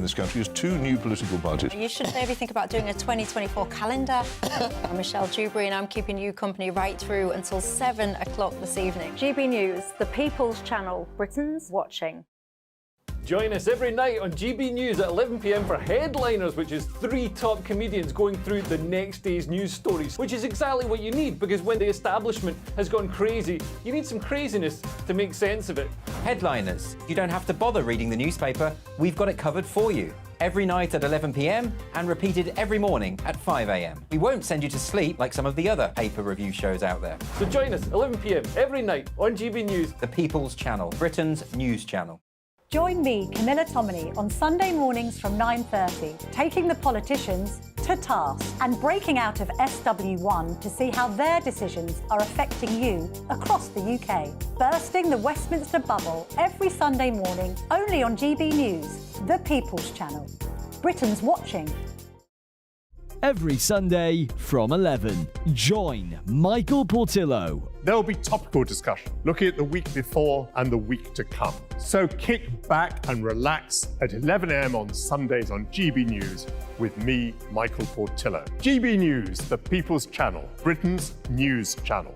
this country is two new political parties. You should maybe think about doing a 2024 calendar. I'm Michelle Dewberry and I'm keeping you company right through until 7 o'clock this evening. GB News, the People's Channel, Britain's watching. Join us every night on GB News at 11 p.m. for Headliners, which is 3 top comedians going through the next day's news stories, which is exactly what you need, because when the establishment has gone crazy, you need some craziness to make sense of it. Headliners. You don't have to bother reading the newspaper. We've got it covered for you. Every night at 11 p.m. and repeated every morning at 5 a.m. We won't send you to sleep like some of the other paper review shows out there. So join us 11 p.m. every night on GB News. The People's Channel, Britain's news channel. Join me, Camilla Tominey, on Sunday mornings from 9:30, taking the politicians to task and breaking out of SW1 to see how their decisions are affecting you across the UK. Bursting the Westminster bubble every Sunday morning, only on GB News, the People's Channel. Britain's watching. Every Sunday from 11, join Michael Portillo. There will be topical discussion, looking at the week before and the week to come. So kick back and relax at 11 a.m. on Sundays on GB News with me, Michael Portillo. GB News, the People's Channel, Britain's news channel.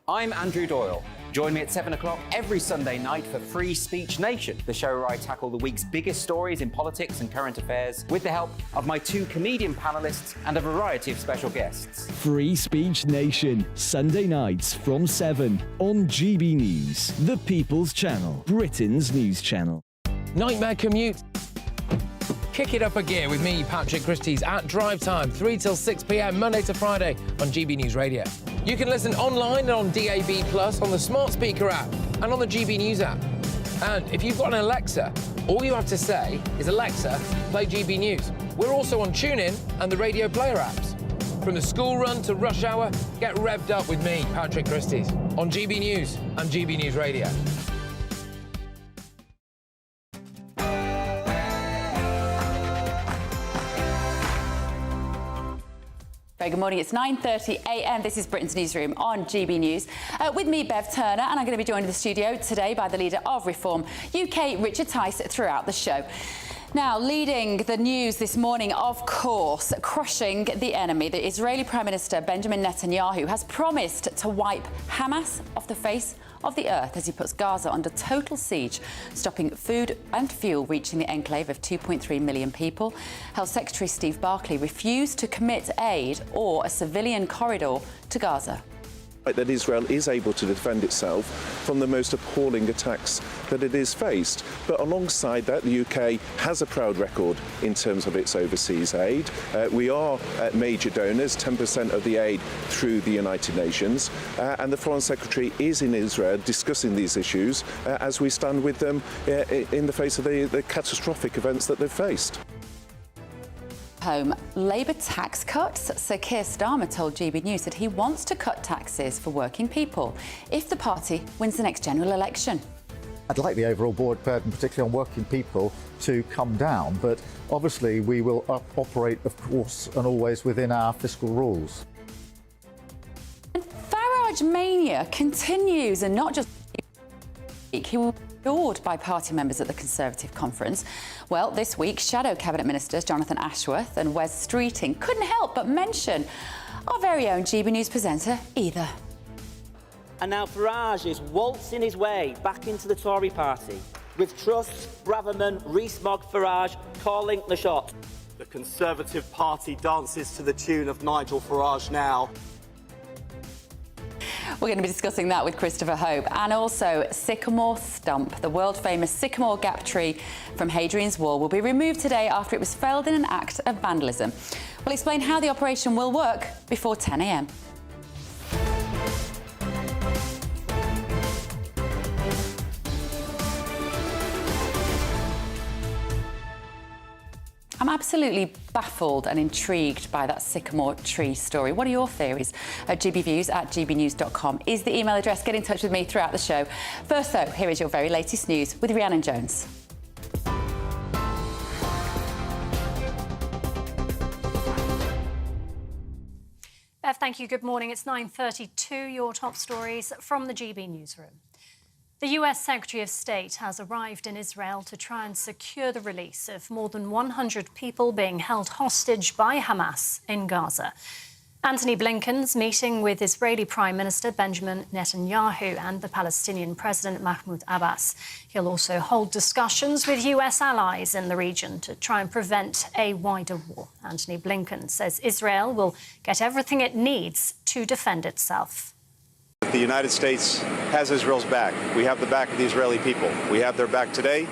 I'm Andrew Doyle. Join me at 7 o'clock every Sunday night for Free Speech Nation, the show where I tackle the week's biggest stories in politics and current affairs with the help of my 2 comedian panellists and a variety of special guests. Free Speech Nation, Sunday nights from 7 on GB News, the People's Channel, Britain's news channel. Nightmare commute. Kick it up a gear with me, Patrick Christie's, at drive time, 3 till 6 p.m, Monday to Friday on GB News Radio. You can listen online and on DAB+, on the smart speaker app, and on the GB News app. And if you've got an Alexa, all you have to say is, Alexa, play GB News. We're also on TuneIn and the Radio Player apps. From the school run to rush hour, get revved up with me, Patrick Christie's, on GB News and GB News Radio. Very good morning. It's 9:30 a.m. This is Britain's Newsroom on GB News. With me, Bev Turner, and I'm going to be joined in the studio today by the leader of Reform UK, Richard Tice, throughout the show. Now, leading the news this morning, of course, crushing the enemy, the Israeli Prime Minister Benjamin Netanyahu has promised to wipe Hamas off the face of the earth as he puts Gaza under total siege, stopping food and fuel reaching the enclave of 2.3 million people. Health Secretary Steve Barclay refused to commit aid or a civilian corridor to Gaza. That Israel is able to defend itself from the most appalling attacks that it has faced. But alongside that, the UK has a proud record in terms of its overseas aid. We are major donors, 10% of the aid through the United Nations. And the Foreign Secretary is in Israel discussing these issues as we stand with them in the face of the catastrophic events that they've faced. Home Labour tax cuts. Sir Keir Starmer told GB News that he wants to cut taxes for working people if the party wins the next general election. I'd like the overall board burden, particularly on working people, to come down, but obviously we will operate, of course, and always within our fiscal rules. And Farage mania continues, and not just he will be adored by party members at the Conservative conference. Well, this week, Shadow Cabinet Ministers Jonathan Ashworth and Wes Streeting couldn't help but mention our very own GB News presenter, Either. And now Farage is waltzing his way back into the Tory party, with Truss, Braverman, Rees-Mogg, Farage calling the shots. The Conservative Party dances to the tune of Nigel Farage now. We're going to be discussing that with Christopher Hope, and also Sycamore Stump, the world-famous Sycamore gap tree from Hadrian's Wall, will be removed today after it was felled in an act of vandalism. We'll explain how the operation will work before 10 a.m. I'm absolutely baffled and intrigued by that sycamore tree story. What are your theories? GBviews at gbnews.com is the email address. Get in touch with me throughout the show. First, though, here is your very latest news with Rhiannon Jones. Bev, thank you. Good morning. It's 9:32. Your top stories from the GB Newsroom. The US Secretary of State has arrived in Israel to try and secure the release of more than 100 people being held hostage by Hamas in Gaza. Antony Blinken's meeting with Israeli Prime Minister Benjamin Netanyahu and the Palestinian President Mahmoud Abbas. He'll also hold discussions with US allies in the region to try and prevent a wider war. Antony Blinken says Israel will get everything it needs to defend itself. The United States has Israel's back. We have the back of the Israeli people. We have their back today.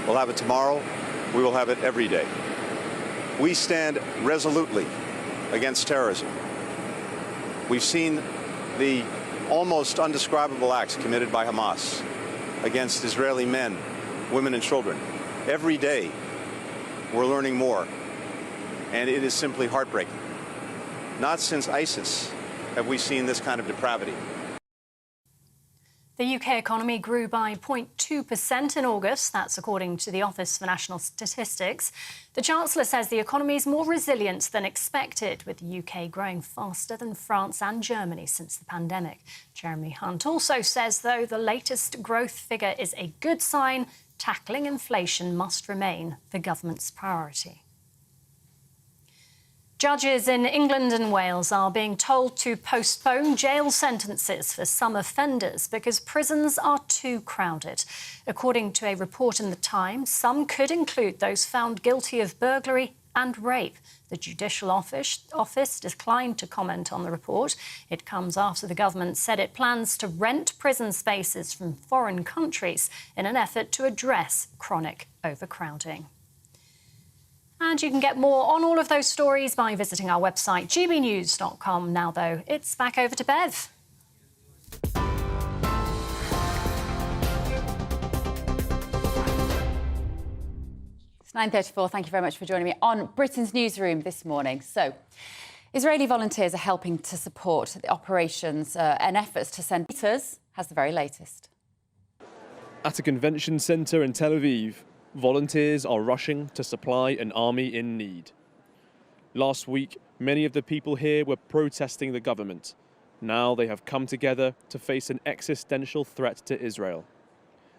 We'll have it tomorrow. We will have it every day. We stand resolutely against terrorism. We've seen the almost undescribable acts committed by Hamas against Israeli men, women, and children. Every day, we're learning more, and it is simply heartbreaking. Not since ISIS have we seen this kind of depravity. The UK economy grew by 0.2% in August. That's according to the Office for National Statistics. The Chancellor says the economy is more resilient than expected, with the UK growing faster than France and Germany since the pandemic. Jeremy Hunt also says, though, the latest growth figure is a good sign. Tackling inflation must remain the government's priority. Judges in England and Wales are being told to postpone jail sentences for some offenders because prisons are too crowded. According to a report in The Times, some could include those found guilty of burglary and rape. The Judicial Office declined to comment on the report. It comes after the government said it plans to rent prison spaces from foreign countries in an effort to address chronic overcrowding. And you can get more on all of those stories by visiting our website, gbnews.com. Now, though, it's back over to Bev. It's 9:34. Thank you very much for joining me on Britain's Newsroom this morning. So, Israeli volunteers are helping to support the operations and efforts to send visitors. Has the very latest. At a convention centre in Tel Aviv, volunteers are rushing to supply an army in need. Last week, many of the people here were protesting the government. Now they have come together to face an existential threat to Israel.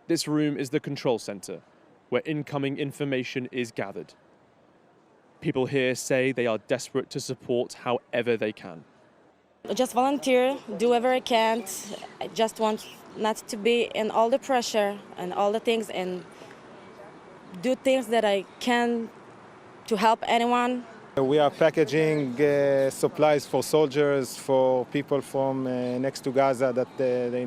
This room is the control centre, where incoming information is gathered. People here say they are desperate to support however they can. Just volunteer, do whatever I can. I just want not to be in all the pressure and all the things, and do things that I can to help anyone. We are packaging supplies for soldiers, for people from next to Gaza that they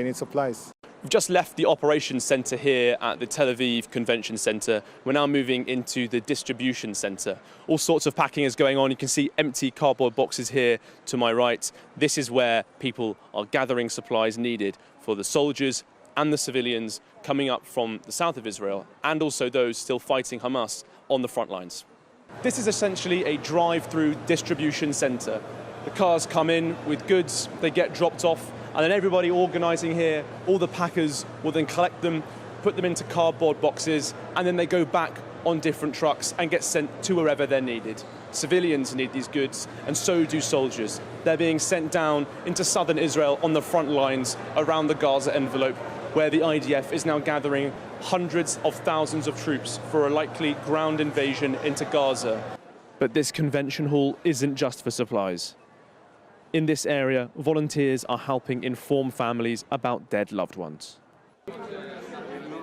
need supplies. We've just left the operations centre here at the Tel Aviv Convention Centre. We're now moving into the distribution centre. All sorts of packing is going on. You can see empty cardboard boxes here to my right. This is where people are gathering supplies needed for the soldiers and the civilians coming up from the south of Israel, and also those still fighting Hamas on the front lines. This is essentially a drive-through distribution centre. The cars come in with goods, they get dropped off, and then everybody organising here, all the packers will then collect them, put them into cardboard boxes, and then they go back on different trucks and get sent to wherever they're needed. Civilians need these goods, and so do soldiers. They're being sent down into southern Israel on the front lines around the Gaza envelope, where the IDF is now gathering hundreds of thousands of troops for a likely ground invasion into Gaza. But this convention hall isn't just for supplies. In this area, volunteers are helping inform families about dead loved ones.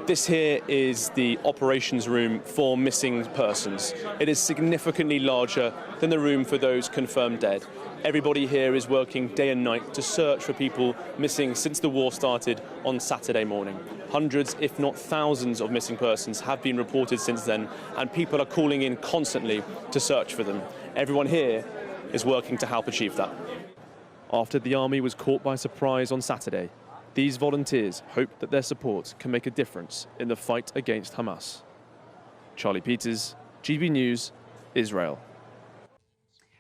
This here is the operations room for missing persons. It is significantly larger than the room for those confirmed dead. Everybody here is working day and night to search for people missing since the war started on Saturday morning. Hundreds, if not thousands, of missing persons have been reported since then, and people are calling in constantly to search for them. Everyone here is working to help achieve that. After the army was caught by surprise on Saturday, these volunteers hope that their support can make a difference in the fight against Hamas. Charlie Peters, GB News, Israel.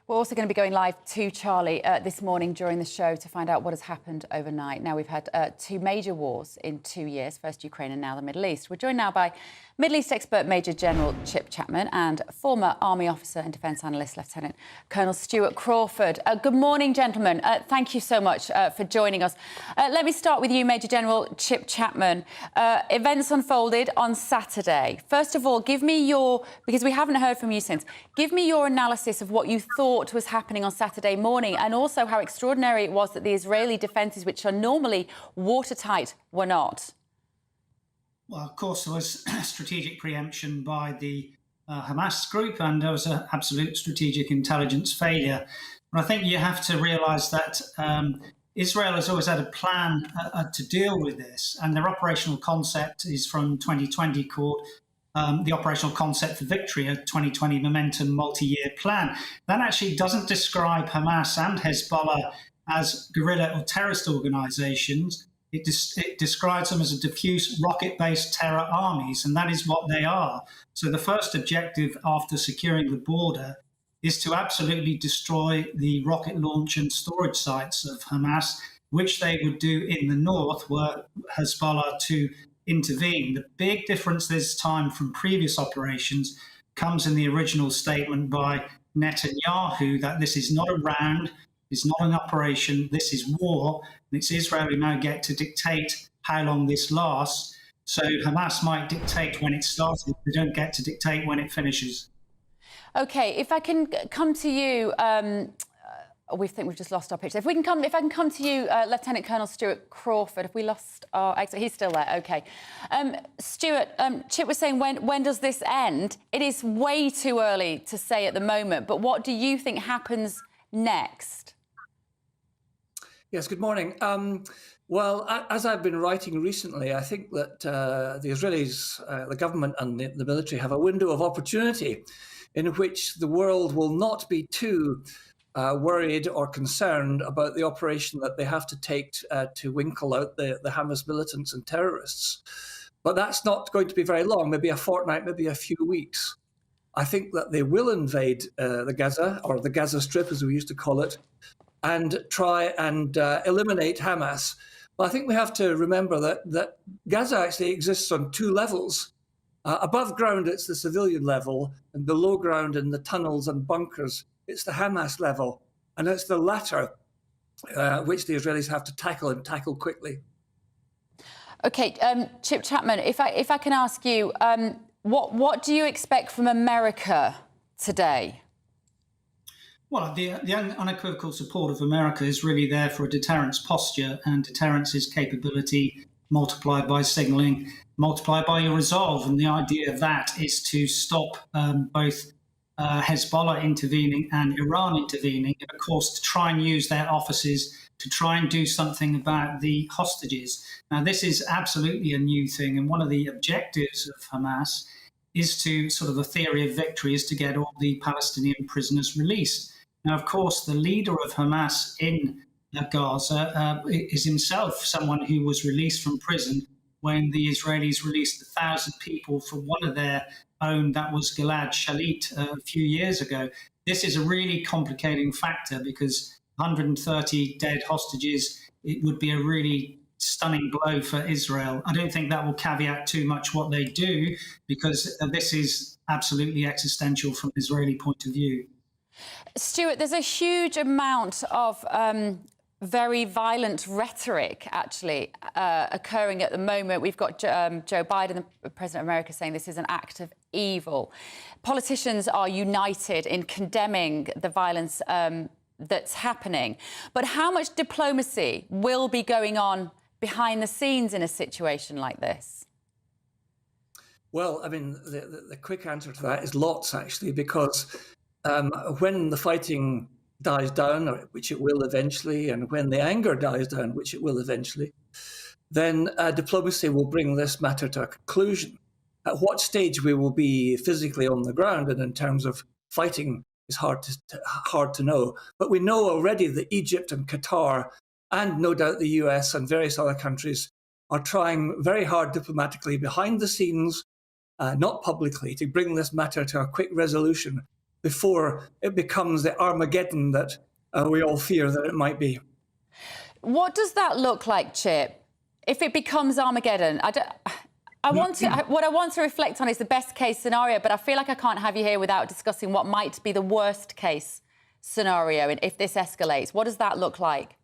We're also going to be going live to Charlie this morning during the show to find out what has happened overnight. Now, we've had two major wars in 2 years, first Ukraine and now the Middle East. We're joined now by Middle East expert Major General Chip Chapman and former Army officer and defence analyst Lieutenant Colonel Stuart Crawford. Good morning, gentlemen. Thank you so much for joining us. Let me start with you, Major General Chip Chapman. Events unfolded on Saturday. First of all, give me your, because we haven't heard from you since, give me your analysis of what you thought was happening on Saturday morning, and also how extraordinary it was that the Israeli defences, which are normally watertight, were not. Well, of course, there was strategic preemption by the Hamas group, and there was an absolute strategic intelligence failure. But I think you have to realise that Israel has always had a plan to deal with this, and their operational concept is from 2020 called the Operational Concept for Victory, a 2020 Momentum multi-year plan. That actually doesn't describe Hamas and Hezbollah as guerrilla or terrorist organisations. It describes them as a diffuse rocket-based terror armies, and that is what they are. So the first objective after securing the border is to absolutely destroy the rocket launch and storage sites of Hamas, which they would do in the north, were Hezbollah to intervene. The big difference this time from previous operations comes in the original statement by Netanyahu that this is not a round, it's not an operation, this is war, and it's Israel who now get to dictate how long this lasts. So Hamas might dictate when it starts, they don't get to dictate when it finishes. OK, if I can come to you, we think we've just lost our picture. If I can come to you, Lieutenant Colonel Stuart Crawford, if we lost our exit, he's still there, OK. Stuart, Chip was saying, when does this end? It is way too early to say at the moment, but what do you think happens next? Yes, good morning. Well, as I've been writing recently, I think that the Israelis, the government and the military have a window of opportunity in which the world will not be too worried or concerned about the operation that they have to take to winkle out the Hamas militants and terrorists. But that's not going to be very long, maybe a fortnight, maybe a few weeks. I think that they will invade the Gaza, or the Gaza Strip, as we used to call it, and try and eliminate Hamas. Well, I think we have to remember that Gaza actually exists on two levels. Above ground, it's the civilian level, and below ground in the tunnels and bunkers, it's the Hamas level. And it's the latter which the Israelis have to tackle, and tackle quickly. OK, Chip Chapman, if I can ask you, what do you expect from America today? Well, the unequivocal support of America is really there for a deterrence posture, and deterrence is capability multiplied by signalling, multiplied by your resolve. And the idea of that is to stop both Hezbollah intervening and Iran intervening, and of course to try and use their offices to try and do something about the hostages. Now, this is absolutely a new thing, and one of the objectives of Hamas is to, sort of a theory of victory, is to get all the Palestinian prisoners released. Now, of course, the leader of Hamas in Gaza is himself someone who was released from prison when the Israelis released 1,000 people from one of their own, that was Gilad Shalit, a few years ago. This is a really complicating factor because 130 dead hostages, it would be a really stunning blow for Israel. I don't think that will caveat too much what they do, because this is absolutely existential from an Israeli point of view. Stuart, there's a huge amount of very violent rhetoric, actually, occurring at the moment. We've got Joe Biden, the President of America, saying this is an act of evil. Politicians are united in condemning the violence that's happening. But how much diplomacy will be going on behind the scenes in a situation like this? Well, I mean, the quick answer to that is lots, actually, because when the fighting dies down, which it will eventually, and when the anger dies down, which it will eventually, then diplomacy will bring this matter to a conclusion. At what stage we will be physically on the ground and in terms of fighting is hard to know. But we know already that Egypt and Qatar, and no doubt the US and various other countries, are trying very hard diplomatically behind the scenes, not publicly, to bring this matter to a quick resolution before it becomes the Armageddon that we all fear that it might be. What does that look like, Chip? If it becomes Armageddon, What I want to reflect on is the best case scenario, but I feel like I can't have you here without discussing what might be the worst case scenario and if this escalates. What does that look like?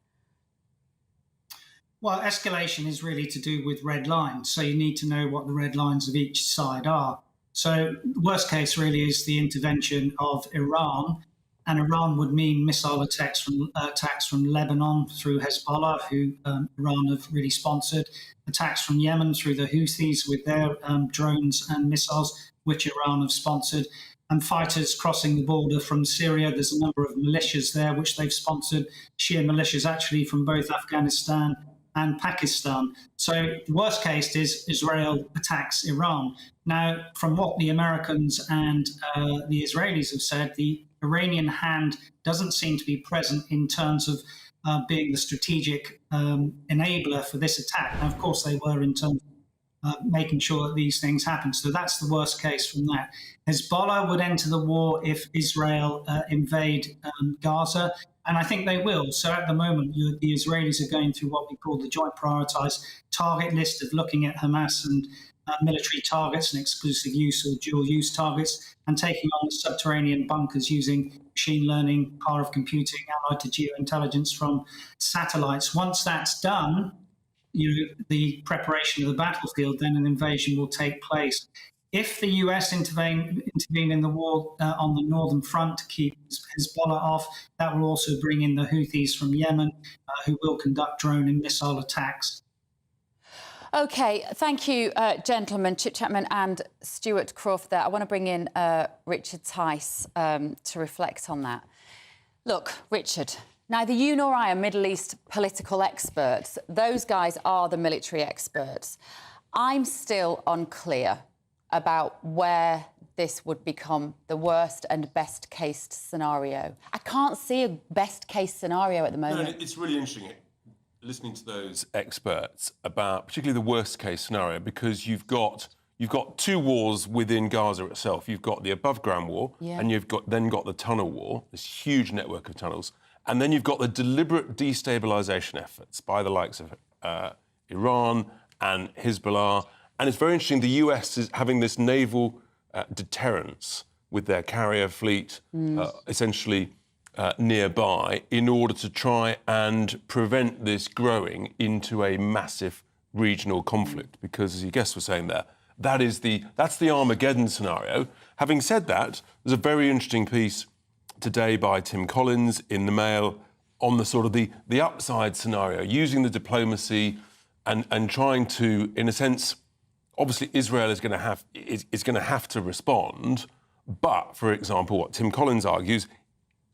Well, escalation is really to do with red lines, so you need to know what the red lines of each side are. So the worst case really is the intervention of Iran, and Iran would mean missile attacks from Lebanon through Hezbollah, who Iran have really sponsored, attacks from Yemen through the Houthis with their drones and missiles, which Iran have sponsored, and fighters crossing the border from Syria. There's a number of militias there which they've sponsored, Shia militias actually from both Afghanistan and Pakistan. So the worst case is Israel attacks Iran. Now, from what the Americans and the Israelis have said, the Iranian hand doesn't seem to be present in terms of being the strategic enabler for this attack. Now, of course, they were in terms of making sure that these things happen. So that's the worst case from that. Hezbollah would enter the war if Israel invade Gaza, and I think they will. So at the moment, the Israelis are going through what we call the joint prioritized target list of looking at Hamas and military targets and exclusive use or dual use targets, and taking on the subterranean bunkers using machine learning, power of computing, allied to geointelligence from satellites. Once that's done, the preparation of the battlefield, then an invasion will take place. If the US intervene in the war on the northern front to keep Hezbollah off, that will also bring in the Houthis from Yemen, who will conduct drone and missile attacks. OK, thank you, gentlemen, Chip Chapman and Stuart Crawford there. I want to bring in Richard Tice to reflect on that. Look, Richard, neither you nor I are Middle East political experts. Those guys are the military experts. I'm still unclear about where this would become the worst and best case scenario. I can't see a best case scenario at the moment. No, it's really interesting listening to those experts about particularly the worst case scenario, because you've got two wars within Gaza itself. You've got the above ground war, and you've then got the tunnel war, this huge network of tunnels, and then you've got the deliberate destabilisation efforts by the likes of Iran and Hezbollah. And it's very interesting, the US is having this naval deterrence with their carrier fleet essentially nearby in order to try and prevent this growing into a massive regional conflict. Because, as your guests were saying there, that's the Armageddon scenario. Having said that, there's a very interesting piece today by Tim Collins in the Mail on the sort of the upside scenario, using the diplomacy and trying to, in a sense, obviously Israel is going to have to respond. But, for example, what Tim Collins argues,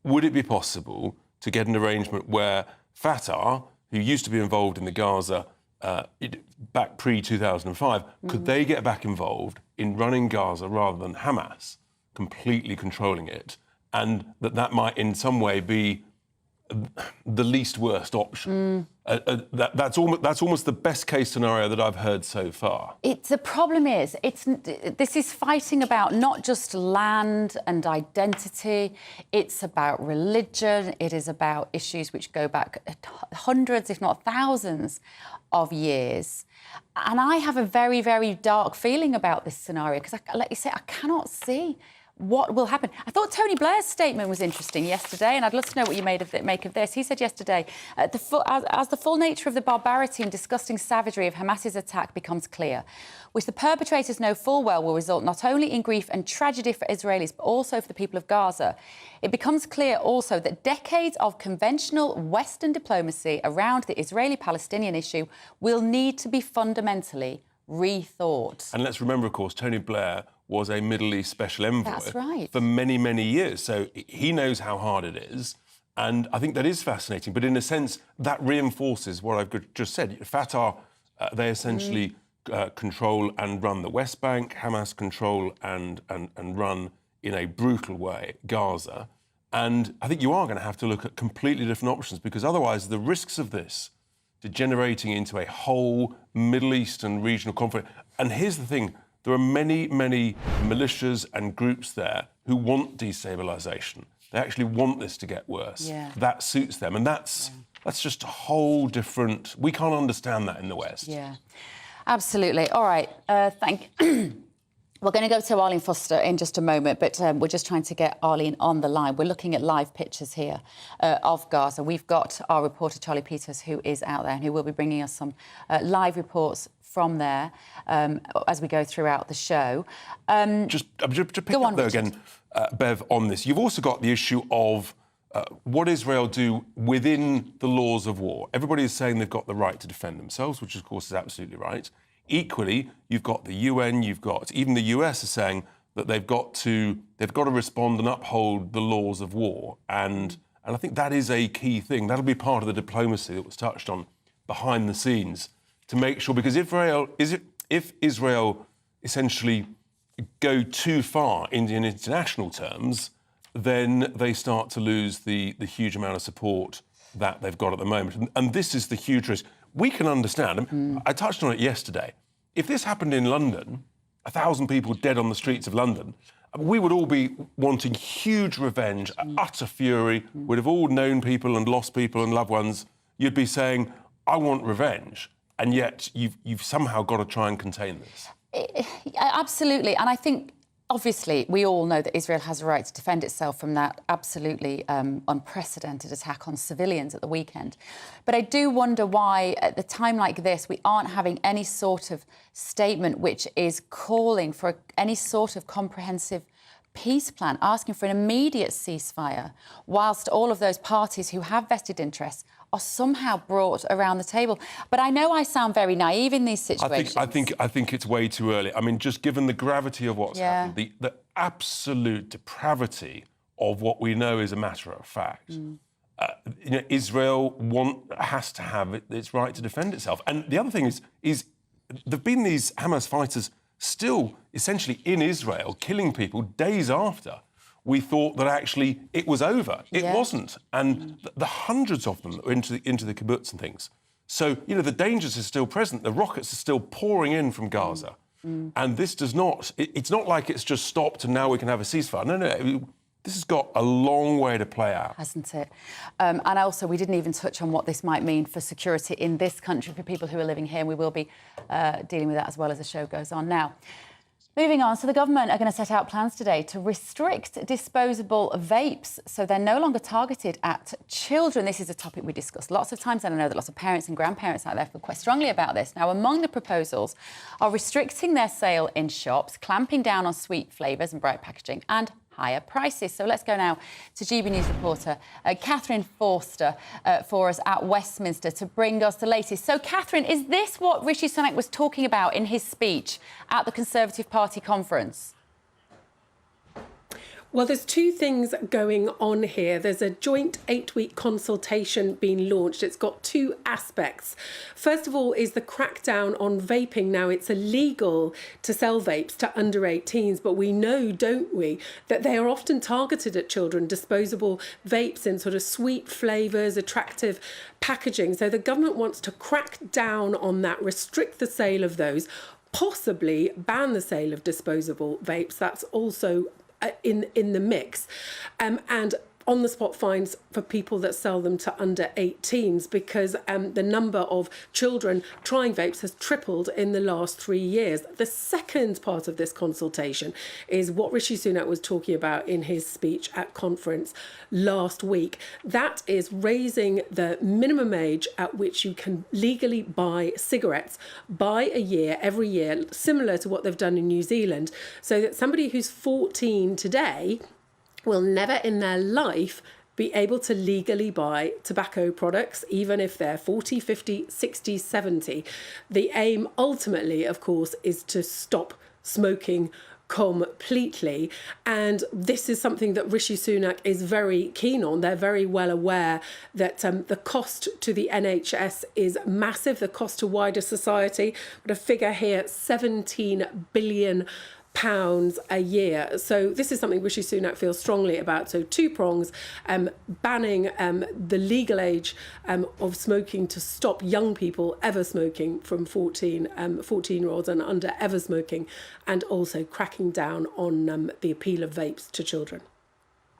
would it be possible to get an arrangement where Fatah, who used to be involved in the Gaza back pre-2005, could they get back involved in running Gaza rather than Hamas completely controlling it? And that might in some way be the least worst option. That's almost the best case scenario that I've heard so far. The problem is, this is fighting about not just land and identity, it's about religion, it is about issues which go back hundreds, if not thousands of years. And I have a very, very dark feeling about this scenario, because, like you say, I cannot see what will happen. I thought Tony Blair's statement was interesting yesterday, and I'd love to know what you make of this. He said yesterday, as the full nature of the barbarity and disgusting savagery of Hamas's attack becomes clear, which the perpetrators know full well will result not only in grief and tragedy for Israelis, but also for the people of Gaza, it becomes clear also that decades of conventional Western diplomacy around the Israeli-Palestinian issue will need to be fundamentally rethought. And let's remember, of course, Tony Blair was a Middle East special envoy for many, many years. So he knows how hard it is. And I think that is fascinating. But in a sense, that reinforces what I've just said. Fatah, they essentially control and run the West Bank. Hamas control and run, in a brutal way, Gaza. And I think you are going to have to look at completely different options, because otherwise the risks of this degenerating into a whole Middle Eastern regional conflict. And here's the thing. There are many, many militias and groups there who want destabilisation. They actually want this to get worse. That suits them. And that's just a whole different... We can't understand that in the West. Yeah. Absolutely. All right. Thank We're going to go to Arlene Foster in just a moment, but we're just trying to get Arlene on the line. We're looking at live pictures here of Gaza. We've got our reporter, Charlie Peters, who is out there and who will be bringing us some live reports from there as we go throughout the show. Just pick up, though, again, Bev, on this. You've also got the issue of what Israel do within the laws of war. Everybody is saying they've got the right to defend themselves, which, of course, is absolutely right. Equally, you've got the UN, you've got even the US are saying that they've got to respond and uphold the laws of war, and I think that is a key thing. That'll be part of the diplomacy that was touched on behind the scenes to make sure, because if Israel essentially go too far in international terms, then they start to lose the huge amount of support that they've got at the moment, and this is the huge risk. We can understand, I touched on it yesterday, if this happened in London, 1,000 people dead on the streets of London, we would all be wanting huge revenge, utter fury. We'd have all known people and lost people and loved ones. You'd be saying, I want revenge. And yet you've somehow got to try and contain this. Absolutely. And I think, obviously, we all know that Israel has a right to defend itself from that absolutely unprecedented attack on civilians at the weekend. But I do wonder why, at a time like this, we aren't having any sort of statement which is calling for any sort of comprehensive peace plan, asking for an immediate ceasefire, whilst all of those parties who have vested interests are somehow brought around the table. But I know I sound very naive in these situations. I think it's way too early. I mean, just given the gravity of what's happened, the absolute depravity of what we know is a matter of fact. Israel has to have its right to defend itself. And the other thing is there've been these Hamas fighters still essentially in Israel killing people days after we thought that actually it was over. It wasn't. And the hundreds of them that were into the kibbutz and things. So, the dangers are still present. The rockets are still pouring in from Gaza. And this does not... It's not like it's just stopped and now we can have a ceasefire. No. This has got a long way to play out. Hasn't it? And also, we didn't even touch on what this might mean for security in this country, for people who are living here. And we will be dealing with that as well as the show goes on. Now, moving on, so the government are going to set out plans today to restrict disposable vapes so they're no longer targeted at children. This is a topic we discuss lots of times, and I know that lots of parents and grandparents out there feel quite strongly about this. Now, among the proposals are restricting their sale in shops, clamping down on sweet flavours and bright packaging, and higher prices. So let's go now to GBNews reporter Catherine Forster for us at Westminster to bring us the latest. So, Catherine, is this what Rishi Sunak was talking about in his speech at the Conservative Party conference? Well, there's two things going on here. There's a joint 8-week consultation being launched. It's got two aspects. First of all is the crackdown on vaping. Now, it's illegal to sell vapes to under 18s, but we know, don't we, that they are often targeted at children, disposable vapes in sort of sweet flavours, attractive packaging. So the government wants to crack down on that, restrict the sale of those, possibly ban the sale of disposable vapes. That's also in the mix, and on-the-spot fines for people that sell them to under 18s, because the number of children trying vapes has tripled in the last 3 years. The second part of this consultation is what Rishi Sunak was talking about in his speech at conference last week. That is raising the minimum age at which you can legally buy cigarettes by a year, every year, similar to what they've done in New Zealand, so that somebody who's 14 today will never in their life be able to legally buy tobacco products, even if they're 40, 50, 60, 70. The aim ultimately, of course, is to stop smoking completely. And this is something that Rishi Sunak is very keen on. They're very well aware that the cost to the NHS is massive, the cost to wider society. But a figure here, £17 billion a year. So this is something Rishi Sunak feels strongly about. So two prongs, banning the legal age of smoking to stop young people ever smoking from 14-year-olds and under ever smoking, and also cracking down on the appeal of vapes to children.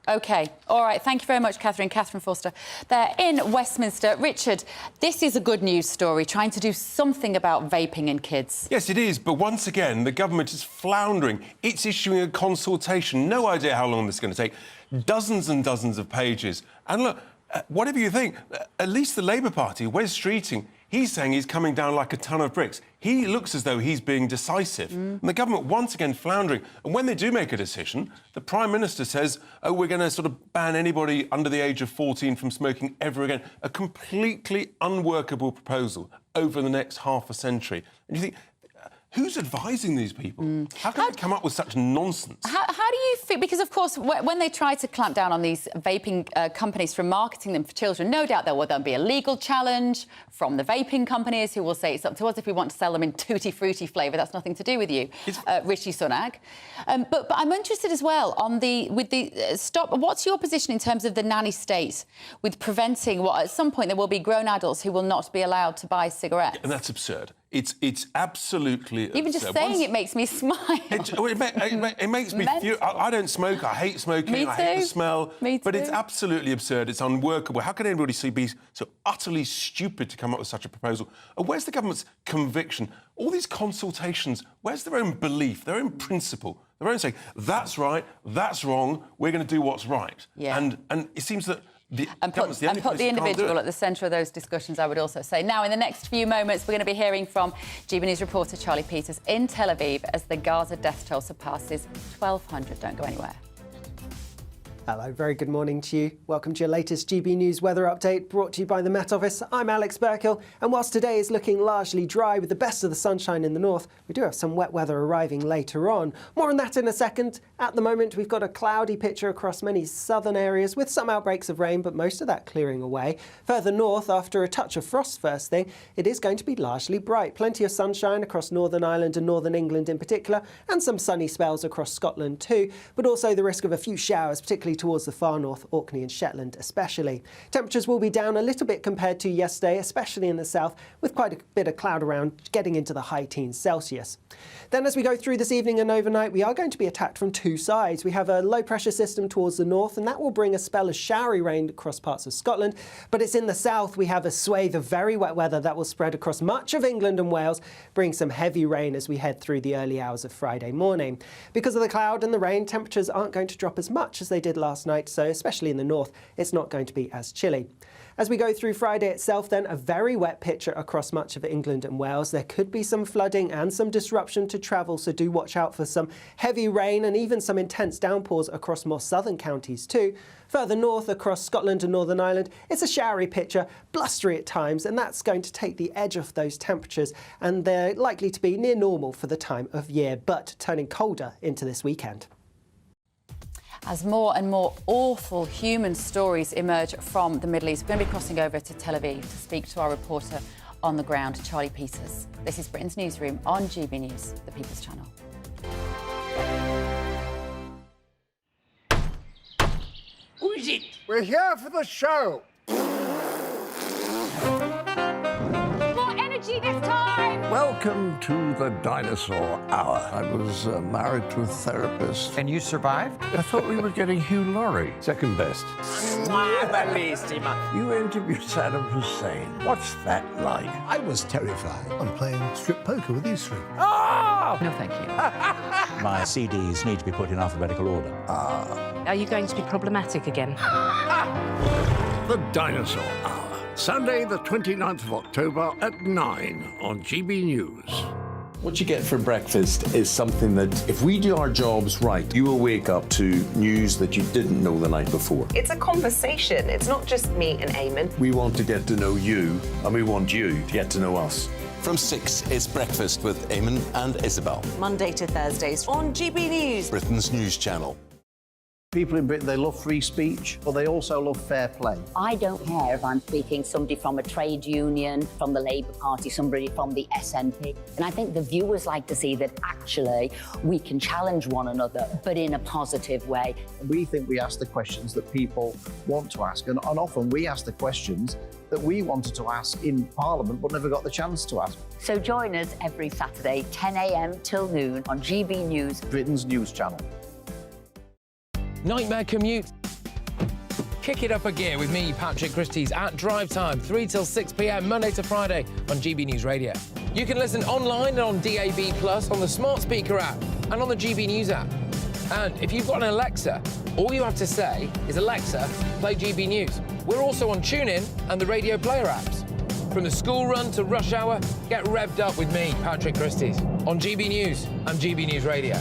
OK. All right. Thank you very much, Catherine Forster. There in Westminster. Richard, this is a good news story, trying to do something about vaping in kids. Yes, it is. But once again, the government is floundering. It's issuing a consultation. No idea how long this is going to take. Dozens and dozens of pages. And look, whatever you think, at least the Labour Party, Wes Streeting, he's saying he's coming down like a ton of bricks. He looks as though he's being decisive. And the government, once again, floundering. And when they do make a decision, the Prime Minister says, oh, we're going to sort of ban anybody under the age of 14 from smoking ever again. A completely unworkable proposal over the next half a century. And you think, who's advising these people? How can they come up with such nonsense? How do you feel? Because, of course, when they try to clamp down on these vaping companies from marketing them for children, no doubt there will then be a legal challenge from the vaping companies who will say it's up to us if we want to sell them in tutti frutti flavour. That's nothing to do with you, Rishi Sunak. But I'm interested as well on stop. What's your position in terms of the nanny state with preventing what at some point there will be grown adults who will not be allowed to buy cigarettes? And that's absurd. It's absolutely even absurd. Just saying it makes me smile. It makes me furious. I don't smoke. I hate smoking. Me too. I hate the smell. Me too. But it's absolutely absurd. It's unworkable. How can anybody be so utterly stupid to come up with such a proposal? And where's the government's conviction? All these consultations, where's their own belief, their own principle, their own saying, that's right, that's wrong, we're going to do what's right. Yeah. And it seems that and put the individual at the centre of those discussions, I would also say. Now, in the next few moments, we're going to be hearing from GBNews reporter Charlie Peters in Tel Aviv as the Gaza death toll surpasses 1,200. Don't go anywhere. Hello, very good morning to you. Welcome to your latest GB News weather update brought to you by the Met Office. I'm Alex Burkill, and whilst today is looking largely dry with the best of the sunshine in the north, we do have some wet weather arriving later on. More on that in a second. At the moment, we've got a cloudy picture across many southern areas with some outbreaks of rain, but most of that clearing away. Further north, after a touch of frost first thing, it is going to be largely bright. Plenty of sunshine across Northern Ireland and Northern England in particular, and some sunny spells across Scotland too, but also the risk of a few showers, particularly towards the far north, Orkney and Shetland especially. Temperatures will be down a little bit compared to yesterday, especially in the south, with quite a bit of cloud around, getting into the high teens Celsius. Then as we go through this evening and overnight, we are going to be attacked from two sides. We have a low pressure system towards the north, and that will bring a spell of showery rain across parts of Scotland, but it's in the south we have a swathe of very wet weather that will spread across much of England and Wales, bring some heavy rain as we head through the early hours of Friday morning. Because of the cloud and the rain, temperatures aren't going to drop as much as they did last night, so especially in the north, it's not going to be as chilly. As we go through Friday itself then, a very wet picture across much of England and Wales. There could be some flooding and some disruption to travel, so do watch out for some heavy rain and even some intense downpours across more southern counties too. Further north across Scotland and Northern Ireland, it's a showery picture, blustery at times, and that's going to take the edge off those temperatures, and they're likely to be near normal for the time of year, but turning colder into this weekend. As more and more awful human stories emerge from the Middle East, we're going to be crossing over to Tel Aviv to speak to our reporter on the ground, Charlie Peters. This is Britain's Newsroom on GB News, the People's Channel. Who is it? We're here for the show. More energy this time! Welcome to the Dinosaur Hour. I was married to a therapist. And you survived? I thought we were getting Hugh Laurie. Second best. You interviewed Saddam Hussein. What's that like? I was terrified. I'm playing strip poker with these three. Ah! No, thank you. My CDs need to be put in alphabetical order. Are you going to be problematic again? The Dinosaur Hour. Sunday, the 29th of October at 9 on GB News. What you get for breakfast is something that, if we do our jobs right, you will wake up to news that you didn't know the night before. It's a conversation. It's not just me and Eamon. We want to get to know you, and we want you to get to know us. From 6, it's Breakfast with Eamon and Isabel. Monday to Thursdays on GB News. Britain's news channel. People in Britain, they love free speech, but they also love fair play. I don't care if I'm speaking somebody from a trade union, from the Labour Party, somebody from the SNP. And I think the viewers like to see that actually we can challenge one another, but in a positive way. We think we ask the questions that people want to ask, and often we ask the questions that we wanted to ask in Parliament but never got the chance to ask. So join us every Saturday, 10 a.m. till noon on GB News. Britain's news channel. Nightmare commute. Kick it up a gear with me, Patrick Christie's, at drive time, 3 till 6 p.m, Monday to Friday on GB News Radio. You can listen online and on DAB+, on the smart speaker app and on the GB News app. And if you've got an Alexa, all you have to say is, Alexa, play GB News. We're also on TuneIn and the Radio Player apps. From the school run to rush hour, get revved up with me, Patrick Christie's, on GB News and GB News Radio.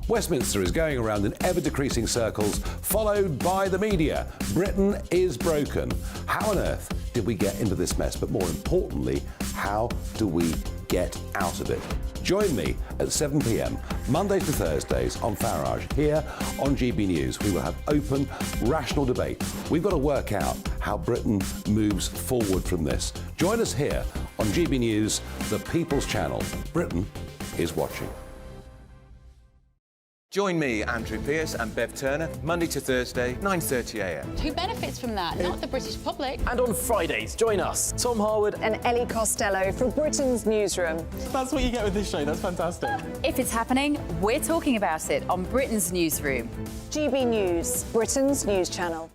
Westminster is going around in ever-decreasing circles, followed by the media. Britain is broken. How on earth did we get into this mess? But more importantly, how do we get out of it? Join me at 7 p.m, Mondays to Thursdays on Farage, here on GB News. We will have open, rational debate. We've got to work out how Britain moves forward from this. Join us here on GB News, the People's Channel. Britain is watching. Join me, Andrew Pearce and Bev Turner, Monday to Thursday, 9:30 a.m. Who benefits from that? Not the British public. And on Fridays, join us, Tom Harwood And Ellie Costello from Britain's Newsroom. That's what you get with this show. That's fantastic. If it's happening, we're talking about it on Britain's Newsroom. GB News, Britain's news channel.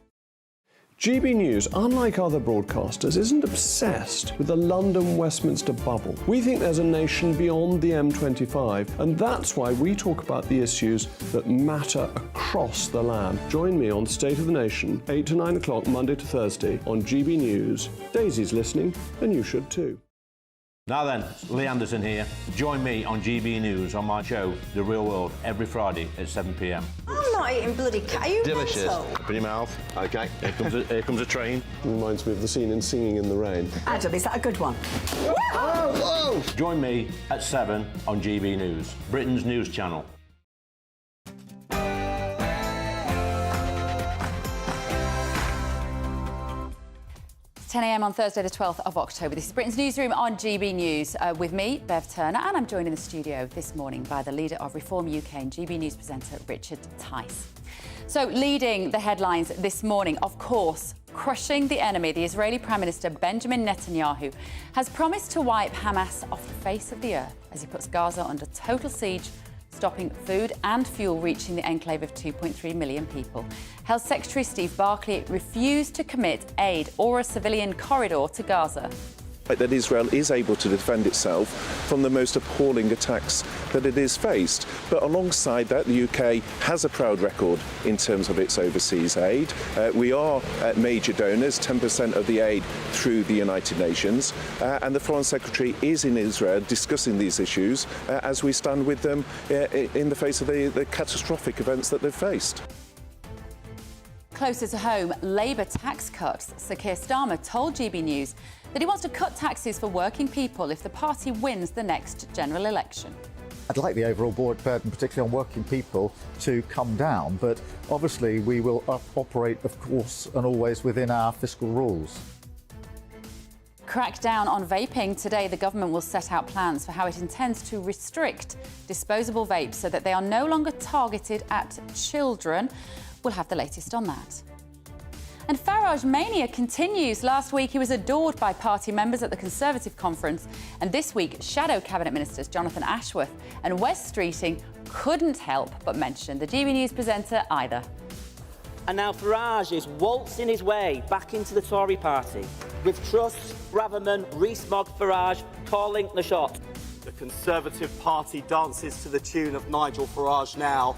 GB News, unlike other broadcasters, isn't obsessed with the London-Westminster bubble. We think there's a nation beyond the M25, and that's why we talk about the issues that matter across the land. Join me on State of the Nation, 8 to 9 o'clock, Monday to Thursday, on GB News. Daisy's listening, and you should too. Now then, Lee Anderson here. Join me on GB News on my show, The Real World, every Friday at 7 p.m. I'm not eating bloody cat. Are you Delicious. mental? Put your mouth. OK, here comes a train. Reminds me of the scene in Singing in the Rain. Adam, is that a good one? Whoa! Join me at 7 on GB News, Britain's news channel. 10 a.m. on Thursday, the 12th of October. This is Britain's Newsroom on GB News with me, Bev Turner, and I'm joined in the studio this morning by the leader of Reform UK and GB News presenter Richard Tice. So, leading the headlines this morning, of course, crushing the enemy, the Israeli Prime Minister Benjamin Netanyahu has promised to wipe Hamas off the face of the earth as he puts Gaza under total siege, stopping food and fuel reaching the enclave of 2.3 million people. Health Secretary Steve Barclay refused to commit aid or a civilian corridor to Gaza. That Israel is able to defend itself from the most appalling attacks that it has faced. But alongside that, the UK has a proud record in terms of its overseas aid. We are major donors, 10% of the aid through the United Nations. And the Foreign Secretary is in Israel discussing these issues as we stand with them in the face of the catastrophic events that they've faced. Closer to home, Labour tax cuts. Sir Keir Starmer told GB News that he wants to cut taxes for working people if the party wins the next general election. I'd like the overall board burden, particularly on working people, to come down, but obviously we will operate, of course, and always within our fiscal rules. Crackdown on vaping. Today, the government will set out plans for how it intends to restrict disposable vapes so that they are no longer targeted at children. We'll have the latest on that. And Farage mania continues. Last week, he was adored by party members at the Conservative conference. And this week, shadow cabinet ministers Jonathan Ashworth and Wes Streeting couldn't help but mention the GB News presenter either. And now Farage is waltzing his way back into the Tory party, with Truss, Braverman, Rees-Mogg, Farage calling the shot. The Conservative Party dances to the tune of Nigel Farage now.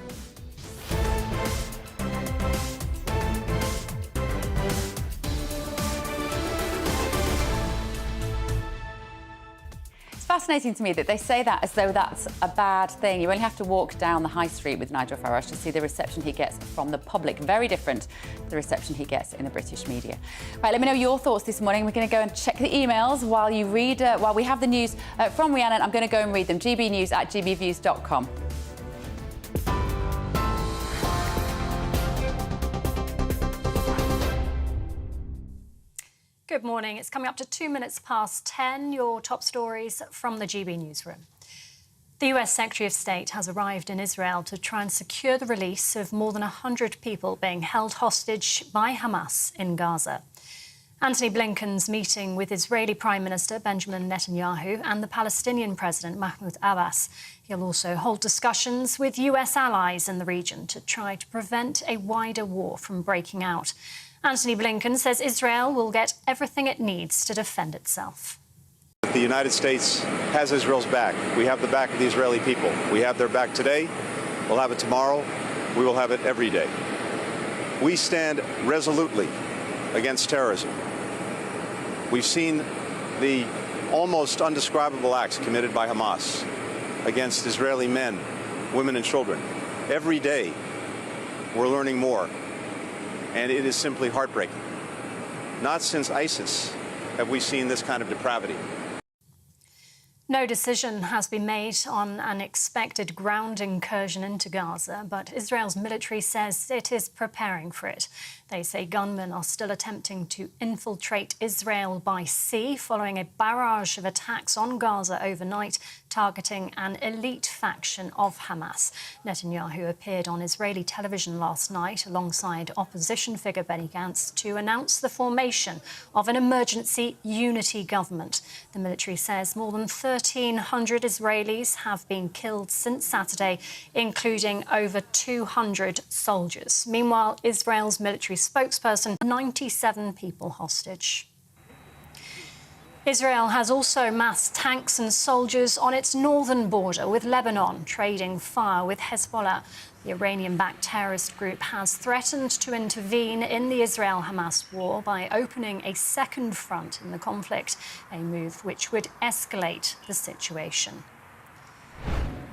Fascinating to me that they say that as though that's a bad thing. You only have to walk down the high street with Nigel Farage to see the reception he gets from the public. Very different to the reception he gets in the British media. Right, let me know your thoughts this morning. We're going to go and check the emails while you read, while we have the news from Rhiannon. I'm going to go and read them. gbnews@gbviews.com. Good morning. It's coming up to 2 minutes past 10. Your top stories from the GB Newsroom. The US Secretary of State has arrived in Israel to try and secure the release of more than 100 people being held hostage by Hamas in Gaza. Antony Blinken's meeting with Israeli Prime Minister Benjamin Netanyahu and the Palestinian President Mahmoud Abbas. He'll also hold discussions with US allies in the region to try to prevent a wider war from breaking out. Antony Blinken says Israel will get everything it needs to defend itself. The United States has Israel's back. We have the back of the Israeli people. We have their back today. We'll have it tomorrow. We will have it every day. We stand resolutely against terrorism. We've seen the almost undescribable acts committed by Hamas against Israeli men, women, and children. Every day, we're learning more, and it is simply heartbreaking. Not since ISIS have we seen this kind of depravity. No decision has been made on an expected ground incursion into Gaza, but Israel's military says it is preparing for it. They say gunmen are still attempting to infiltrate Israel by sea following a barrage of attacks on Gaza overnight, targeting an elite faction of Hamas. Netanyahu appeared on Israeli television last night alongside opposition figure Benny Gantz to announce the formation of an emergency unity government. The military says more than 1,300 Israelis have been killed since Saturday, including over 200 soldiers. Meanwhile, Israel's military spokesperson, 97 people hostage. Israel has also massed tanks and soldiers on its northern border with Lebanon, trading fire with Hezbollah. The Iranian-backed terrorist group has threatened to intervene in the Israel-Hamas war by opening a second front in the conflict, a move which would escalate the situation.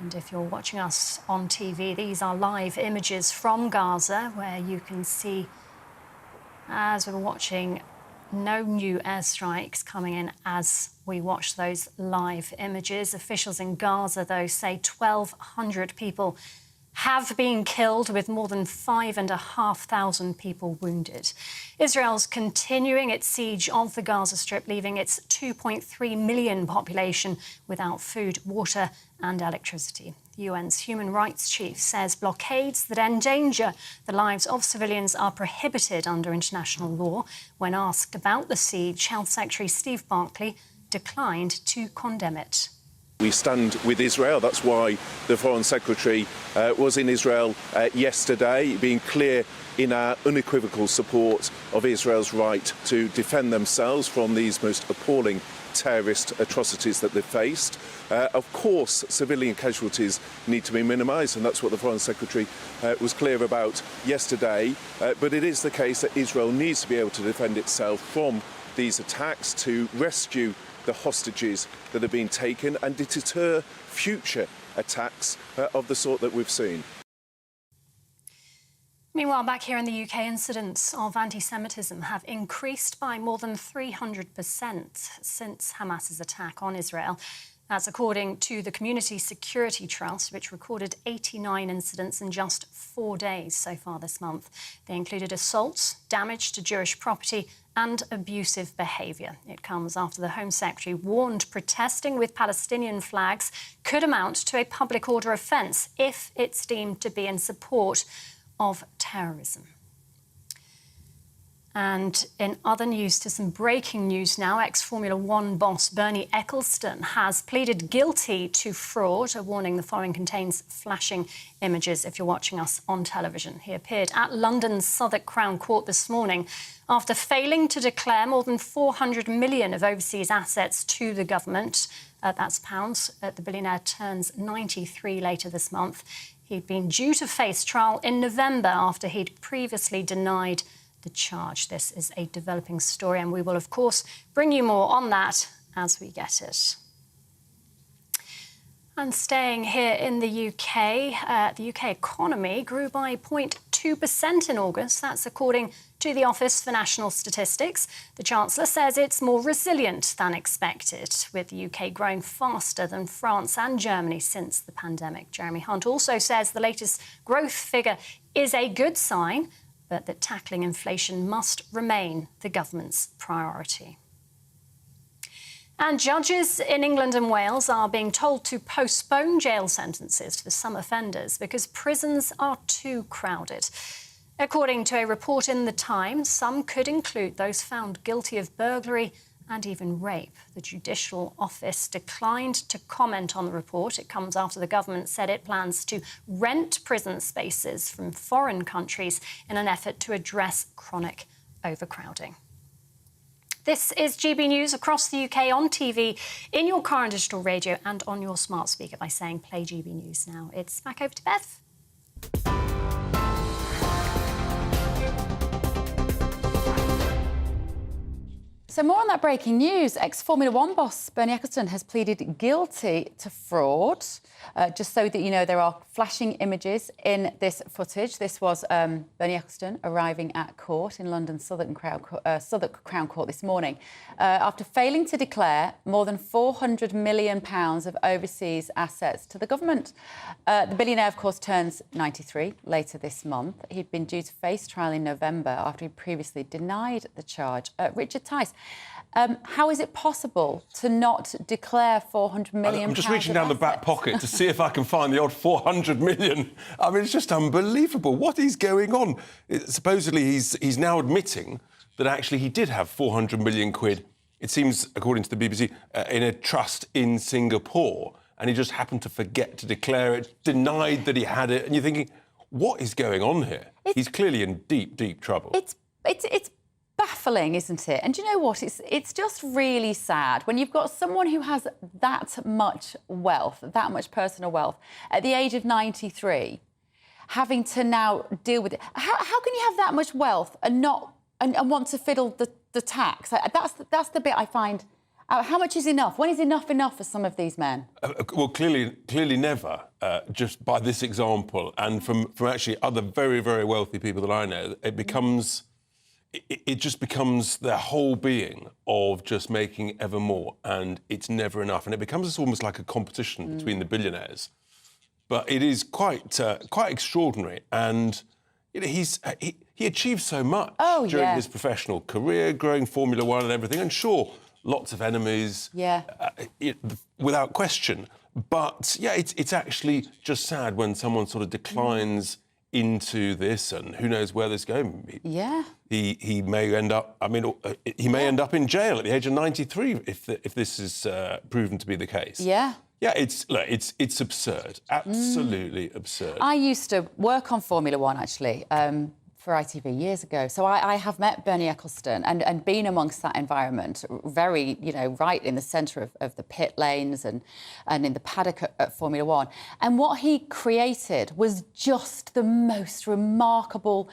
And if you're watching us on TV, these are live images from Gaza, where you can see, as we're watching, no new airstrikes coming in as we watch those live images. Officials in Gaza, though, say 1,200 people have been killed, with more than 5,500 people wounded. Israel's continuing its siege of the Gaza Strip, leaving its 2.3 million population without food, water and electricity. The UN's human rights chief says blockades that endanger the lives of civilians are prohibited under international law. When asked about the siege, Health Secretary Steve Barclay declined to condemn it. We stand with Israel. That's why the Foreign Secretary was in Israel yesterday, being clear in our unequivocal support of Israel's right to defend themselves from these most appalling terrorist atrocities that they've faced. Of course, civilian casualties need to be minimised, and that's what the Foreign Secretary was clear about yesterday. But it is the case that Israel needs to be able to defend itself from these attacks, to rescue the hostages that have been taken and to deter future attacks of the sort that we've seen. Meanwhile, back here in the UK, incidents of anti-Semitism have increased by more than 300% since Hamas's attack on Israel. That's according to the Community Security Trust, which recorded 89 incidents in just 4 days so far this month. They included assaults, damage to Jewish property and abusive behaviour. It comes after the Home Secretary warned protesting with Palestinian flags could amount to a public order offence if it's deemed to be in support of terrorism. And in other news, to some breaking news now, ex-Formula One boss Bernie Ecclestone has pleaded guilty to fraud. A warning: the following contains flashing images if you're watching us on television. He appeared at London's Southwark Crown Court this morning after failing to declare more than 400 million of overseas assets to the government. That's pounds. The billionaire turns 93 later this month. He'd been due to face trial in November after he'd previously denied the charge. This is a developing story, and we will, of course, bring you more on that as we get it. And staying here in the UK economy grew by 0.2% in August. That's according to the Office for National Statistics. The Chancellor says it's more resilient than expected, with the UK growing faster than France and Germany since the pandemic. Jeremy Hunt also says the latest growth figure is a good sign, but that tackling inflation must remain the government's priority. And judges in England and Wales are being told to postpone jail sentences for some offenders because prisons are too crowded. According to a report in The Times, some could include those found guilty of burglary and even rape. The Judicial Office declined to comment on the report. It comes after the government said it plans to rent prison spaces from foreign countries in an effort to address chronic overcrowding. This is GB News across the UK on TV, in your car and digital radio, and on your smart speaker by saying play GB News now. It's back over to Beth. So more on that breaking news. Ex-Formula One boss Bernie Ecclestone has pleaded guilty to fraud. Just so that you know, there are flashing images in this footage. This was Bernie Ecclestone arriving at court in London's Southwark Crown Court this morning after failing to declare more than £400 million of overseas assets to the government. The billionaire, of course, turns 93 later this month. He'd been due to face trial in November after he previously denied the charge. Richard Tice, how is it possible to not declare £400 million? I'm just reaching down the back pocket to see if I can find the odd 400 million. I mean, it's just unbelievable. What is going on? Supposedly, he's now admitting that actually he did have 400 million quid, it seems, according to the BBC, in a trust in Singapore, and he just happened to forget to declare it, denied that he had it, and you're thinking, what is going on here? He's clearly in deep, deep trouble. It's baffling, isn't it? And do you know what? It's just really sad when you've got someone who has that much wealth, that much personal wealth, at the age of 93, having to now deal with it. How can you have that much wealth and not and want to fiddle the tax? That's the bit I find. How much is enough? When is enough for some of these men? Well, clearly never, just by this example. And from actually other very, very wealthy people that I know, it just becomes their whole being of just making ever more, and it's never enough. And it becomes almost like a competition between the billionaires. But it is quite extraordinary. And you know, he achieved so much during his professional career, growing Formula One and everything. And sure, lots of enemies, without question. But, yeah, it's actually just sad when someone sort of declines into this, and who knows where this is going. He may end up. I mean, he may end up in jail at the age of 93 if this is proven to be the case. It's absurd, absolutely absurd. I used to work on Formula One actually for ITV years ago, so I have met Bernie Ecclestone and been amongst that environment, very, right in the centre of the pit lanes and in the paddock at Formula One. And what he created was just the most remarkable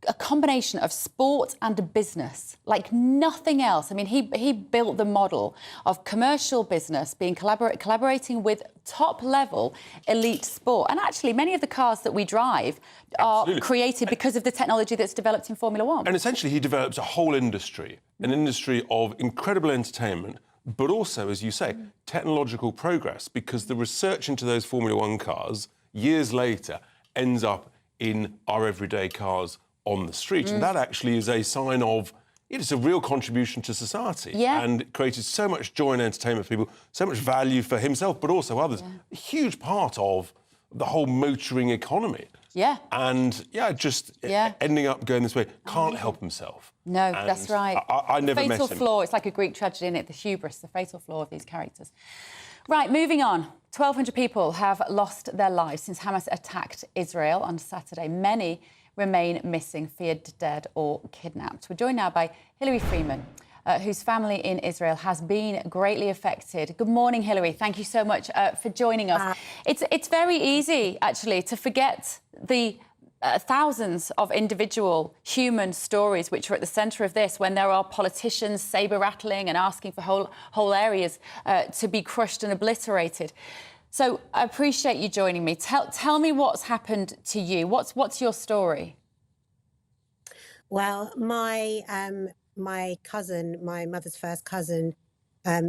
a combination of sport and business, like nothing else. I mean, he built the model of commercial business being collaborating with top-level elite sport. And actually, many of the cars that we drive are created because of the technology that's developed in Formula One. And essentially, he develops a whole industry, an industry of incredible entertainment, but also, as you say, technological progress, because the research into those Formula One cars, years later, ends up in our everyday cars on the street. And that actually is a sign of, it's a real contribution to society. And created so much joy and entertainment for people, so much value for himself, but also others. A huge part of the whole motoring economy. And, ending up going this way, can't help himself. No, and that's right. I never met him. The fatal flaw, it's like a Greek tragedy, isn't it? The hubris, the fatal flaw of these characters. Right, moving on. 1,200 people have lost their lives since Hamas attacked Israel on Saturday. Many remain missing, feared dead or kidnapped. We're joined now by Hilary Freeman, whose family in Israel has been greatly affected. Good morning, Hilary. Thank you so much for joining us. It's very easy, actually, to forget the thousands of individual human stories which are at the centre of this when there are politicians sabre-rattling and asking for whole areas to be crushed and obliterated. So I appreciate you joining me. Tell me what's happened to you. What's your story? Well, my cousin, my mother's first cousin,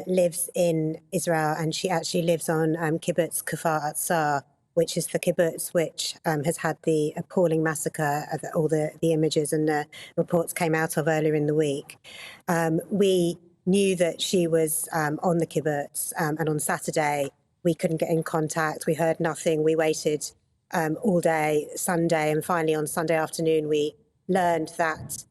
lives in Israel, and she actually lives on kibbutz Kfar Atzar, which is the kibbutz which has had the appalling massacre of all the images and the reports came out of earlier in the week. We knew that she was on the kibbutz, and on Saturday we couldn't get in contact. We heard nothing. We waited all day Sunday, and finally on Sunday afternoon we learned that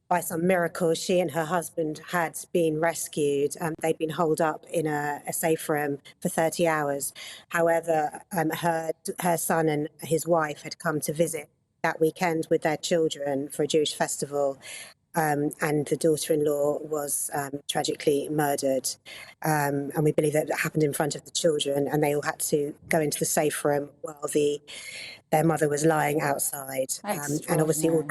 by some miracle she and her husband had been rescued. They'd been holed up in a safe room for 30 hours. However, her son and his wife had come to visit that weekend with their children for a Jewish festival. And the daughter-in-law was tragically murdered. And we believe that it happened in front of the children, and they all had to go into the safe room while their mother was lying outside. And obviously all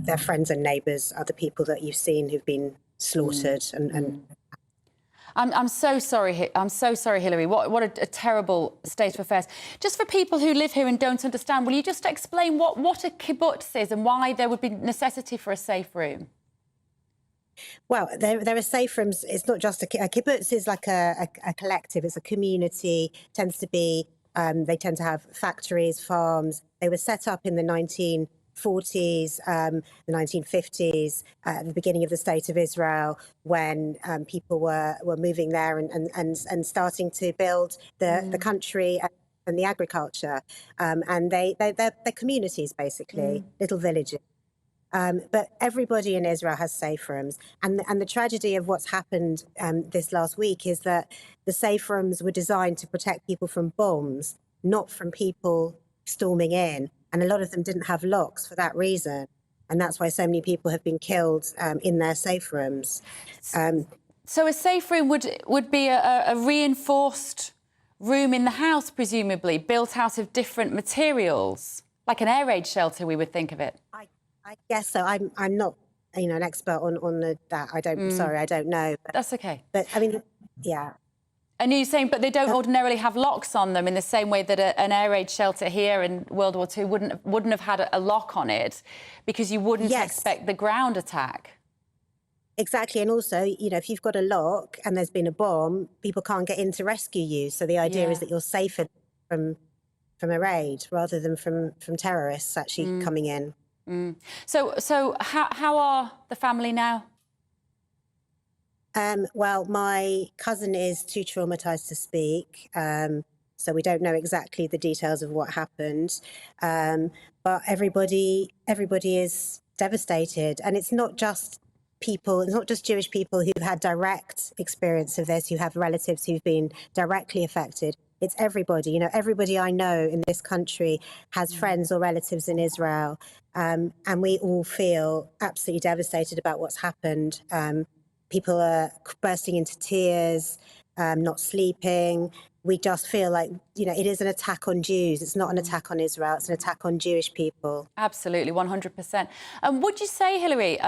their friends and neighbours are the people that you've seen who've been slaughtered. I'm so sorry. I'm so sorry, Hilary. What a terrible state of affairs. Just for people who live here and don't understand, will you just explain what a kibbutz is and why there would be necessity for a safe room? Well, there are safe rooms. It's not just a kibbutz is like a collective. It's a community. Tends to be. They tend to have factories, farms. They were set up in the 1940s, the 1950s, at the beginning of the State of Israel, when people were moving there and starting to build the country and the agriculture. And they're communities, basically, little villages. But everybody in Israel has safe rooms. And the tragedy of what's happened this last week is that the safe rooms were designed to protect people from bombs, not from people storming in. And a lot of them didn't have locks for that reason. And that's why so many people have been killed in their safe rooms. So a safe room would be a reinforced room in the house, presumably, built out of different materials, like an air raid shelter, we would think of it. I guess so. I'm not, an expert on that. I don't. Sorry, I don't know. But, that's okay. But I mean, yeah. And you're saying, but they don't ordinarily have locks on them in the same way that an air raid shelter here in World War II wouldn't have had a lock on it, because you wouldn't expect the ground attack. Exactly, and also, if you've got a lock and there's been a bomb, people can't get in to rescue you. So the idea is that you're safer from a raid rather than from terrorists actually coming in. So how are the family now? Well, my cousin is too traumatised to speak, so we don't know exactly the details of what happened. But everybody is devastated, and it's not just people. It's not just Jewish people who've had direct experience of this, who have relatives who've been directly affected. It's everybody. Everybody I know in this country has friends or relatives in Israel, and we all feel absolutely devastated about what's happened. People are bursting into tears, not sleeping. We just feel like, it is an attack on Jews. It's not an attack on Israel. It's an attack on Jewish people. Absolutely, 100%. Would you say, Hilary,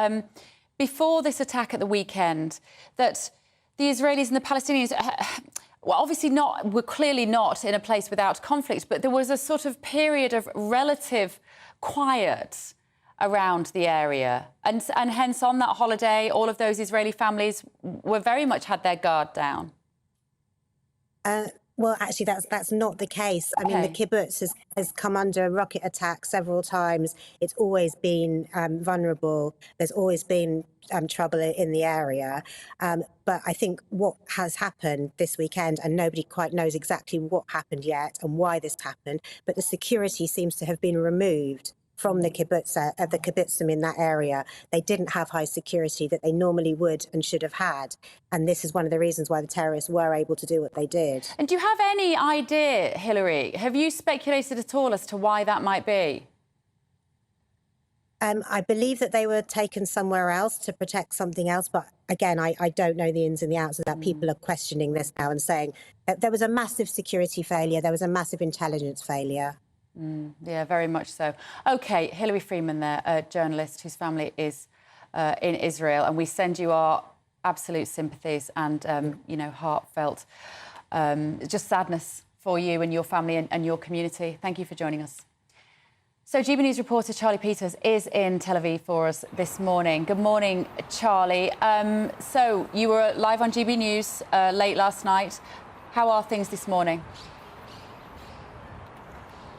before this attack at the weekend, that the Israelis and the Palestinians, well, obviously we're clearly not in a place without conflict, but there was a sort of period of relative quiet around the area. And hence, on that holiday, all of those Israeli families were very much had their guard down. Well, actually, that's not the case. I mean, the kibbutz has come under rocket attack several times. It's always been vulnerable. There's always been trouble in the area. But I think what has happened this weekend, and nobody quite knows exactly what happened yet and why this happened, but the security seems to have been removed from the kibbutzim in that area. They didn't have high security that they normally would and should have had. And this is one of the reasons why the terrorists were able to do what they did. And do you have any idea, Hilary, have you speculated at all as to why that might be? I believe that they were taken somewhere else to protect something else. But again, I don't know the ins and the outs of that. People are questioning this now and saying that there was a massive security failure. There was a massive intelligence failure. Yeah, very much so. OK, Hilary Freeman there, a journalist whose family is in Israel. And we send you our absolute sympathies and, heartfelt just sadness for you and your family and your community. Thank you for joining us. So GBNews reporter Charlie Peters is in Tel Aviv for us this morning. Good morning, Charlie. So you were live on GB News late last night. How are things this morning?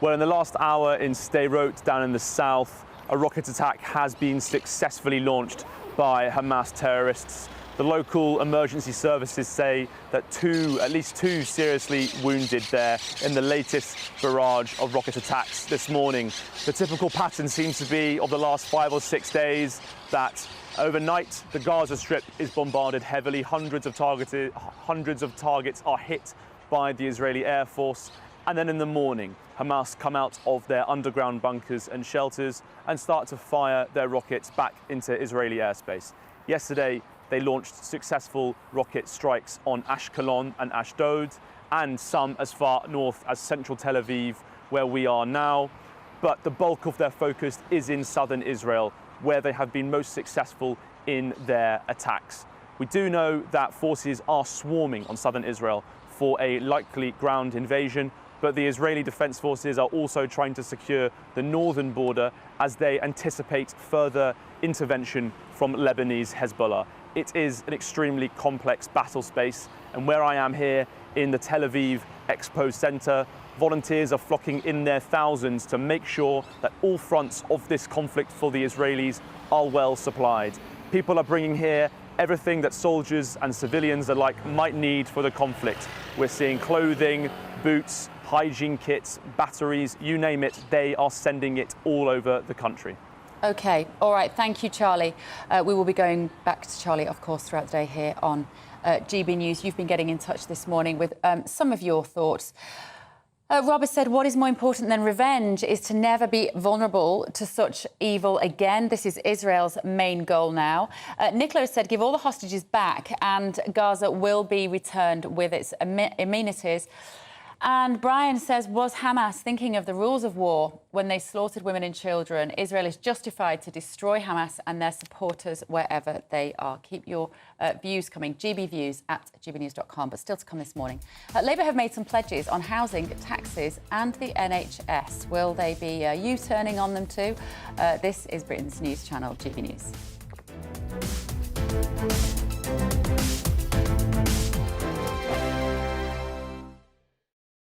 Well, in the last hour in Sderot, down in the south, a rocket attack has been successfully launched by Hamas terrorists. The local emergency services say that at least two seriously wounded there in the latest barrage of rocket attacks this morning. The typical pattern seems to be of the last 5 or 6 days that overnight the Gaza Strip is bombarded heavily. Hundreds of targets are hit by the Israeli Air Force. And then in the morning, Hamas come out of their underground bunkers and shelters and start to fire their rockets back into Israeli airspace. Yesterday, they launched successful rocket strikes on Ashkelon and Ashdod, and some as far north as central Tel Aviv, where we are now. But the bulk of their focus is in southern Israel, where they have been most successful in their attacks. We do know that forces are swarming on southern Israel for a likely ground invasion, but the Israeli Defense Forces are also trying to secure the northern border as they anticipate further intervention from Lebanese Hezbollah. It is an extremely complex battle space, and where I am here in the Tel Aviv Expo Center, volunteers are flocking in their thousands to make sure that all fronts of this conflict for the Israelis are well supplied. People are bringing here everything that soldiers and civilians alike might need for the conflict. We're seeing clothing, boots, hygiene kits, batteries, you name it, they are sending it all over the country. OK, all right, thank you, Charlie. We will be going back to Charlie, of course, throughout the day here on GB News. You've been getting in touch this morning with some of your thoughts. Robert said, what is more important than revenge is to never be vulnerable to such evil again. This is Israel's main goal now. Nicola said, give all the hostages back and Gaza will be returned with its amenities. And Brian says, was Hamas thinking of the rules of war when they slaughtered women and children? Israel is justified to destroy Hamas and their supporters wherever they are. Keep your views coming. gbviews@gbnews.com. But still to come this morning. Labour have made some pledges on housing, taxes and the NHS. Will they be U-turning on them too? This is Britain's news channel, GB News.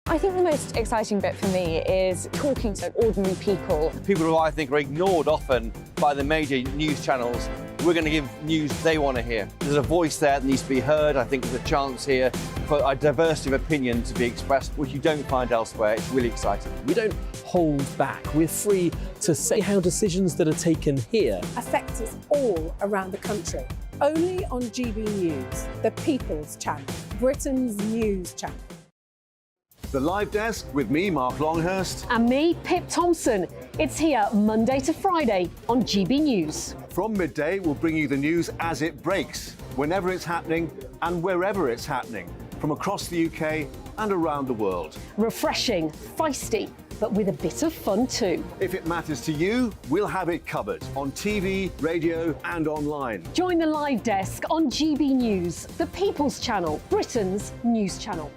I think the most exciting bit for me is talking to ordinary people. People who I think are ignored often by the major news channels. We're going to give news they want to hear. There's a voice there that needs to be heard. I think there's a chance here for a diversity of opinion to be expressed, which you don't find elsewhere. It's really exciting. We don't hold back. We're free to say how decisions that are taken here affect us all around the country. Only on GB News, the People's Channel, Britain's news channel. The Live Desk with me, Mark Longhurst. And me, Pip Thompson. It's here Monday to Friday on GB News. From midday, we'll bring you the news as it breaks, whenever it's happening and wherever it's happening, from across the UK and around the world. Refreshing, feisty, but with a bit of fun too. If it matters to you, we'll have it covered on TV, radio and online. Join the Live Desk on GB News, the People's Channel, Britain's news channel.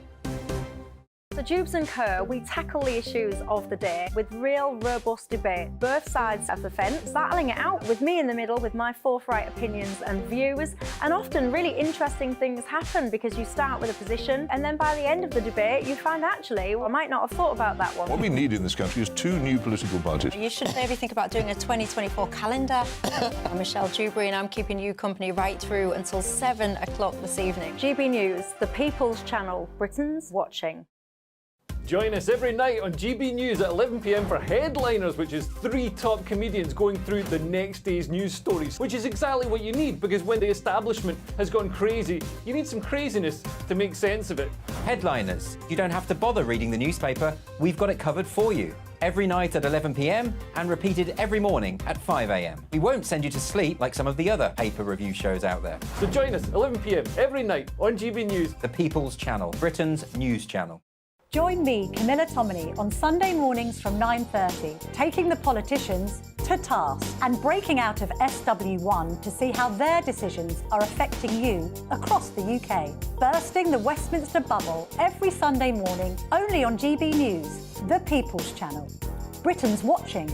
So Jubes and Kerr, we tackle the issues of the day with real, robust debate, both sides of the fence, battling it out with me in the middle with my forthright opinions and views. And often really interesting things happen because you start with a position and then by the end of the debate you find actually, well, I might not have thought about that one. What we need in this country is 2 new political parties. You should maybe think about doing a 2024 calendar. I'm Michelle Dewberry and I'm keeping you company right through until 7 o'clock this evening. GB News, the People's Channel, Britain's watching. Join us every night on GB News at 11 p.m. for Headliners, which is 3 top comedians going through the next day's news stories, which is exactly what you need, because when the establishment has gone crazy, you need some craziness to make sense of it. Headliners. You don't have to bother reading the newspaper. We've got it covered for you. Every night at 11 p.m. and repeated every morning at 5 a.m. We won't send you to sleep like some of the other paper review shows out there. So join us 11 p.m. every night on GB News. The People's Channel, Britain's news channel. Join me, Camilla Tominey, on Sunday mornings from 9:30, taking the politicians to task and breaking out of SW1 to see how their decisions are affecting you across the UK. Bursting the Westminster bubble every Sunday morning, only on GB News, the People's Channel. Britain's watching.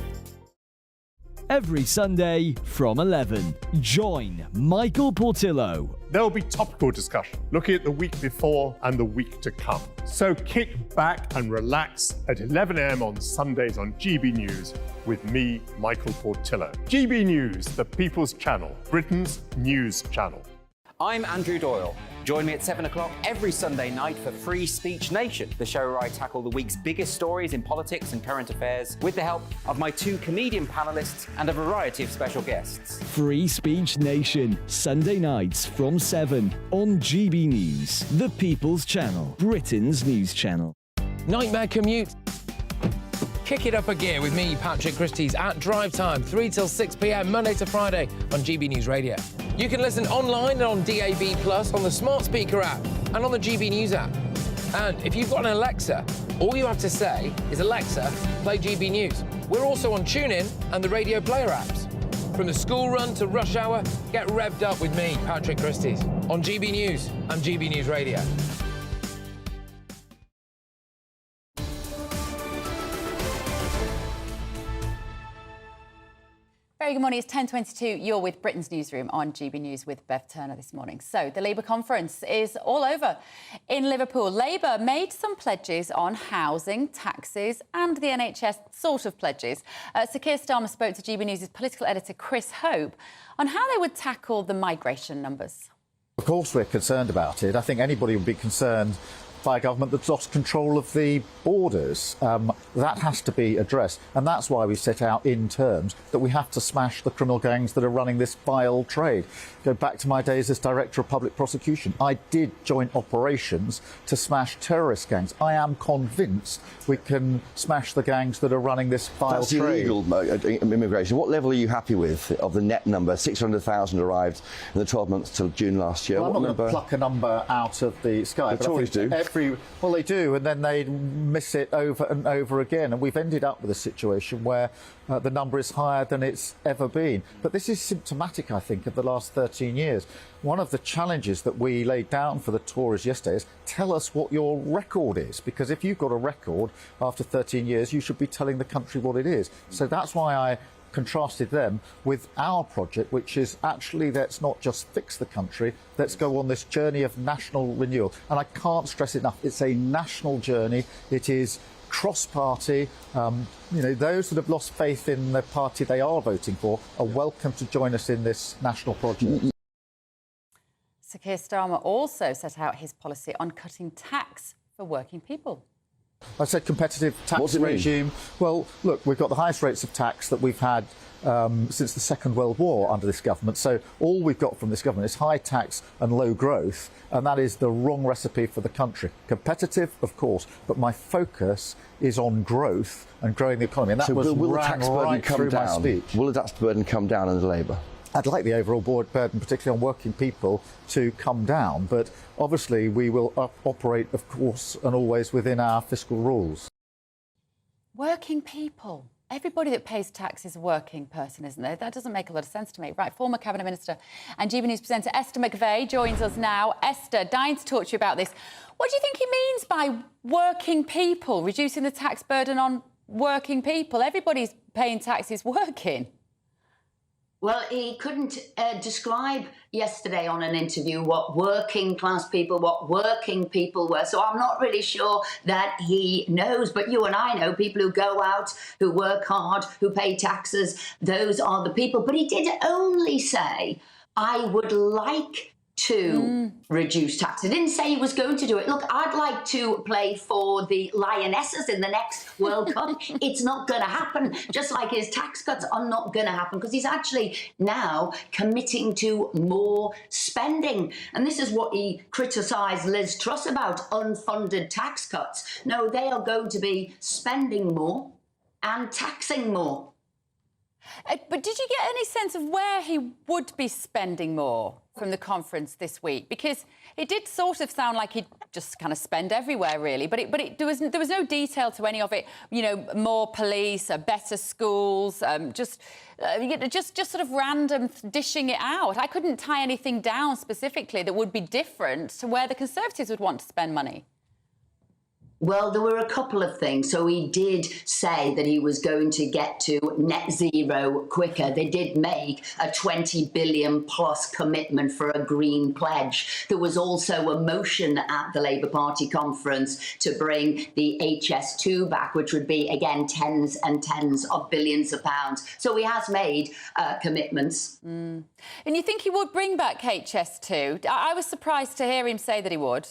Every Sunday from 11, join Michael Portillo. There will be topical discussion, looking at the week before and the week to come. So kick back and relax at 11 a.m. on Sundays on GB News with me, Michael Portillo. GB News, the People's Channel, Britain's news channel. I'm Andrew Doyle. Join me at 7 o'clock every Sunday night for Free Speech Nation, the show where I tackle the week's biggest stories in politics and current affairs with the help of my 2 comedian panellists and a variety of special guests. Free Speech Nation, Sunday nights from 7 on GB News, the People's Channel, Britain's news channel. Nightmare commute? Kick it up a gear with me, Patrick Christie's at Drive Time, 3 till 6 p.m, Monday to Friday on GB News Radio. You can listen online and on DAB+, on the smart speaker app and on the GB News app. And if you've got an Alexa, all you have to say is, Alexa, play GB News. We're also on TuneIn and the Radio Player apps. From the school run to rush hour, get revved up with me, Patrick Christie's, on GB News and GB News Radio. Very good morning, it's 10:22. You're with Britain's Newsroom on GB News with Bev Turner this morning. So the Labour conference is all over in Liverpool. Labour made some pledges on housing, taxes and the NHS sort of pledges. Sir Keir Starmer spoke to GB News' political editor Chris Hope on how they would tackle the migration numbers. Of course we're concerned about it. I think anybody would be concerned by a government that's lost control of the borders. That has to be addressed. And that's why we set out in terms that we have to smash the criminal gangs that are running this vile trade. Go back to my days as Director of Public Prosecution. I did joint operations to smash terrorist gangs. I am convinced we can smash the gangs that are running this vile That's trade. illegal immigration. What level are you happy with of the net number? 600,000 arrived in the 12 months till June last year. Well, I'm not going to pluck a number out of the sky. The Tories do. Well, they do, and then they miss it over and over again. And we've ended up with a situation where the number is higher than it's ever been. But this is symptomatic, I think, of the last 13 years. One of the challenges that we laid down for the Tories yesterday is tell us what your record is. Because if you've got a record after 13 years, you should be telling the country what it is. So that's why I contrasted them with our project, which is actually, let's not just fix the country, let's go on this journey of national renewal. And I can't stress it enough, it's a national journey. It is cross-party. Those that have lost faith in the party they are voting for are welcome to join us in this national project. Sir Keir Starmer also set out his policy on cutting tax for working people. I said competitive tax regime. Well, look, we've got the highest rates of tax that we've had since the Second World War under this government. So all we've got from this government is high tax and low growth, and that is the wrong recipe for the country. Competitive, of course, but my focus is on growth and growing the economy. And that was will the tax burden right come through down? my speech. Will the tax burden come down under Labour? I'd like the overall burden, particularly on working people, to come down, but obviously we will operate, of course, and always within our fiscal rules. Working people. Everybody that pays tax is a working person, isn't there? That doesn't make a lot of sense to me. Right, former Cabinet Minister and GB News presenter Esther McVey joins us now. Esther, dying to talk to you about this. What do you think he means by working people, reducing the tax burden on working people? Everybody's paying taxes working. Well, he couldn't describe yesterday on an interview what working class people were. So I'm not really sure that he knows. But you and I know people who go out, who work hard, who pay taxes. Those are the people. But he did only say, I would like to reduce tax. He didn't say he was going to do it. Look, I'd like to play for the Lionesses in the next World Cup. It's not going to happen, just like his tax cuts are not going to happen, because he's actually now committing to more spending. And this is what he criticised Liz Truss about, unfunded tax cuts. No, they are going to be spending more and taxing more. But did you get any sense of where he would be spending more from the conference this week? Because it did sort of sound like he'd just kind of spend everywhere, really. But there was no detail to any of it. You know, more police, better schools, just sort of random dishing it out. I couldn't tie anything down specifically that would be different to where the Conservatives would want to spend money. Well, there were a couple of things. So he did say that he was going to get to net zero quicker. They did make a 20 billion plus commitment for a green pledge. There was also a motion at the Labour Party conference to bring the HS2 back, which would be, again, tens and tens of billions of pounds. So he has made commitments. And you think he would bring back HS2? I was surprised to hear him say that he would.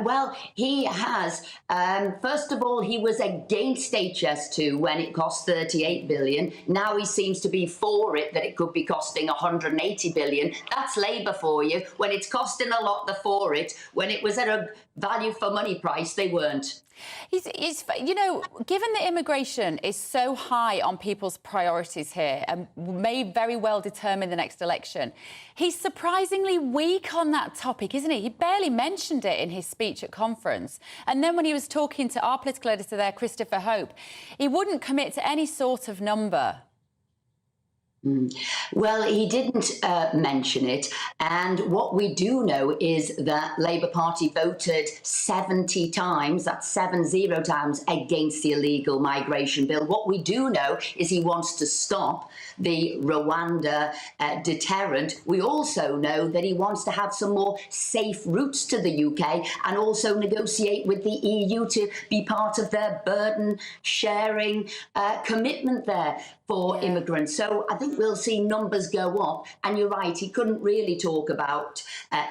Well, he has. First of all, he was against HS2 when it cost 38 billion. Now he seems to be for it, that it could be costing 180 billion. That's Labour for you. When it's costing a lot, they're for it. When it was at a value for money price, they weren't. You know, given that immigration is so high on people's priorities here and may very well determine the next election, he's surprisingly weak on that topic, isn't he? He barely mentioned it in his speech at conference. And then when he was talking to our political editor there, Christopher Hope, he wouldn't commit to any sort of number. Well, he didn't mention it. And what we do know is that Labour Party voted 70 times, that's 70 times, against the illegal migration bill. What we do know is he wants to stop the Rwanda deterrent. We also know that he wants to have some more safe routes to the UK and also negotiate with the EU to be part of their burden sharing commitment there for immigrants. So I think we'll see numbers go up. And you're right, he couldn't really talk about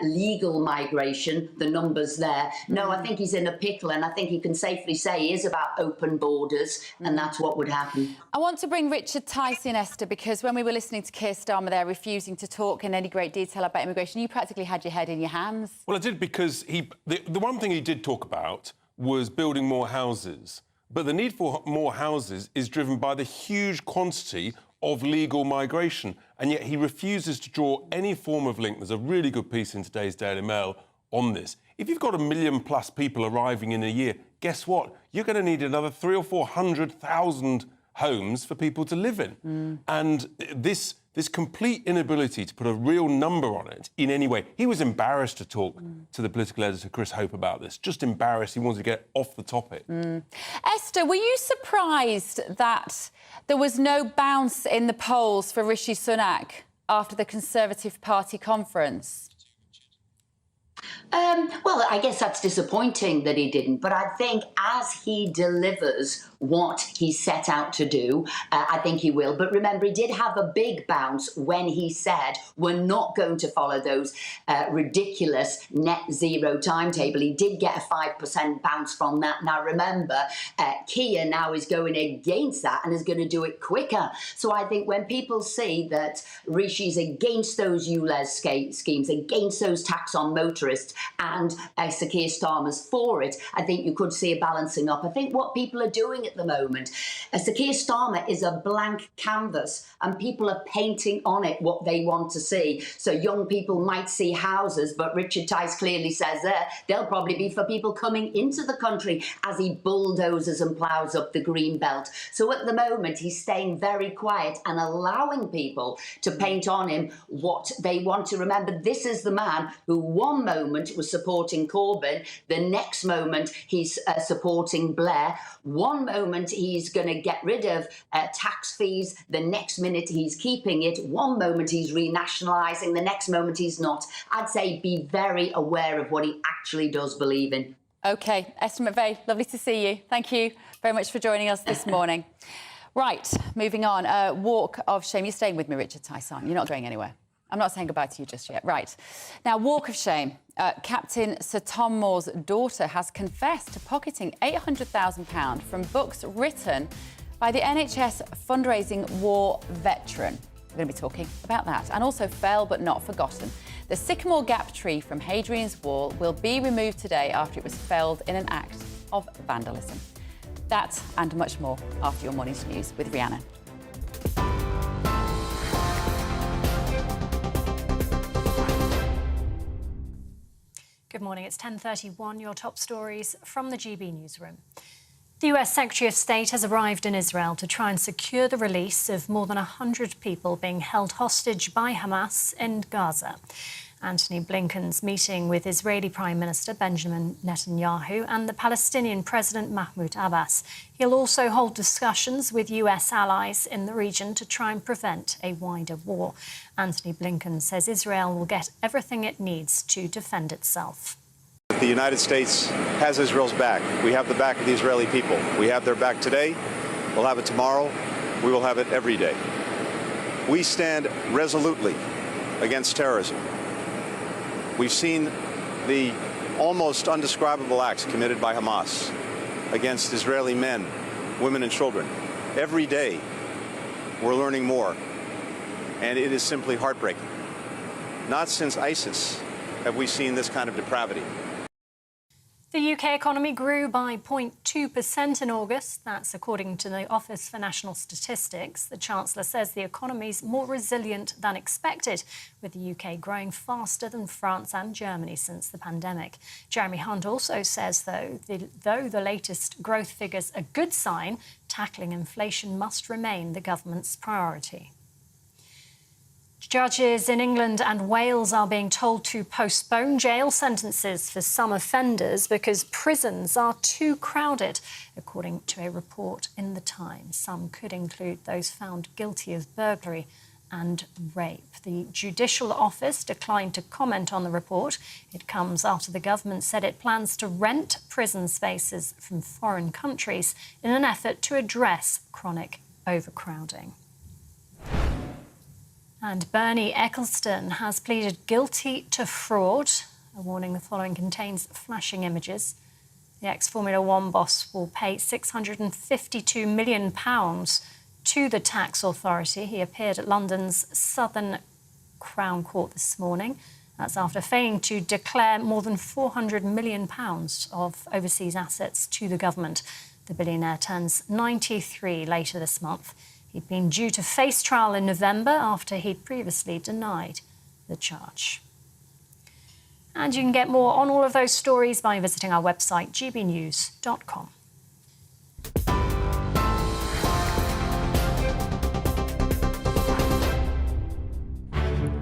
legal migration, the numbers there. No, I think he's in a pickle, and I think he can safely say he is about open borders, and that's what would happen. I want to bring Richard Tice in, Esther, because when we were listening to Keir Starmer there refusing to talk in any great detail about immigration, you practically had your head in your hands. Well, I did, because the one thing he did talk about was building more houses. But the need for more houses is driven by the huge quantity of legal migration, and yet he refuses to draw any form of link. There's a really good piece in today's Daily Mail on this. If you've got 1 million plus people arriving in a year, guess what? You're going to need another 300,000 or 400,000 homes for people to live in. And this complete inability to put a real number on it in any way. He was embarrassed to talk to the political editor, Chris Hope, about this. Just embarrassed. He wanted to get off the topic. Esther, were you surprised that there was no bounce in the polls for Rishi Sunak after the Conservative Party conference? Well, I guess that's disappointing that he didn't, but I think as he delivers what he set out to do, I think he will. But remember, he did have a big bounce when he said we're not going to follow those ridiculous net zero timetable. He did get a 5% bounce from that. Now, remember, Keir now is going against that and is going to do it quicker. So I think when people see that Rishi's against those ULEZ schemes, against those tax on motorists, and Sir Keir Starmer's for it, I think you could see a balancing up. I think what people are doing at the moment, Sir Keir Starmer is a blank canvas and people are painting on it what they want to see. So young people might see houses, but Richard Tice clearly says there, they'll probably be for people coming into the country as he bulldozes and ploughs up the green belt. So at the moment, he's staying very quiet and allowing people to paint on him what they want to remember. This is the man who one moment was supporting Corbyn, the next moment he's supporting Blair, one moment he's going to get rid of tax fees, the next minute he's keeping it, one moment he's renationalising, the next moment he's not. I'd say be very aware of what he actually does believe in. OK, Esther McVeigh, lovely to see you. Thank you very much for joining us this morning. Right, moving on. Walk of shame. You're staying with me, Richard Tice, aren't you? You're not going anywhere. I'm not saying goodbye to you just yet. Right. Now, walk of shame. Captain Sir Tom Moore's daughter has confessed to pocketing £800,000 from books written by the NHS fundraising war veteran. We're going to be talking about that. And also, fell but not forgotten. The Sycamore gap tree from Hadrian's Wall will be removed today after it was felled in an act of vandalism. That and much more after your morning's news with Rihanna. Good morning, it's 10:31. Your top stories from the GB Newsroom. The US Secretary of State has arrived in Israel to try and secure the release of more than 100 people being held hostage by Hamas in Gaza. Antony Blinken's meeting with Israeli Prime Minister Benjamin Netanyahu and the Palestinian President Mahmoud Abbas. He'll also hold discussions with US allies in the region to try and prevent a wider war. Antony Blinken says Israel will get everything it needs to defend itself. The United States has Israel's back. We have the back of the Israeli people. We have their back today. We'll have it tomorrow. We will have it every day. We stand resolutely against terrorism. We've seen the almost undescribable acts committed by Hamas against Israeli men, women, and children. Every day, we're learning more, and it is simply heartbreaking. Not since ISIS have we seen this kind of depravity. The UK economy grew by 0.2% in August. That's according to the Office for National Statistics. The Chancellor says the economy's more resilient than expected, with the UK growing faster than France and Germany since the pandemic. Jeremy Hunt also says, though the latest growth figures are a good sign, tackling inflation must remain the government's priority. Judges in England and Wales are being told to postpone jail sentences for some offenders because prisons are too crowded, according to a report in The Times. Some could include those found guilty of burglary and rape. The Judicial Office declined to comment on the report. It comes after the government said it plans to rent prison spaces from foreign countries in an effort to address chronic overcrowding. And Bernie Ecclestone has pleaded guilty to fraud. A warning: the following contains flashing images. The ex-Formula One boss will pay £652 million to the tax authority. He appeared at London's Southern Crown Court this morning. That's after failing to declare more than £400 million of overseas assets to the government. The billionaire turns 93 later this month. He'd been due to face trial in November after he'd previously denied the charge. And you can get more on all of those stories by visiting our website, gbnews.com.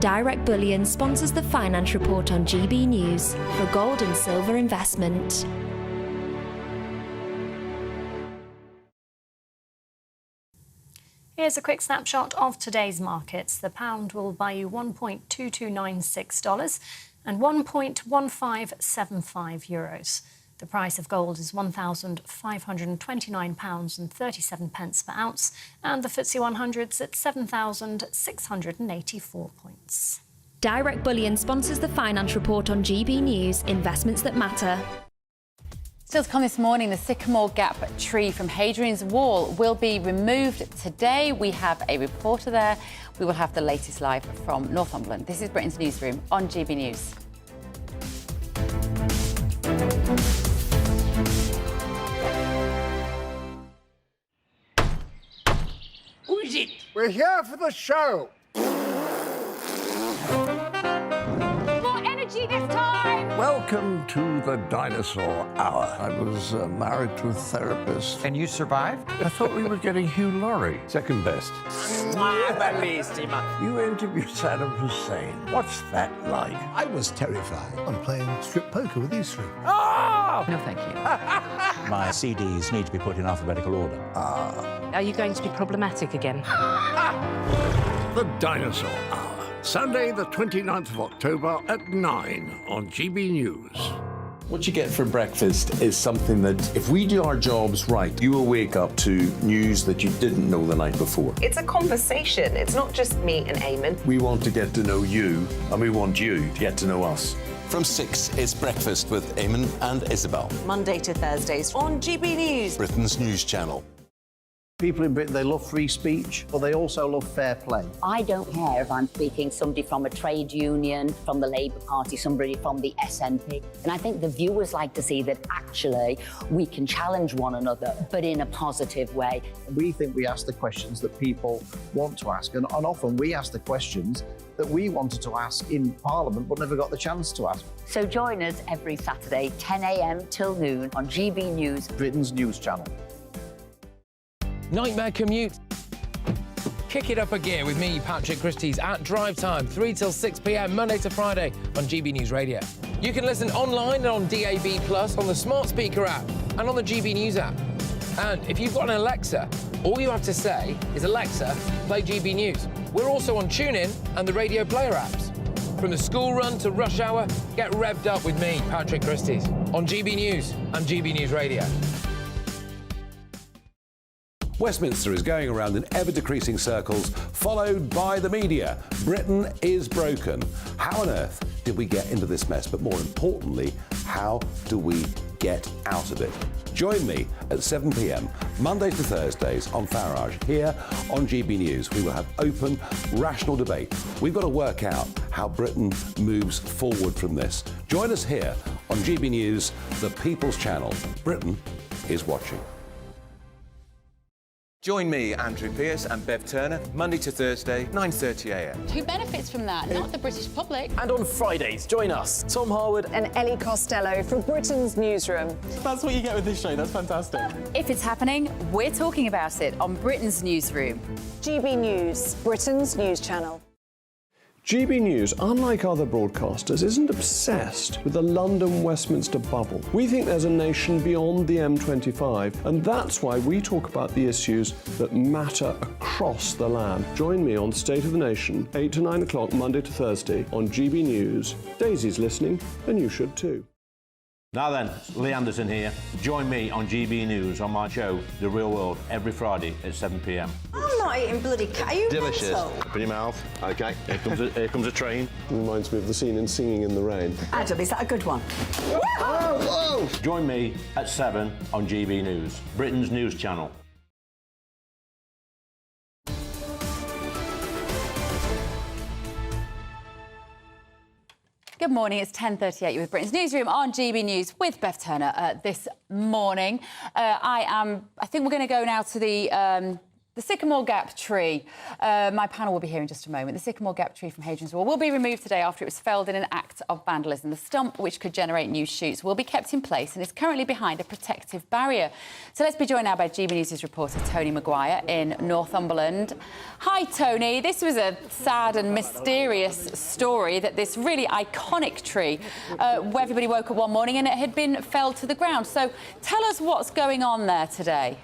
Direct Bullion sponsors the Finance Report on GB News for gold and silver investment. Here's a quick snapshot of today's markets. The pound will buy you $1.2296 and €1.1575. The price of gold is £1,529.37 per ounce, and the FTSE 100's at 7,684 points. Direct Bullion sponsors the Finance Report on GB News, investments that matter. Still to come this morning, the Sycamore Gap tree from Hadrian's Wall will be removed today. We have a reporter there. We will have the latest live from Northumberland. This is Britain's Newsroom on GB News. Who is it? We're here for the show. More energy this time! Welcome to the Dinosaur Hour. I was married to a therapist. And you survived? I thought we were getting Hugh Laurie. Second best. You interviewed Saddam Hussein. What's that like? I was terrified. I'm playing strip poker with these three. Oh! No, thank you. My CDs need to be put in alphabetical order. Are you going to be problematic again? The Dinosaur Hour. Sunday, the 29th of October at 9 on GB News. What you get for breakfast is something that, if we do our jobs right, you will wake up to news that you didn't know the night before. It's a conversation. It's not just me and Eamon. We want to get to know you, and we want you to get to know us. From 6, it's Breakfast with Eamon and Isabel. Monday to Thursdays on GB News. Britain's news channel. People in Britain, they love free speech, but they also love fair play. I don't care if I'm speaking somebody from a trade union, from the Labour Party, somebody from the SNP. And I think the viewers like to see that actually we can challenge one another, but in a positive way. We think we ask the questions that people want to ask, and often we ask the questions that we wanted to ask in Parliament but never got the chance to ask. So join us every Saturday, 10 a.m. till noon on GB News, Britain's news channel. Nightmare commute. Kick it up a gear with me, Patrick Christie's, at Drive Time, 3 till 6 p.m, Monday to Friday on GB News Radio. You can listen online and on DAB+, on the smart speaker app and on the GB News app. And if you've got an Alexa, all you have to say is, Alexa, play GB News. We're also on TuneIn and the Radio Player apps. From the school run to rush hour, get revved up with me, Patrick Christie's, on GB News and GB News Radio. Westminster is going around in ever-decreasing circles, followed by the media. Britain is broken. How on earth did we get into this mess? But more importantly, how do we get out of it? Join me at 7 p.m, Mondays to Thursdays on Farage, here on GB News. We will have open, rational debate. We've got to work out how Britain moves forward from this. Join us here on GB News, the People's Channel. Britain is watching. Join me, Andrew Pearce and Bev Turner, Monday to Thursday, 9:30 a.m. Who benefits from that? Not the British public. And on Fridays, join us, Tom Harwood And Ellie Costello from Britain's Newsroom. That's what you get with this show. That's fantastic. If it's happening, we're talking about it on Britain's Newsroom. GB News, Britain's news channel. GB News, unlike other broadcasters, isn't obsessed with the London-Westminster bubble. We think there's a nation beyond the M25, and that's why we talk about the issues that matter across the land. Join me on State of the Nation, 8 to 9 o'clock, Monday to Thursday, on GB News. Daisy's listening, and you should too. Now then, Lee Anderson here. Join me on GB News on my show, The Real World, every Friday at 7 p.m. I'm not eating bloody cat. Are you Delicious. mental? Put your mouth. OK, here comes a train. Reminds me of the scene in Singing in the Rain. Adam, is that a good one? Whoa! Join me at 7 on GB News, Britain's news channel. Good morning, it's 10:38 with Britain's Newsroom on GB News with Bev Turner this morning. I think we're going to go now to the Sycamore Gap tree. My panel will be here in just a moment. The Sycamore Gap tree from Hadrian's Wall will be removed today after it was felled in an act of vandalism. The stump, which could generate new shoots, will be kept in place and is currently behind a protective barrier. So let's be joined now by GB News' reporter Tony Maguire in Northumberland. Hi, Tony. This was a sad and mysterious story that this really iconic tree, where everybody woke up one morning and it had been felled to the ground. So tell us what's going on there today.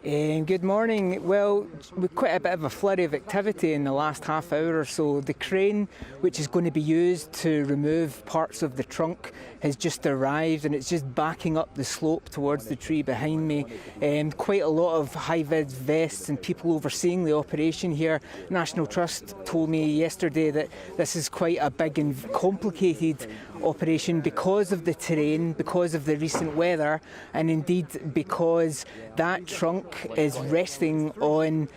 Good morning. Well, with quite a bit of a flurry of activity in the last half hour or so. The crane, which is going to be used to remove parts of the trunk, has just arrived and it's just backing up the slope towards the tree behind me. Quite a lot of high-vis vests and people overseeing the operation here. National Trust told me yesterday that this is quite a big and complicated operation because of the terrain, because of the recent weather, and indeed because that trunk is resting on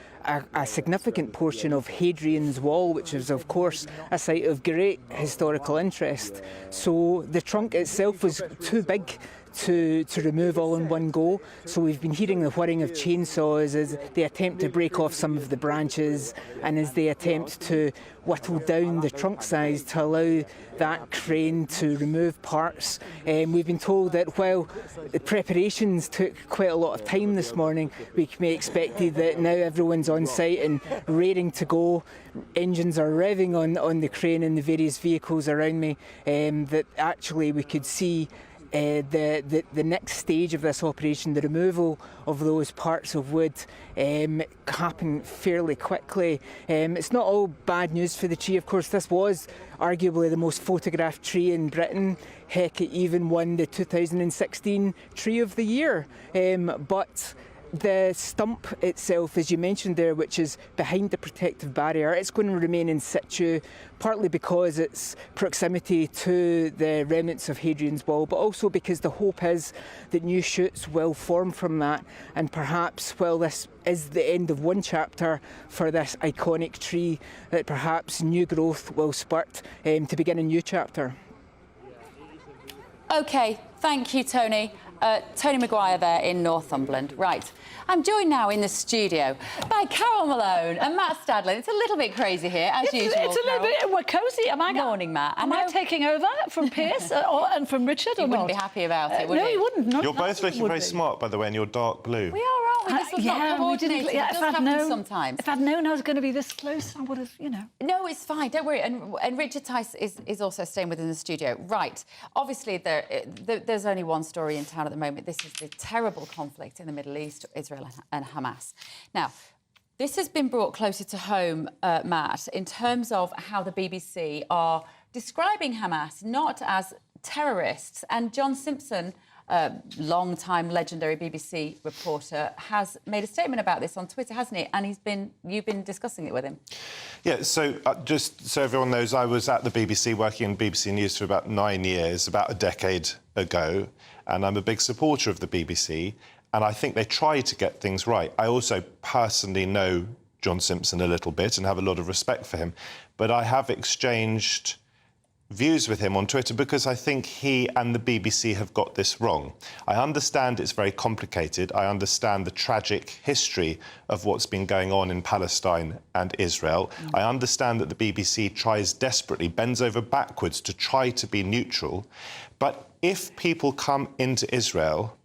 a significant portion of Hadrian's Wall, which is of course a site of great historical interest. So the trunk itself was too big to remove all in one go. So we've been hearing the whirring of chainsaws as they attempt to break off some of the branches and as they attempt to whittle down the trunk size to allow that crane to remove parts. We've been told that while the preparations took quite a lot of time this morning, we can be expected that now everyone's on site and raring to go. Engines are revving on the crane and the various vehicles around me, that actually we could see the next stage of this operation, the removal of those parts of wood, happen fairly quickly. It's not all bad news for the tree. Of course, this was arguably the most photographed tree in Britain. Heck, it even won the 2016 Tree of the Year. But the stump itself, as you mentioned there, which is behind the protective barrier, it's going to remain in situ, partly because its proximity to the remnants of Hadrian's Wall, but also because the hope is that new shoots will form from that, and perhaps while this is the end of one chapter for this iconic tree, that perhaps new growth will spurt to begin a new chapter. OK, thank you, Tony. Tony Maguire there in Northumberland. Right. I'm joined now in the studio by Carol Malone and Matt Stadlin. It's a little bit crazy here, as usual. It's a little bit... We're cosy. Morning, Matt. Am I taking over from Pierce and from Richard or you not? wouldn't be happy about it, would you? No, you wouldn't. You're both looking very smart, by the way, in your dark blue. We are, aren't we? This was not coordinated. It does happen sometimes. If I'd known I was going to be this close, I would have, you know... No, it's fine. Don't worry. And Richard Tice is also staying within the studio. Right. Obviously, there's only one story in town at the moment. This is the terrible conflict in the Middle East, Israel and Hamas. Now, this has been brought closer to home, Matt, in terms of how the BBC are describing Hamas not as terrorists. And John Simpson, long-time legendary BBC reporter, has made a statement about this on Twitter, hasn't he? And you've been discussing it with him. Yeah, so just so everyone knows, I was at the BBC working in BBC News for about 9 years, about a decade ago, and I'm a big supporter of the BBC, and I think they try to get things right. I also personally know John Simpson a little bit and have a lot of respect for him, but I have exchanged views with him on Twitter because I think he and the BBC have got this wrong. I understand it's very complicated. I understand the tragic history of what's been going on in Palestine and Israel. I understand that the BBC tries desperately, bends over backwards to try to be neutral. But if people come into Israel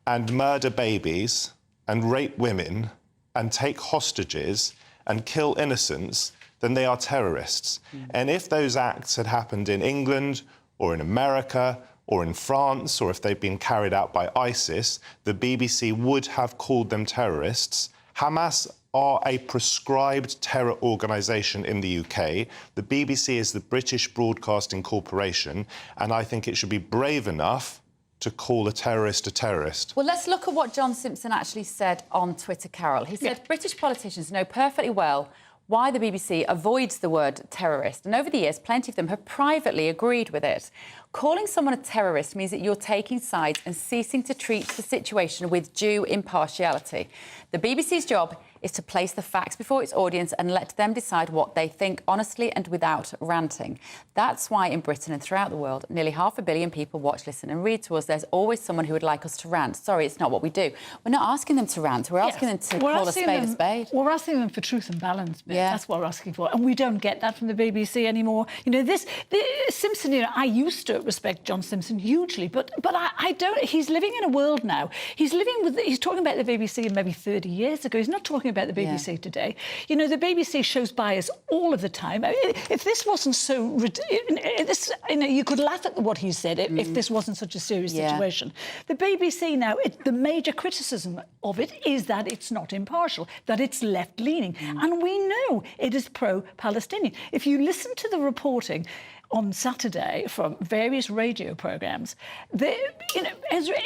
and murder babies and rape women and take hostages and kill innocents, then they are terrorists. And if those acts had happened in England or in America or in France, or if they'd been carried out by ISIS, the BBC would have called them terrorists. Hamas are a prescribed terror organisation in the UK. The BBC is the British Broadcasting Corporation, and I think it should be brave enough to call a terrorist a terrorist. Well, let's look at what John Simpson actually said on Twitter, Carol. He said, British politicians know perfectly well why the BBC avoids the word terrorist. And over the years, plenty of them have privately agreed with it. Calling someone a terrorist means that you're taking sides and ceasing to treat the situation with due impartiality. The BBC's job is to place the facts before its audience and let them decide what they think honestly and without ranting. That's why in Britain and throughout the world, nearly 500 million people watch, listen and read to us. There's always someone who would like us to rant. Sorry, it's not what we do. We're not asking them to rant. We're asking them to call a spade a spade. We're asking them for truth and balance. Yeah. That's what we're asking for. And we don't get that from the BBC anymore. You know, Simpson, you know, I used to respect John Simpson hugely, but I don't. He's living in a world now. He's talking about the BBC maybe 30 years ago. He's not talking about the BBC today. You know, the BBC shows bias all of the time. I mean, if this wasn't so... you know, you could laugh at what he said if this wasn't such a serious situation. The BBC now, the major criticism of it is that it's not impartial, that it's left-leaning. And we know it is pro-Palestinian. If you listen to the reporting on Saturday from various radio programmes,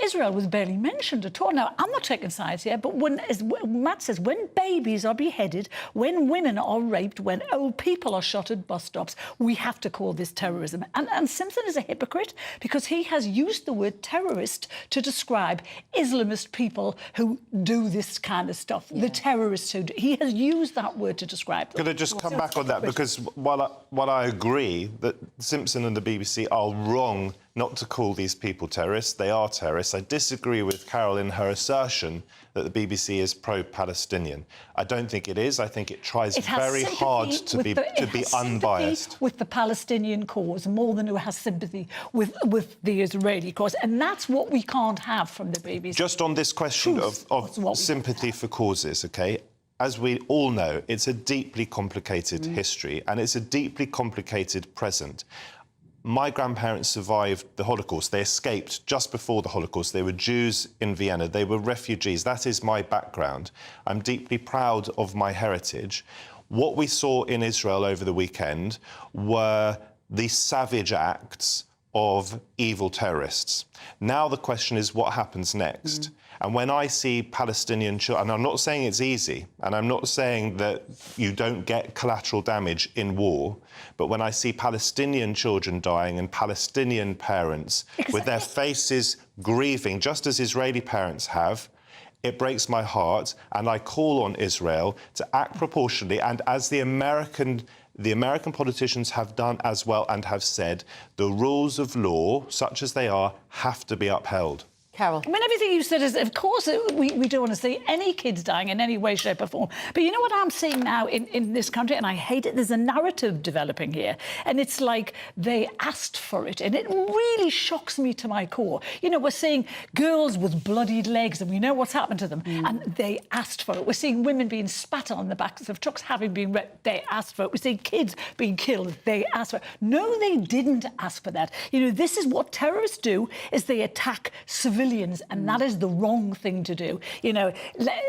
Israel was barely mentioned at all. Now, I'm not taking sides here, but as Matt says, when babies are beheaded, when women are raped, when old people are shot at bus stops, we have to call this terrorism. And Simpson is a hypocrite because he has used the word terrorist to describe Islamist people who do this kind of stuff, the terrorists who do. He has used that word to describe them. Could I just come back on that? Because while I agree that Simpson and the BBC are wrong not to call these people terrorists, they are terrorists, I disagree with Carol in her assertion that the BBC is pro-Palestinian. I don't think it is. I think it tries very hard to be unbiased. With the Palestinian cause more than it has sympathy with the Israeli cause, and that's what we can't have from the BBC. Just on this question of sympathy for causes, OK? As we all know, it's a deeply complicated history and it's a deeply complicated present. My grandparents survived the Holocaust. They escaped just before the Holocaust. They were Jews in Vienna. They were refugees. That is my background. I'm deeply proud of my heritage. What we saw in Israel over the weekend were the savage acts of evil terrorists. Now the question is what happens next? And when I see Palestinian children, and I'm not saying it's easy, and I'm not saying that you don't get collateral damage in war, but when I see Palestinian children dying and Palestinian parents with their faces grieving, just as Israeli parents have, it breaks my heart, and I call on Israel to act proportionally, and as the American politicians have done as well and have said, the rules of law, such as they are, have to be upheld. Carol. I mean, everything you said is, of course, we don't want to see any kids dying in any way, shape or form. But you know what I'm seeing now in this country, and I hate it, there's a narrative developing here, and it's like they asked for it, and it really shocks me to my core. You know, we're seeing girls with bloodied legs, and we know what's happened to them, and they asked for it. We're seeing women being spat on the backs of trucks, having been raped, they asked for it. We're seeing kids being killed, they asked for it. No, they didn't ask for that. You know, this is what terrorists do, is they attack civilians, and that is the wrong thing to do. You know,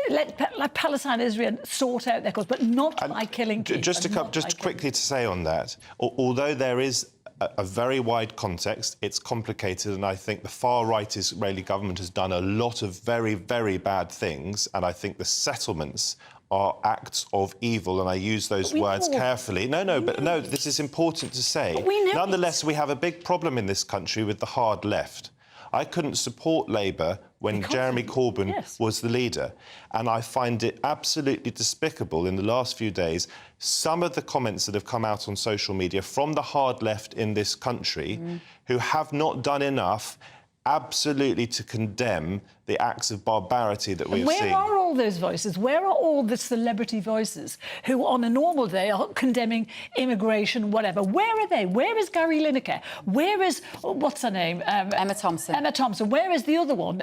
let Palestine and Israel sort out their cause, but not by killing kids. Just quickly to say on that, although there is a very wide context, it's complicated, and I think the far-right Israeli government has done a lot of very, very bad things, and I think the settlements are acts of evil, and I use those words carefully. No, this is important to say. Nonetheless, we have a big problem in this country with the hard left. I couldn't support Labour when Jeremy Corbyn was the leader, and I find it absolutely despicable in the last few days some of the comments that have come out on social media from the hard left in this country who have not done enough absolutely to condemn the acts of barbarity that we have seen. Where are all those voices? Where are all the celebrity voices who on a normal day are condemning immigration, whatever? Where are they? Where is Gary Lineker? Where is, what's her name? Emma Thompson. Emma Thompson. Where is the other one?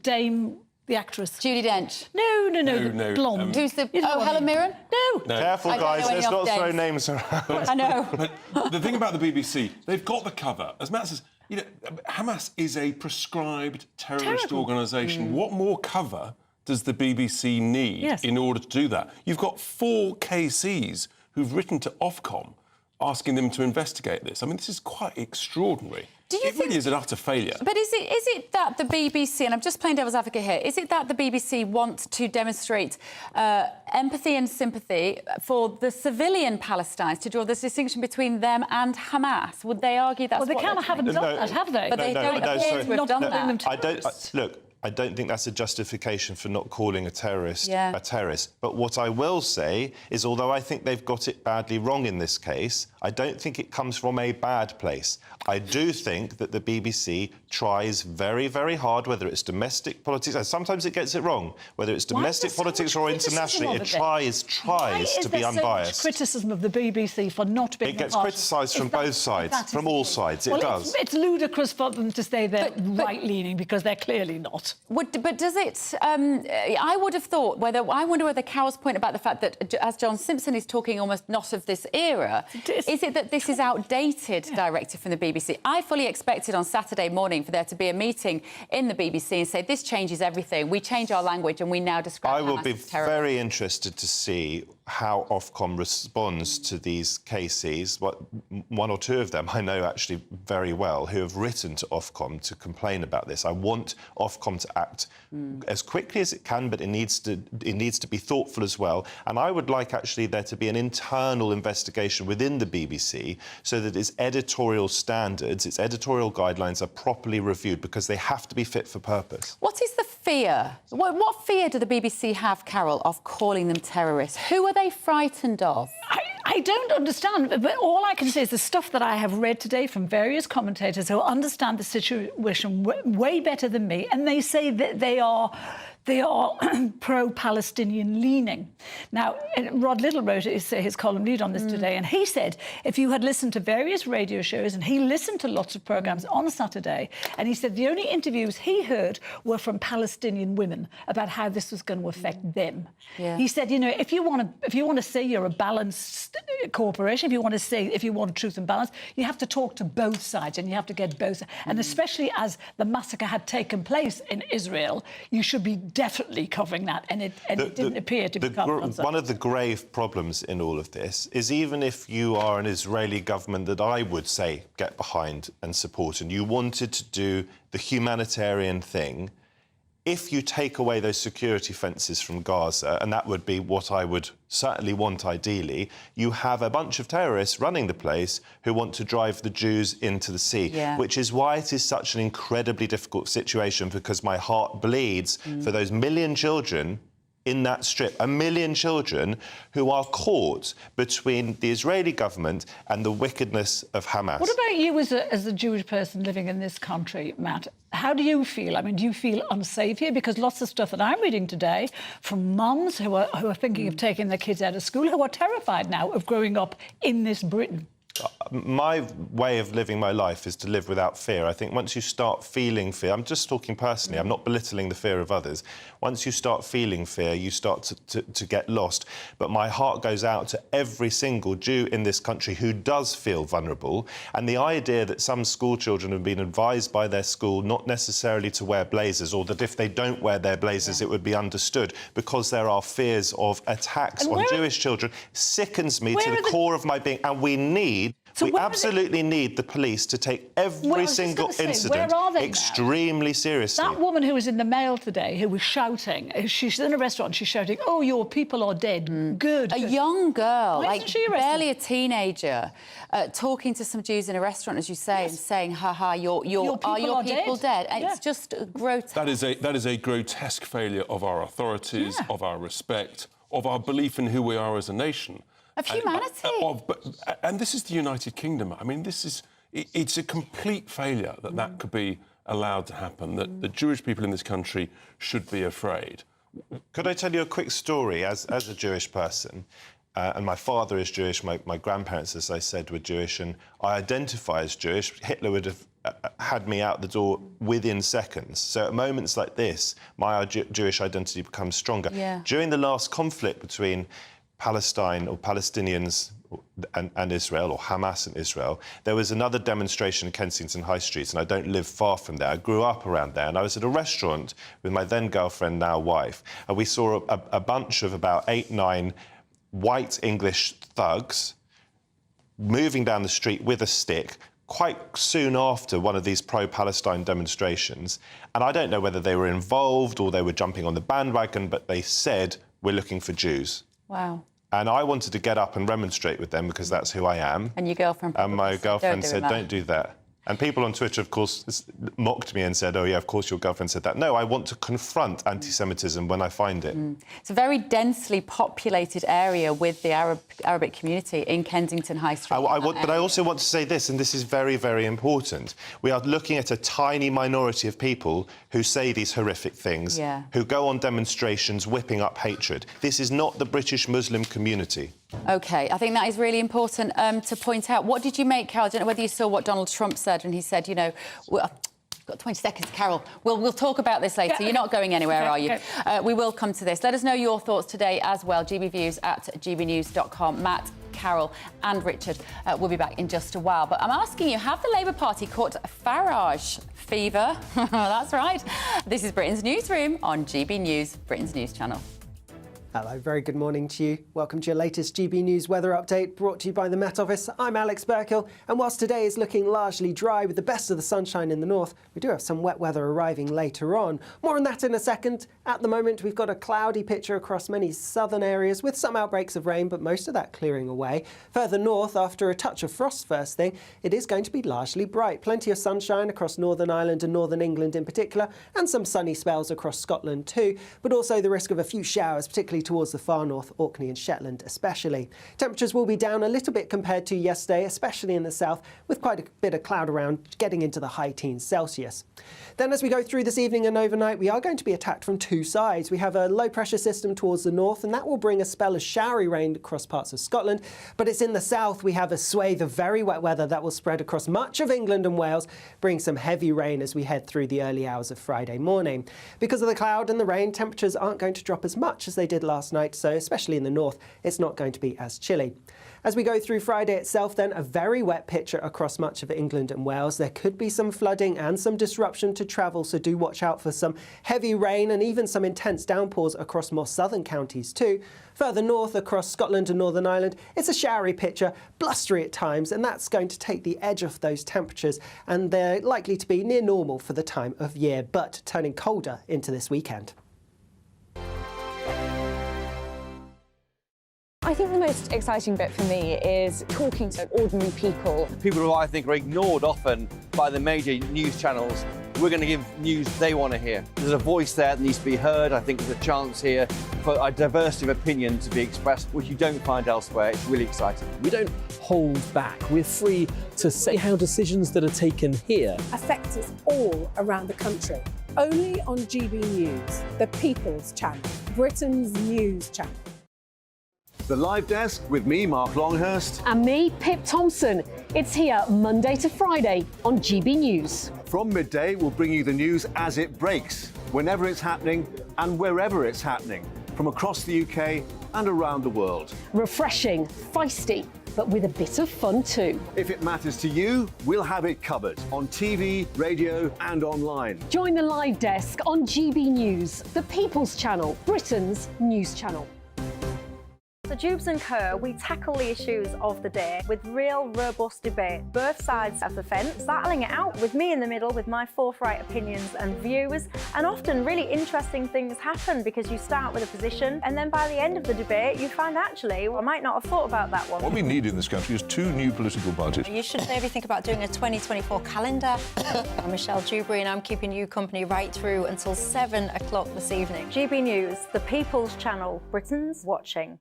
Dame... the actress. Judi Dench. No. Blonde. Who's the... Helen Mirren? No. Careful, guys. Let's not throw names around. I know. But the thing about the BBC, they've got the cover. As Matt says, you know, Hamas is a proscribed terrorist organisation. What more cover does the BBC need in order to do that? You've got 4 KCs who've written to Ofcom asking them to investigate this. I mean, this is quite extraordinary. It really is an utter failure. But is it that the BBC, and I'm just playing devil's advocate here, is it that the BBC want to demonstrate empathy and sympathy for the civilian Palestinians, to draw this distinction between them and Hamas? Would they argue that's what they kind of haven't done that, have they? But they don't appear to have done that. I don't think that's a justification for not calling a terrorist a terrorist. But what I will say is, although I think they've got it badly wrong in this case, I don't think it comes from a bad place. I do think that the BBC tries very, very hard, whether it's domestic politics, and sometimes it gets it wrong, whether it's domestic politics or internationally, it tries to be unbiased. Why is there so much criticism of the BBC for not being It gets criticised from both sides, from all sides, it does. It's ludicrous for them to say they're right-leaning, because they're clearly not. But does it... I would have thought, I wonder whether Carol's point about the fact that, as John Simpson is talking almost not of this era, is it that this is outdated directive from the BBC? I fully expected on Saturday morning for there to be a meeting in the BBC and say, this changes everything. We change our language and we now describe Hamas as terrorist. I will be very interested to see how Ofcom responds to these cases. One or two of them I know actually very well, who have written to Ofcom to complain about this. I want Ofcom to act as quickly as it can, but it needs to be thoughtful as well. And I would like actually there to be an internal investigation within the BBC so that its editorial standards, its editorial guidelines are properly reviewed, because they have to be fit for purpose. What is the fear? What fear do the BBC have, Carol, of calling them terrorists? Who are they frightened of? I don't understand, but all I can say is the stuff that I have read today from various commentators who understand the situation way better than me, and they say that they are pro-Palestinian leaning. Now, Rod Little wrote his column lead on this today, and he said if you had listened to various radio shows, and he listened to lots of programmes on Saturday, and he said the only interviews he heard were from Palestinian women about how this was going to affect them. He said, you know, if you want to say you're a balanced corporation, if you want truth and balance, you have to talk to both sides, and you have to get both. And especially as the massacre had taken place in Israel, you should be definitely covering that, and it didn't appear to be covered. One of the grave problems in all of this is, even if you are an Israeli government that I would say get behind and support, and you wanted to do the humanitarian thing, if you take away those security fences from Gaza, and that would be what I would certainly want ideally, you have a bunch of terrorists running the place who want to drive the Jews into the sea, which is why it is such an incredibly difficult situation, because my heart bleeds for those million children in that strip. 1 million children who are caught between the Israeli government and the wickedness of Hamas. What about you as a Jewish person living in this country, Matt? How do you feel? I mean, do you feel unsafe here? Because lots of stuff that I'm reading today from mums who are thinking of taking their kids out of school, who are terrified now of growing up in this Britain. My way of living my life is to live without fear. I think once you start feeling fear, I'm just talking personally, I'm not belittling the fear of others. Once you start feeling fear, you start to get lost. But my heart goes out to every single Jew in this country who does feel vulnerable. And the idea that some school children have been advised by their school not necessarily to wear blazers, or that if they don't wear their blazers, it would be understood because there are fears of attacks on Jewish children, sickens me to the core of my being. And we absolutely need the police to take every single incident extremely seriously. That woman who was in the Mail today, who was shouting, she's in a restaurant, she's shouting, "Oh, your people are dead." Good. A young girl, Why like isn't she arrested? barely a teenager, talking to some Jews in a restaurant, as you say, and saying, "Ha ha, are your people dead?" And it's just grotesque. That is a grotesque failure of our authorities, of our respect, of our belief in who we are as a nation. Of humanity. And this is the United Kingdom. I mean, it's a complete failure that could be allowed to happen, that the Jewish people in this country should be afraid. Could I tell you a quick story as a Jewish person? And my father is Jewish, my grandparents, as I said, were Jewish, and I identify as Jewish. Hitler would have had me out the door within seconds. So at moments like this, my Jewish identity becomes stronger. Yeah. During the last conflict between Palestine or Palestinians and Israel, or Hamas and Israel, there was another demonstration in Kensington High Street, and I don't live far from there. I grew up around there, and I was at a restaurant with my then girlfriend, now wife, and we saw a bunch of about 8, 9 white English thugs moving down the street with a stick quite soon after one of these pro-Palestine demonstrations. And I don't know whether they were involved or they were jumping on the bandwagon, but they said, "We're looking for Jews." Wow. And I wanted to get up and remonstrate with them because that's who I am. And your girlfriend And my girlfriend said, that. "Don't do that." And people on Twitter, of course, mocked me and said, "Oh, yeah, of course your girlfriend said that." No, I want to confront anti-Semitism when I find it. It's a very densely populated area with the Arabic community in Kensington High Street. But I also want to say this, and this is very, very important. We are looking at a tiny minority of people who say these horrific things, who go on demonstrations whipping up hatred. This is not the British Muslim community. OK, I think that is really important to point out. What did you make, Carol? I don't know whether you saw what Donald Trump said, and he said, you know... Got 20 seconds, Carol. We'll talk about this later. You're not going anywhere, are you? We will come to this. Let us know your thoughts today as well. gbviews@gbnews.com. Matt, Carol and Richard will be back in just a while. But I'm asking you, have the Labour Party caught Farage fever? That's right. This is Britain's Newsroom on GB News, Britain's news channel. Hello, very good morning to you. Welcome to your latest GB News weather update, brought to you by the Met Office. I'm Alex Burkill, and whilst today is looking largely dry with the best of the sunshine in the north, we do have some wet weather arriving later on. More on that in a second. At the moment, we've got a cloudy picture across many southern areas with some outbreaks of rain, but most of that clearing away. Further north, after a touch of frost first thing, it is going to be largely bright. Plenty of sunshine across Northern Ireland and Northern England in particular, and some sunny spells across Scotland too, but also the risk of a few showers, particularly towards the far north, Orkney and Shetland especially. Temperatures will be down a little bit compared to yesterday, especially in the south, with quite a bit of cloud around, getting into the high teens Celsius. Then as we go through this evening and overnight, we are going to be attacked from two sides. We have a low pressure system towards the north, and that will bring a spell of showery rain across parts of Scotland. But it's in the south we have a swathe of very wet weather that will spread across much of England and Wales, bring some heavy rain as we head through the early hours of Friday morning. Because of the cloud and the rain, temperatures aren't going to drop as much as they did last night, so especially in the north, it's not going to be as chilly. As we go through Friday itself, then, a very wet picture across much of England and Wales. There could be some flooding and some disruption to travel, so do watch out for some heavy rain and even some intense downpours across more southern counties too. Further north, across Scotland and Northern Ireland, it's a showery picture, blustery at times, and that's going to take the edge off those temperatures, and they're likely to be near normal for the time of year, but turning colder into this weekend. I think the most exciting bit for me is talking to ordinary people. People who I think are ignored often by the major news channels. we're going to give news they want to hear. There's a voice there that needs to be heard. I think there's a chance here for a diversity of opinion to be expressed, which you don't find elsewhere. It's really exciting. We don't hold back. We're free to say how decisions that are taken here affect us all around the country. Only on GB News, the People's Channel, Britain's news channel. The Live Desk with me, Mark Longhurst. And me, Pip Thompson. It's here Monday to Friday on GB News. From midday, we'll bring you the news as it breaks, whenever it's happening and wherever it's happening, from across the UK and around the world. Refreshing, feisty, but with a bit of fun too. If it matters to you, we'll have it covered on TV, radio and online. Join the Live Desk on GB News, the People's Channel, Britain's news channel. So Jubes and Kerr, we tackle the issues of the day with real, robust debate, both sides of the fence, battling it out with me in the middle with my forthright opinions and views. And often really interesting things happen because you start with a position and then by the end of the debate you find actually, well, I might not have thought about that one. What we need in this country is 2 new political parties. You should maybe think about doing a 2024 calendar. I'm Michelle Dewberry and I'm keeping you company right through until 7 o'clock this evening. GB News, the People's Channel, Britain's watching.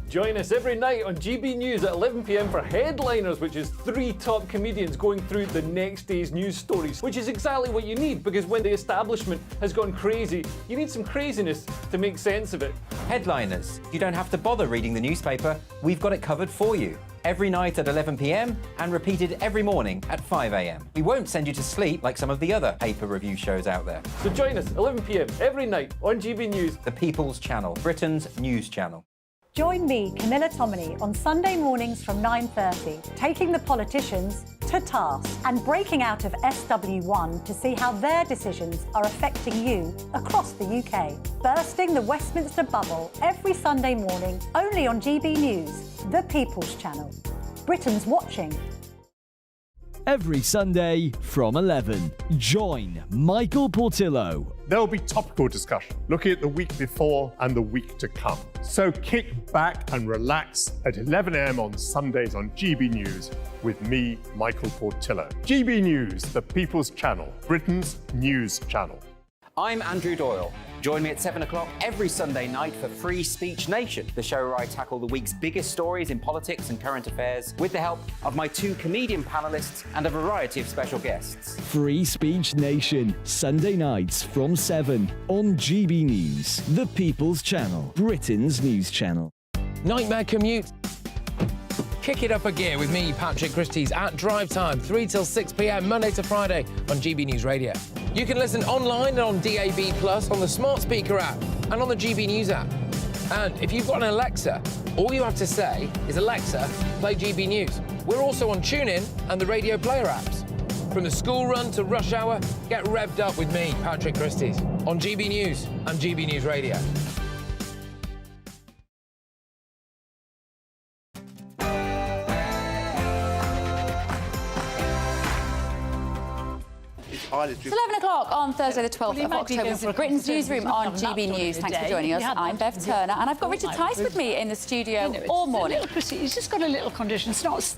Join us every night on GB News at 11 p.m. for Headliners, which is 3 top comedians going through the next day's news stories, which is exactly what you need, because when the establishment has gone crazy, you need some craziness to make sense of it. Headliners. You don't have to bother reading the newspaper. We've got it covered for you. Every night at 11 p.m. and repeated every morning at 5 a.m. We won't send you to sleep like some of the other paper review shows out there. So join us 11 p.m. every night on GB News. The People's Channel, Britain's news channel. Join me, Camilla Tominey, on Sunday mornings from 9:30, taking the politicians to task and breaking out of SW1 to see how their decisions are affecting you across the UK. Bursting the Westminster bubble every Sunday morning, only on GB News, the People's Channel. Britain's watching. Every Sunday from 11, join Michael Portillo. There will be topical discussion, looking at the week before and the week to come. So kick back and relax at 11 a.m. on Sundays on GB News with me, Michael Portillo. GB News, the People's Channel, Britain's news channel. I'm Andrew Doyle. Join me at 7 o'clock every Sunday night for Free Speech Nation, the show where I tackle the week's biggest stories in politics and current affairs with the help of my 2 comedian panellists and a variety of special guests. Free Speech Nation, Sunday nights from 7 on GB News, the People's Channel, Britain's news channel. Nightmare commute. Kick it up a gear with me, Patrick Christie's at Drive Time, 3 till 6 p.m, Monday to Friday on GB News Radio. You can listen online and on DAB+, on the smart speaker app and on the GB News app. And if you've got an Alexa, all you have to say is, Alexa, play GB News. We're also on TuneIn and the Radio Player apps. From the school run to rush hour, get revved up with me, Patrick Christie's, on GB News and GB News Radio. It's 11 o'clock on Thursday the 12th of October for Britain's Newsroom on GB News. Thanks for joining us. I'm Bev Turner and I've got Richard Tice with me in the studio all morning. He's just got a little condition. It's not...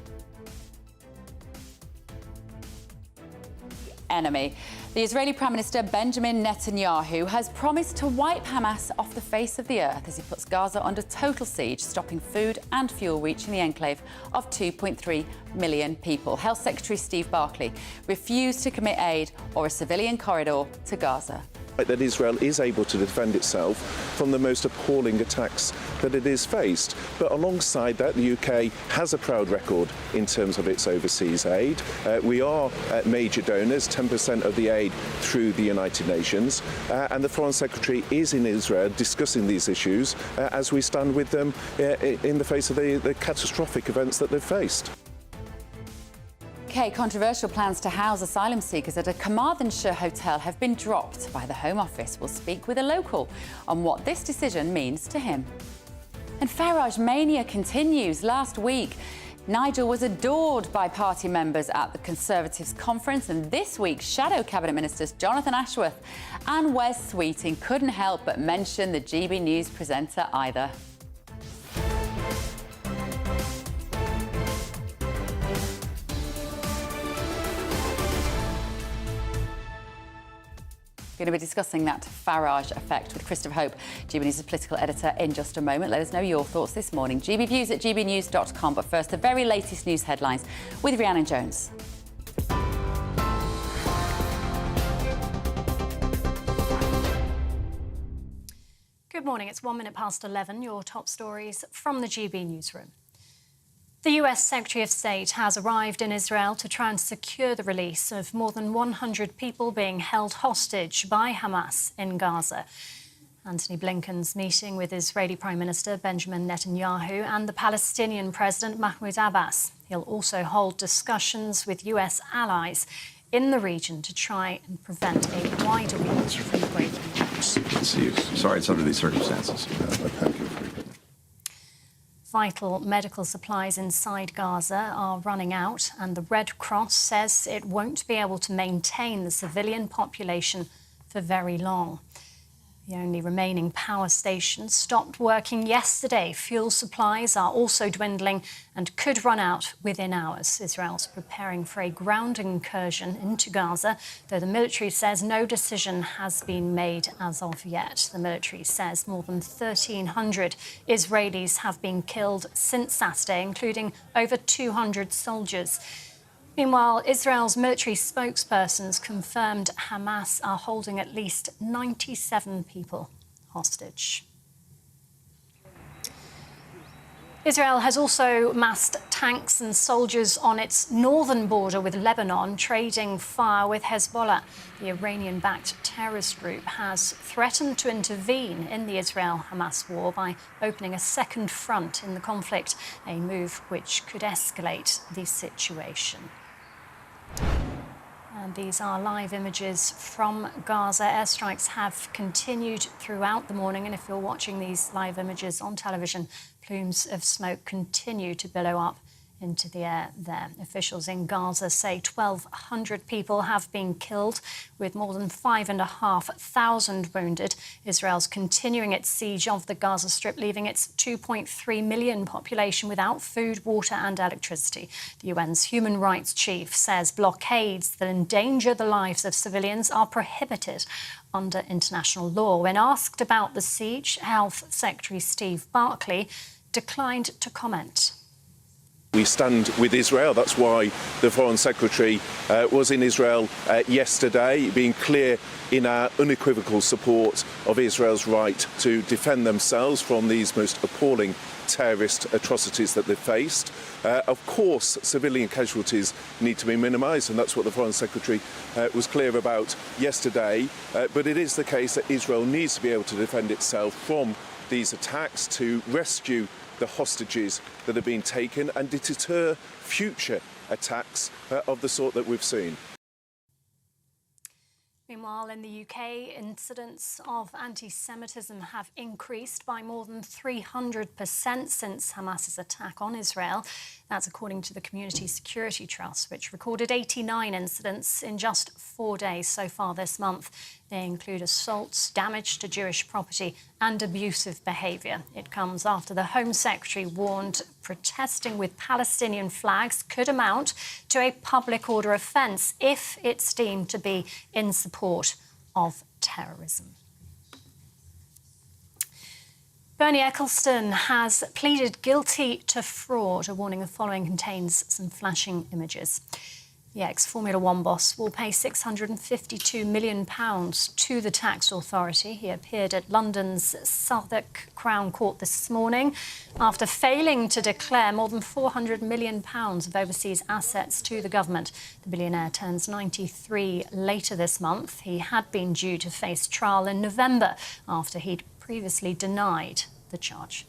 Enemy. The Israeli Prime Minister Benjamin Netanyahu has promised to wipe Hamas off the face of the earth as he puts Gaza under total siege, stopping food and fuel reaching the enclave of 2.3 million people. Health Secretary Steve Barclay refused to commit aid or a civilian corridor to Gaza. That Israel is able to defend itself from the most appalling attacks that it is faced. But alongside that, the UK has a proud record in terms of its overseas aid. We are major donors, 10% of the aid through the United Nations. And the Foreign Secretary is in Israel discussing these issues as we stand with them in the face of the catastrophic events that they've faced. UK controversial plans to house asylum seekers at a Carmarthenshire hotel have been dropped by the Home Office. We'll speak with a local on what this decision means to him. And Farage mania continues. Last week, Nigel was adored by party members at the Conservatives conference, and this week, Shadow Cabinet Ministers Jonathan Ashworth and Wes Sweeting couldn't help but mention the GB News presenter either. We're going to be discussing that Farage effect with Christopher Hope, GBNews' political editor, in just a moment. Let us know your thoughts this morning. GBviews at gbnews.com. But first, the very latest news headlines with Rhiannon Jones. Good morning. It's 11:01. Your top stories from the GB Newsroom. The US Secretary of State has arrived in Israel to try and secure the release of more than 100 people being held hostage by Hamas in Gaza. Antony Blinken's meeting with Israeli Prime Minister Benjamin Netanyahu and the Palestinian President Mahmoud Abbas. He'll also hold discussions with US allies in the region to try and prevent a wider war from breaking out. Sorry, it's under these circumstances. Thank you. Vital medical supplies inside Gaza are running out, and the Red Cross says it won't be able to maintain the civilian population for very long. The only remaining power station stopped working yesterday. Fuel supplies are also dwindling and could run out within hours. Israel's preparing for a ground incursion into Gaza, though the military says no decision has been made as of yet. The military says more than 1,300 Israelis have been killed since Saturday, including over 200 soldiers. Meanwhile, Israel's military spokespersons confirmed Hamas are holding at least 97 people hostage. Israel has also massed tanks and soldiers on its northern border with Lebanon, trading fire with Hezbollah. The Iranian-backed terrorist group has threatened to intervene in the Israel-Hamas war by opening a second front in the conflict, a move which could escalate the situation. And these are live images from Gaza. Airstrikes have continued throughout the morning, and if you're watching these live images on television, plumes of smoke continue to billow up into the air there. Officials in Gaza say 1,200 people have been killed, with more than 5,500 wounded. Israel's continuing its siege of the Gaza Strip, leaving its 2.3 million population without food, water and electricity. The UN's human rights chief says blockades that endanger the lives of civilians are prohibited under international law. When asked about the siege, Health Secretary Steve Barclay declined to comment. We stand with Israel. That's why the Foreign Secretary was in Israel yesterday, being clear in our unequivocal support of Israel's right to defend themselves from these most appalling terrorist atrocities that they've faced. Of course, civilian casualties need to be minimised, and that's what the Foreign Secretary was clear about yesterday. But it is the case that Israel needs to be able to defend itself from these attacks, to rescue the hostages that have been taken and to deter future attacks of the sort that we've seen. Meanwhile, in the UK, incidents of anti-Semitism have increased by more than 300% since Hamas's attack on Israel. That's according to the Community Security Trust, which recorded 89 incidents in just 4 days so far this month. They include assaults, damage to Jewish property and abusive behaviour. It comes after the Home Secretary warned protesting with Palestinian flags could amount to a public order offence if it's deemed to be in support of terrorism. Bernie Ecclestone has pleaded guilty to fraud. A warning the following contains some flashing images. The ex-Formula One boss will pay £652 million to the tax authority. He appeared at London's Southwark Crown Court this morning after failing to declare more than £400 million of overseas assets to the government. The billionaire turns 93 later this month. He had been due to face trial in November after he'd previously denied the charge.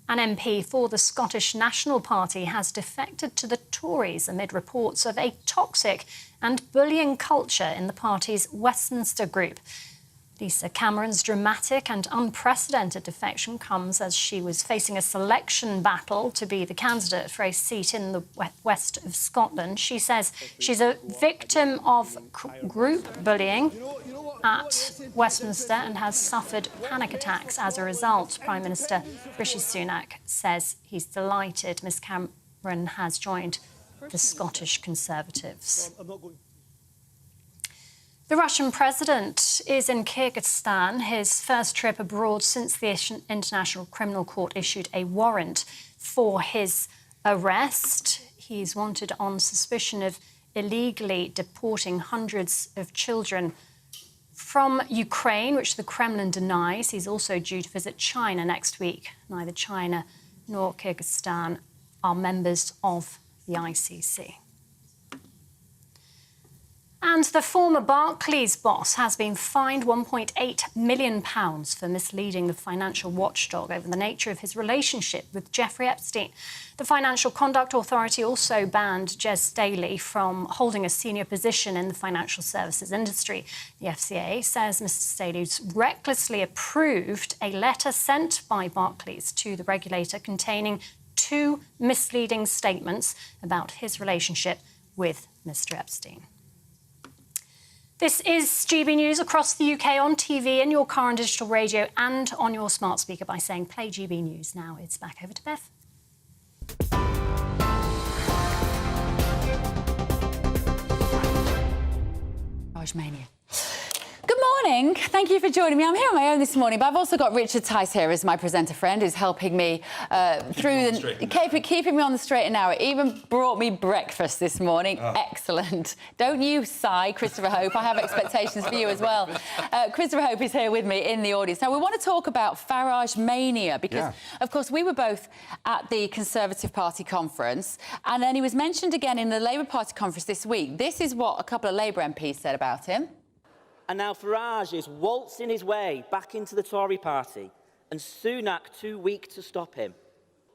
An MP for the Scottish National Party has defected to the Tories amid reports of a toxic and bullying culture in the party's Westminster group. Lisa Cameron's dramatic and unprecedented defection comes as she was facing a selection battle to be the candidate for a seat in the west of Scotland. She says she's a victim of group bullying at Westminster and has suffered panic attacks as a result. Prime Minister Rishi Sunak says he's delighted Ms Cameron has joined the Scottish Conservatives. The The Russian president is in Kyrgyzstan, his first trip abroad since the International Criminal Court issued a warrant for his arrest. He's wanted on suspicion of illegally deporting hundreds of children from Ukraine, which the Kremlin denies. He's also due to visit China next week. Neither China nor Kyrgyzstan are members of the ICC. And the former Barclays boss has been fined £1.8 million for misleading the financial watchdog over the nature of his relationship with Jeffrey Epstein. The Financial Conduct Authority also banned Jez Staley from holding a senior position in the financial services industry. The FCA says Mr. Staley's recklessly approved a letter sent by Barclays to the regulator containing 2 misleading statements about his relationship with Mr. Epstein. This is GB News across the UK on TV, in your car and digital radio, and on your smart speaker by saying play GB News. Now it's back over to Beth. Farage Mania. Good morning. Thank you for joining me. I'm here on my own this morning, but I've also got Richard Tice here as my presenter friend, who's helping me keeping me on the straight and narrow. Even brought me breakfast this morning. Oh. Excellent. Don't you sigh, Christopher Hope. I have expectations for you as well. Christopher Hope is here with me in the audience. Now, we want to talk about Farage Mania because, of course, we were both at the Conservative Party conference, and then he was mentioned again in the Labour Party conference this week. This is what a couple of Labour MPs said about him. And now Farage is waltzing his way back into the Tory party, and Sunak too weak to stop him.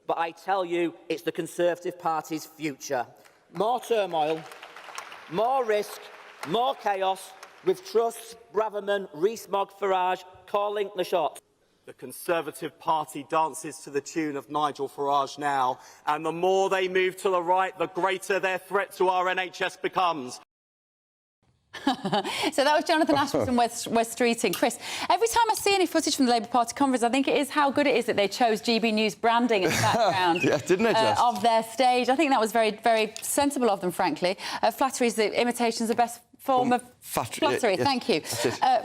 But I tell you, it's the Conservative Party's future. More turmoil, more risk, more chaos, with Truss, Braverman, Rees-Mogg, Farage calling the shots. The Conservative Party dances to the tune of Nigel Farage now, and the more they move to the right, the greater their threat to our NHS becomes. So that was Jonathan Ashford from West Streeting. Chris, every time I see any footage from the Labour Party conference, I think it is how good it is that they chose GB News branding in the background didn't they just? Of their stage. I think that was very, very sensible of them, frankly. Flattery is the imitation's the best form of flattery. Yes. Thank you.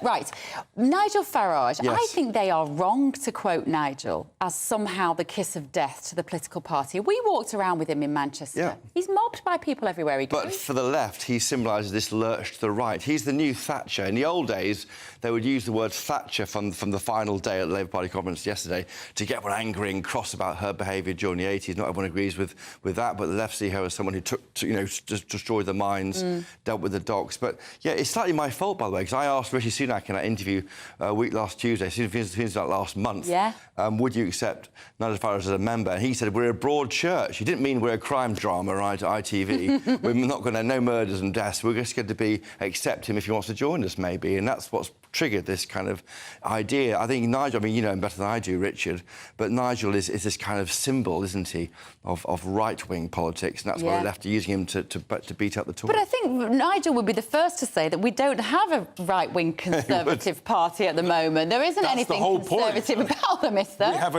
Right. Nigel Farage, yes. I think they are wrong to quote Nigel as somehow the kiss of death to the political party. We walked around with him in Manchester. Yeah. He's mobbed by people everywhere he goes. But for the left, he symbolises this lurch to the right. He's the new Thatcher. In the old days, they would use the word Thatcher from the final day at the Labour Party conference yesterday to get everyone angry and cross about her behaviour during the 80s. Not everyone agrees with that, but the left see her as someone who destroyed the mines, dealt with the docks. But, yeah, it's slightly my fault, by the way, because I asked Rishi Sunak in that interview last Tuesday, since that last month, would you accept Nigel Farage as a member? And he said, we're a broad church. He didn't mean we're a crime drama, right, at ITV. We're not going to have no murders and deaths. We're just going to accept him if he wants to join us, maybe. And that's what's triggered this kind of idea. I think Nigel, I mean, you know him better than I do, Richard, but Nigel is this kind of symbol, isn't he, of right-wing politics, and that's why the left are using him to beat up the Tories. But I think Nigel would be the first to say that we don't have a right-wing Conservative party at the moment. There isn't anything Conservative about them, is there? We have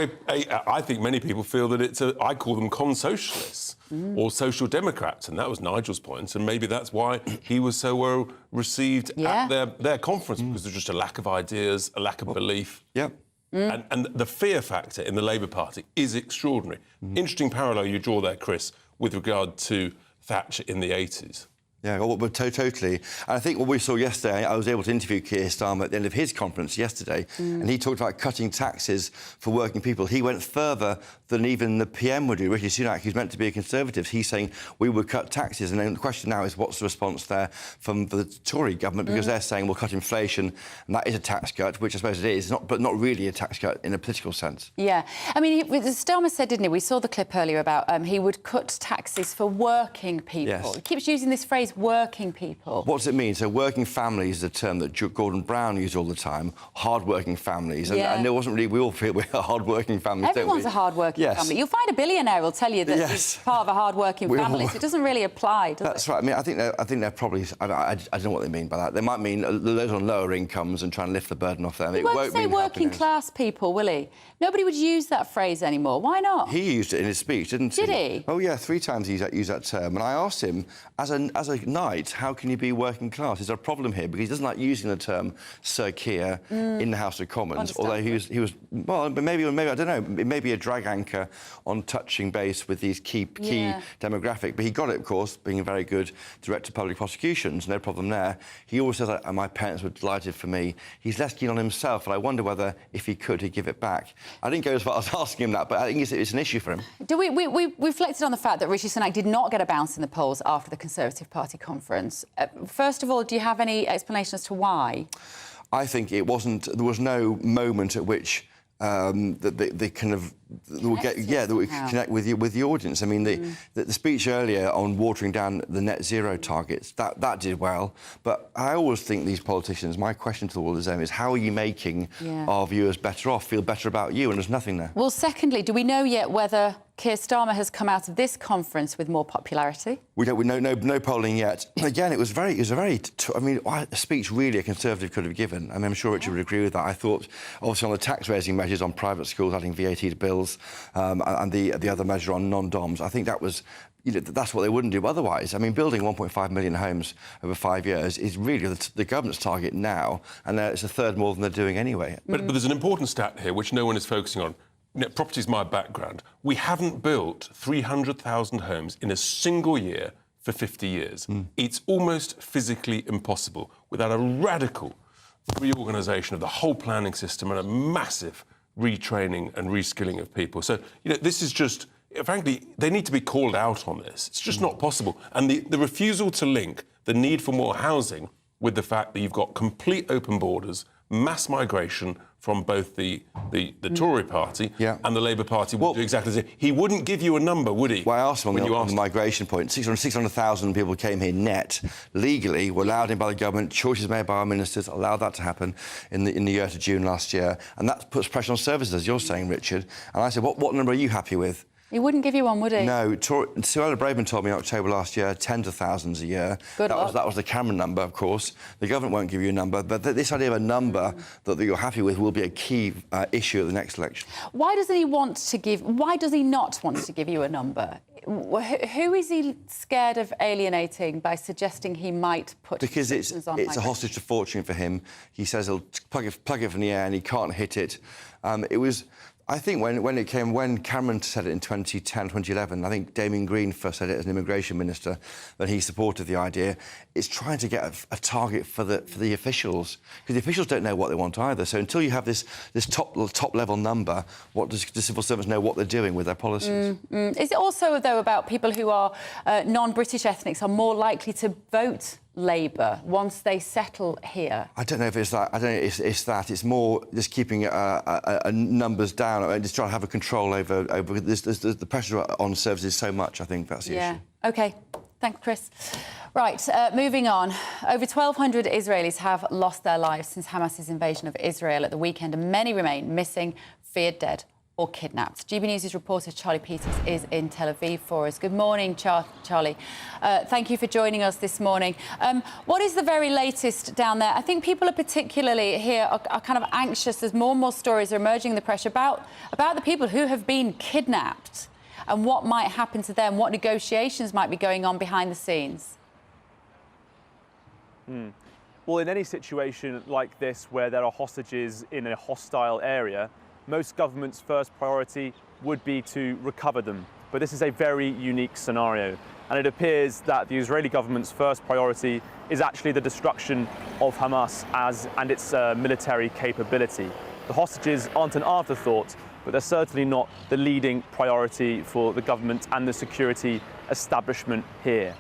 I think many people feel that I call them con-socialists or social democrats, and that was Nigel's point, and maybe that's why he was so well received at their conference, because there's just a lack of ideas, a lack of belief. And the fear factor in the Labour Party is extraordinary. Interesting parallel you draw there, Chris, with regard to Thatcher in the 80s. Yeah, well, totally. And I think what we saw yesterday, I was able to interview Keir Starmer at the end of his conference yesterday, and he talked about cutting taxes for working people. He went further than even the PM would do. Rishi Sunak, who's meant to be a Conservative, he's saying we would cut taxes. And then the question now is what's the response there from the Tory government? Because they're saying we'll cut inflation, and that is a tax cut, which I suppose it is, but not really a tax cut in a political sense. Yeah. I mean, Starmer said, didn't he? We saw the clip earlier about he would cut taxes for working people. Yes. He keeps using this phrase, working people. What does it mean? So working families is a term that Gordon Brown used all the time, hard-working families. And there wasn't really... We all feel we're hard-working families, Everyone's a hard-working family. You'll find a billionaire will tell you that he's part of a hard-working family, so it doesn't really apply, does it? That's right. I mean, I think they're probably... I don't know what they mean by that. They might mean those on lower incomes and trying to lift the burden off them. He won't say working-class people, will he? Nobody would use that phrase anymore. Why not? He used it in his speech, didn't he? Did he? Oh, yeah, 3 times he used that term. And I asked him, as a knight, how can he be working class? Is there a problem here? Because he doesn't like using the term Sir Keir in the House of Commons, although he was well, maybe I don't know, it may be a drag anchor on touching base with these key demographic. But he got it, of course, being a very good director of public prosecutions, no problem there. He always says, my parents were delighted for me. He's less keen on himself, and I wonder whether, if he could, he'd give it back. I didn't go as far as asking him that, but I think it's an issue for him. We reflected on the fact that Rishi Sunak did not get a bounce in the polls after the Conservative Party conference. First of all, do you have any explanation as to why? I think it wasn't. There was no moment at which they kind of that would connect with the audience. I mean, the speech earlier on watering down the net zero targets that did well. But I always think these politicians. My question to all of them is, how are you making our viewers better off, feel better about you? And there's nothing there. Well, secondly, do we know yet whether Keir Starmer has come out of this conference with more popularity? We don't. No polling yet. Again, it was a speech really a Conservative could have given. I mean, I'm sure Richard would agree with that. I thought, obviously, on the tax-raising measures on private schools, adding VAT to bills, and the other measure on non-doms, I think that was. That's what they wouldn't do otherwise. I mean, building 1.5 million homes over 5 years is really the government's target now, and it's a third more than they're doing anyway. But there's an important stat here which no one is focusing on. Property is my background. We haven't built 300,000 homes in a single year for 50 years. It's almost physically impossible without a radical reorganisation of the whole planning system and a massive retraining and reskilling of people. So, this is just... Frankly, they need to be called out on this. It's just not possible. And the refusal to link the need for more housing with the fact that you've got complete open borders, mass migration from both the Tory party and the Labour Party would do exactly the same. He wouldn't give you a number, would he? Well, I asked him on the migration point. 600,000 people came here net, legally, were allowed in by the government, choices made by our ministers, allowed that to happen in the year to June last year. And that puts pressure on services, as you're saying, Richard. And I said, what number are you happy with? He wouldn't give you one, would he? No. Suella Braverman told me in October last year, tens of thousands a year. That was the Cameron number, of course. The government won't give you a number, but this idea of a number that you're happy with will be a key issue at the next election. Why does he not want to give you a number? Who is he scared of alienating by suggesting he might put restrictions on? Because it's a hostage to fortune for him. He says he'll plug it from the air and he can't hit it. I think when Cameron said it in 2010, 2011, I think Damien Green first said it as an immigration minister, that he supported the idea. It's trying to get a target for the officials, because the officials don't know what they want either. So until you have this top level number, what does the civil servants know what they're doing with their policies? Is it also, though, about people who are non-British ethnics are more likely to vote Labour once they settle here? I don't know if it's that. I don't know if it's that. It's more just keeping numbers down and just trying to have a control over the pressure on services so much. I think that's the issue. OK. Thanks, Chris. Right, moving on. Over 1,200 Israelis have lost their lives since Hamas's invasion of Israel at the weekend, and many remain missing, feared dead or kidnapped. GBNews' reporter Charlie Peters is in Tel Aviv for us. Good morning, Charlie. Thank you for joining us this morning. What is the very latest down there? I think people are particularly here are kind of anxious as more and more stories are emerging in the press about the people who have been kidnapped and what might happen to them, what negotiations might be going on behind the scenes. Well, in any situation like this where there are hostages in a hostile area, most governments' first priority would be to recover them. But this is a very unique scenario. And it appears that the Israeli government's first priority is actually the destruction of Hamas and its military capability. The hostages aren't an afterthought, but they're certainly not the leading priority for the government and the security establishment here.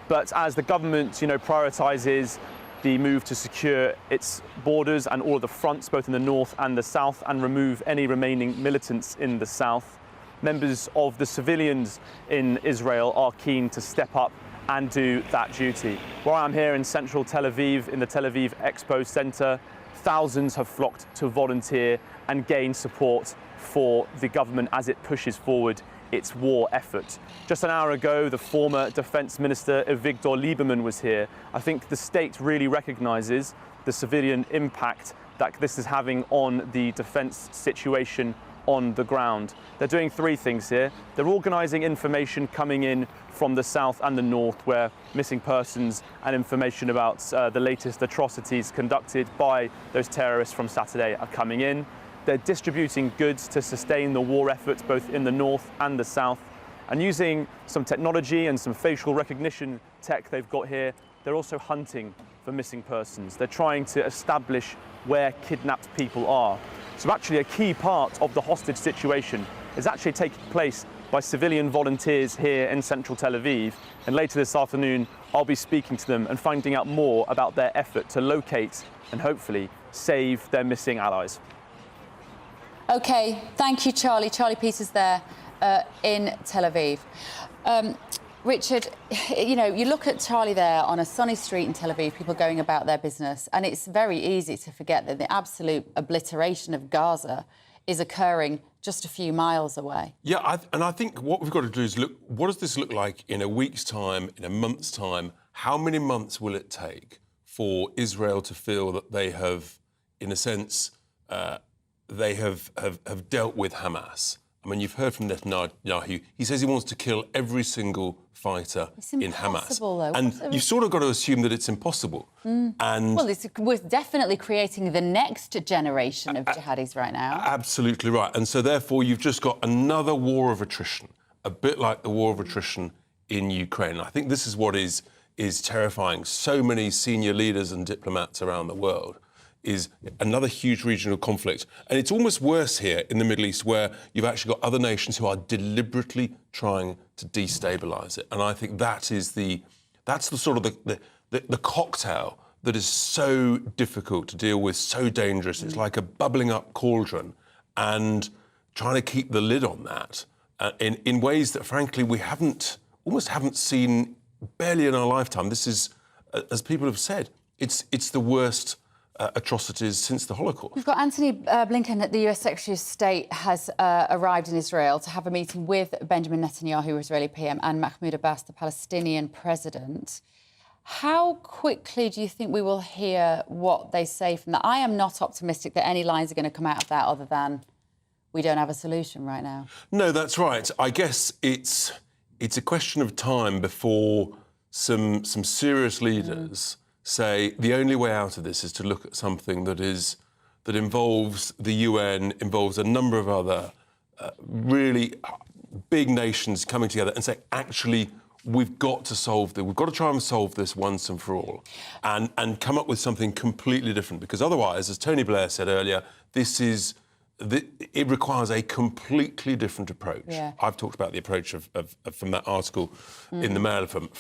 But as the government, prioritises the move to secure its borders and all of the fronts, both in the north and the south, and remove any remaining militants in the south, members of the civilians in Israel are keen to step up and do that duty. Where I'm here in central Tel Aviv, in the Tel Aviv Expo Centre, thousands have flocked to volunteer and gain support for the government as it pushes forward its war effort. Just an hour ago, the former Defence Minister Avigdor Lieberman was here. I think the state really recognises the civilian impact that this is having on the defence situation on the ground. They're doing three things here. They're organising information coming in from the south and the north, where missing persons and information about the latest atrocities conducted by those terrorists from Saturday are coming in. They're distributing goods to sustain the war effort both in the north and the south. And using some technology and some facial recognition tech they've got here, they're also hunting for missing persons. They're trying to establish where kidnapped people are. So actually a key part of the hostage situation is actually taking place by civilian volunteers here in central Tel Aviv. And later this afternoon, I'll be speaking to them and finding out more about their effort to locate and hopefully save their missing allies. OK, thank you, Charlie. Charlie Peters there in Tel Aviv. Richard, you know, you look at Charlie there on a sunny street in Tel Aviv, people going about their business, and it's very easy to forget that the absolute obliteration of Gaza is occurring just a few miles away. Yeah, and I think what we've got to do is look, what does this look like in a week's time, in a month's time? How many months will it take for Israel to feel that they have, in a sense, they have dealt with Hamas? I mean, you've heard from Netanyahu. He says he wants to kill every single fighter in Hamas. Though. And you've sort of got to assume that it's impossible. And well, we're definitely creating the next generation of jihadis right now. Absolutely right. And so, therefore, you've just got another war of attrition, a bit like the war of attrition in Ukraine. I think this is what is terrifying so many senior leaders and diplomats around the world, is another huge regional conflict. And it's almost worse here in the Middle East, where you've actually got other nations who are deliberately trying to destabilise it. And I think that's the sort of the cocktail that is so difficult to deal with, so dangerous. It's like a bubbling up cauldron, and trying to keep the lid on that in ways that, frankly, we almost haven't seen barely in our lifetime. This is, as people have said, it's the worst atrocities since the Holocaust. We've got Anthony Blinken, the US Secretary of State, has arrived in Israel to have a meeting with Benjamin Netanyahu, Israeli PM, and Mahmoud Abbas, the Palestinian president. How quickly do you think we will hear what they say from that? I am not optimistic that any lines are going to come out of that other than we don't have a solution right now. No, that's right. I guess it's a question of time before some serious leaders say the only way out of this is to look at something that involves the UN, involves a number of other really big nations coming together and say, actually, we've got to solve this. We've got to try and solve this once and for all, and come up with something completely different. Because otherwise, as Tony Blair said earlier, it requires a completely different approach. Yeah. I've talked about the approach from that article in the Mail from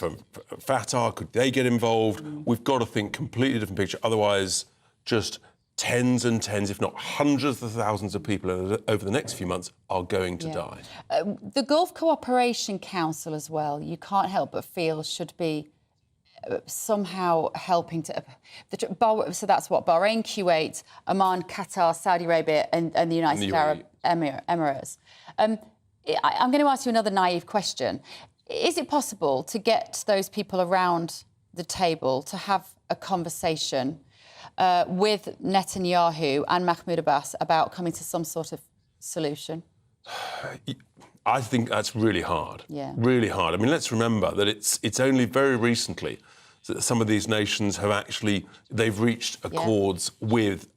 Fatah. Could they get involved? We've got to think completely different picture. Otherwise, just tens and tens, if not hundreds of thousands of people over the next few months are going to die. The Gulf Cooperation Council as well, you can't help but feel should be somehow helping to... So that's what? Bahrain, Kuwait, Oman, Qatar, Saudi Arabia and the United Arab Emirates. I'm going to ask you another naive question. Is it possible to get those people around the table to have a conversation with Netanyahu and Mahmoud Abbas about coming to some sort of solution? I think that's really hard. Yeah. Really hard. I mean, let's remember that it's only very recently that some of these nations they've reached accords with